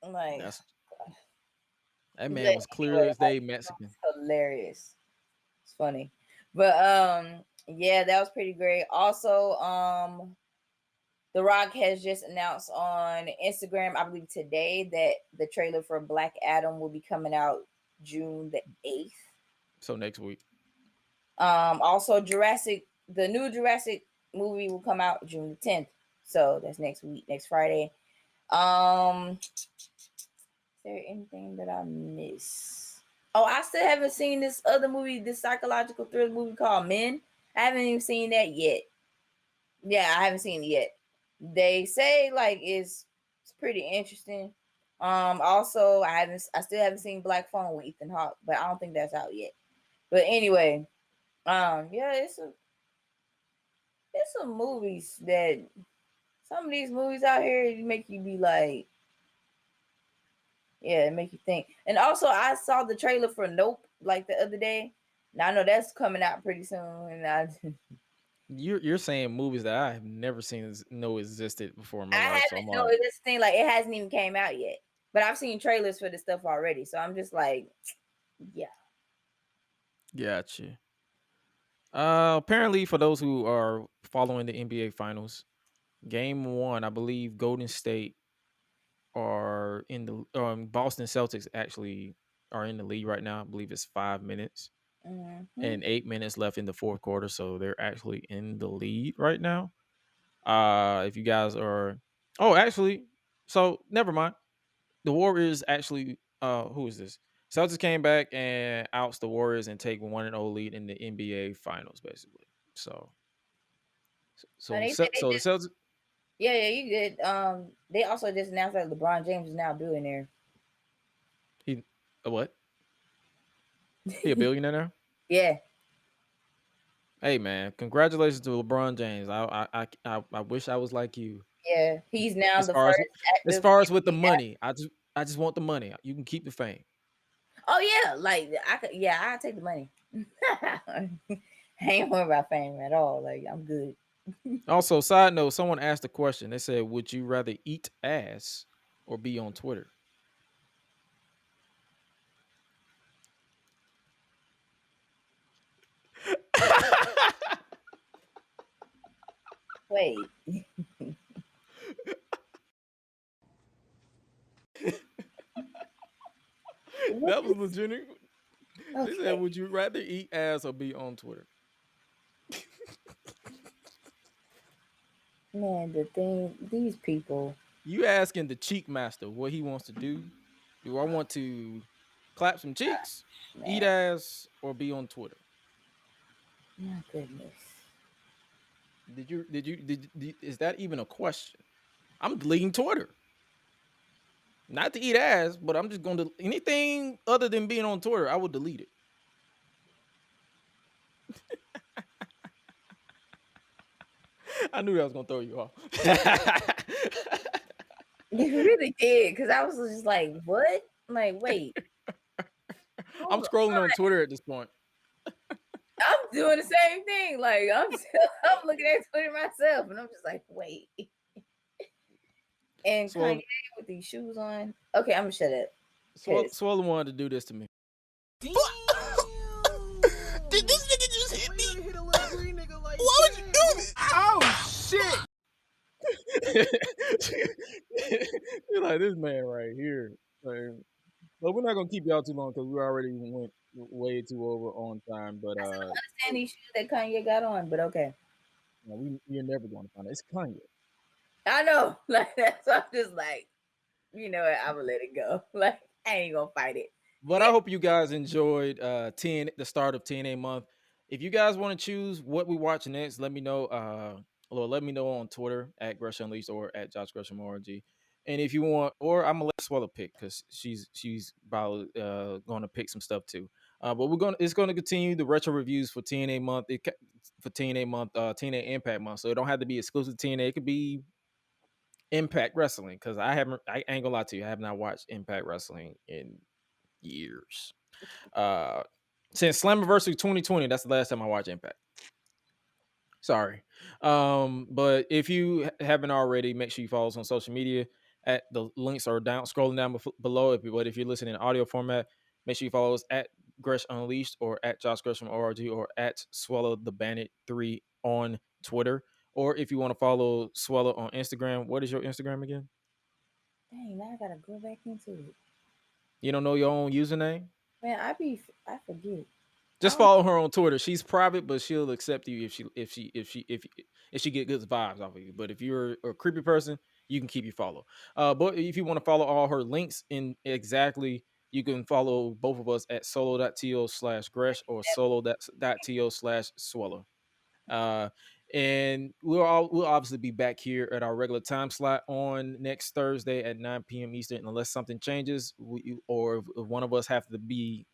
like, that man was clearly as day Mexican. Hilarious. It's funny, but yeah, that was pretty great. Also, The Rock has just announced on Instagram, I believe today, that the trailer for Black Adam will be coming out June the 8th. So next week. Also, Jurassic the new Jurassic movie will come out June the 10th. So that's next week, next Friday. Is there anything that I miss? Oh, I still haven't seen this other movie, this psychological thriller movie called Men. I haven't even seen that yet. Yeah, I haven't seen it yet. They say like it's pretty interesting. Also I still haven't seen Black Phone with Ethan Hawke, but I don't think that's out yet. But anyway, yeah, it's some movies that some of these movies out here make you be like, yeah, it make you think. And also I saw the trailer for Nope like the other day. Now I know that's coming out pretty soon, and You're saying movies that I have never seen know existed before in my I life. So I'm haven't know like, this thing like it hasn't even came out yet. But I've seen trailers for this stuff already. So I'm just like, yeah. gotcha. Apparently, for those who are following the NBA Finals, Game 1, I believe Golden State are in the Boston Celtics actually are in the lead right now. I believe it's 5 minutes and 8 minutes left in the fourth quarter, so they're actually in the lead right now. If you guys are, actually, so never mind. The Warriors actually, who is this? Celtics came back and outs the Warriors and take 1-0 lead in the NBA Finals, basically. So They said the Celtics. yeah, you good. They also just announced that LeBron James is now a billionaire. He a what? He a billionaire now? Yeah. Hey man, congratulations to LeBron James. I wish I was like you. Yeah, he's now As the far as first as active far as with the NBA money, I just want the money. You can keep the fame. Oh yeah, like I take the money. I ain't worried about fame at all. Like I'm good. Also, side note, someone asked a question. They said, "Would you rather eat ass or be on Twitter?" Wait. That was legitimate. Okay. They said, "Would you rather eat ass or be on Twitter?" Man, the thing, these people. You asking the cheek master what he wants to do? Do I want to clap some cheeks, eat ass, or be on Twitter? My goodness. Is that even a question? I'm deleting Twitter. Not to eat ass, but I'm just going to anything other than being on Twitter, I would delete it. I knew that was gonna throw you off. You really did, because I was just like, what? I'm like, wait. I'm scrolling on Twitter at this point. I'm doing the same thing. Like I'm looking at Twitter myself, and I'm just like, wait. And Kanye with these shoes on. Okay, I'm gonna shut up. Swallow wanted to do this to me. Did this nigga just hit me? Why would you do this? Oh shit! You're like this man right here. Like, but we're not gonna keep y'all too long because we already went way too over on time. But I still don't understand these shoes that Kanye got on, but okay. You're never going to find it. It's Kanye. I know, like that's why I'm just like, you know what? I'm gonna let it go. Like I ain't gonna fight it. But I hope you guys enjoyed the start of TNA month. If you guys want to choose what we watch next, let me know. Let me know on Twitter at Gresh Unleashed or at Josh Gresham RG. And if you want, or I'm gonna let Swallow pick because she's about going to pick some stuff too. But it's gonna continue the retro reviews for TNA month. TNA Impact month. So it don't have to be exclusive to TNA. It could be Impact Wrestling because I ain't gonna lie to you, I have not watched Impact Wrestling in years. Since Slammiversary 2020, that's the last time I watched Impact. Sorry. But if you haven't already, make sure you follow us on social media. At the links are scrolling down below. But if you're listening in audio format, make sure you follow us at Gresh Unleashed or at Josh Gresham ORG or at Swallow the Bandit 3 on Twitter. Or if you want to follow Swallow on Instagram, what is your Instagram again? Dang, now I gotta go back into it. You don't know your own username? Man, I forget. Just follow her on Twitter. She's private, but she'll accept you if she get good vibes off of you. But if you're a creepy person, you can keep your follow. But if you want to follow all her links in exactly, you can follow both of us at solo.to/Gresh or solo.to/Swallow. And we'll obviously be back here at our regular time slot on next Thursday at 9 p.m. Eastern, unless something changes, or if one of us have to be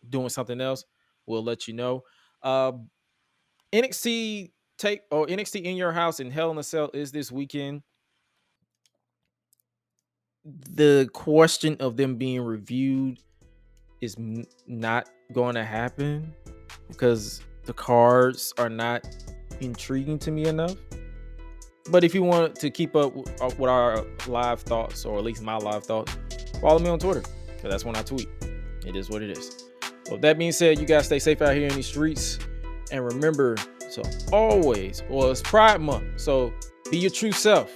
doing something else, we'll let you know. NXT in Your House and Hell in a Cell is this weekend. The question of them being reviewed is not going to happen because the cards are not intriguing to me enough. But if you want to keep up with our live thoughts, or at least my live thoughts, follow me on Twitter, because that's when I tweet. It is what it is. With that being said, you guys stay safe out here in these streets, and remember to always, well, it's Pride Month, so be your true self,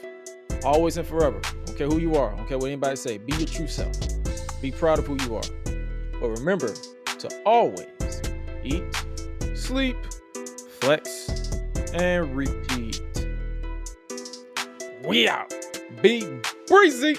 always and forever. Don't care who you are, don't care what anybody say. Be your true self. Be proud of who you are. But remember to always eat, sleep, flex, and repeat. We out. Be breezy.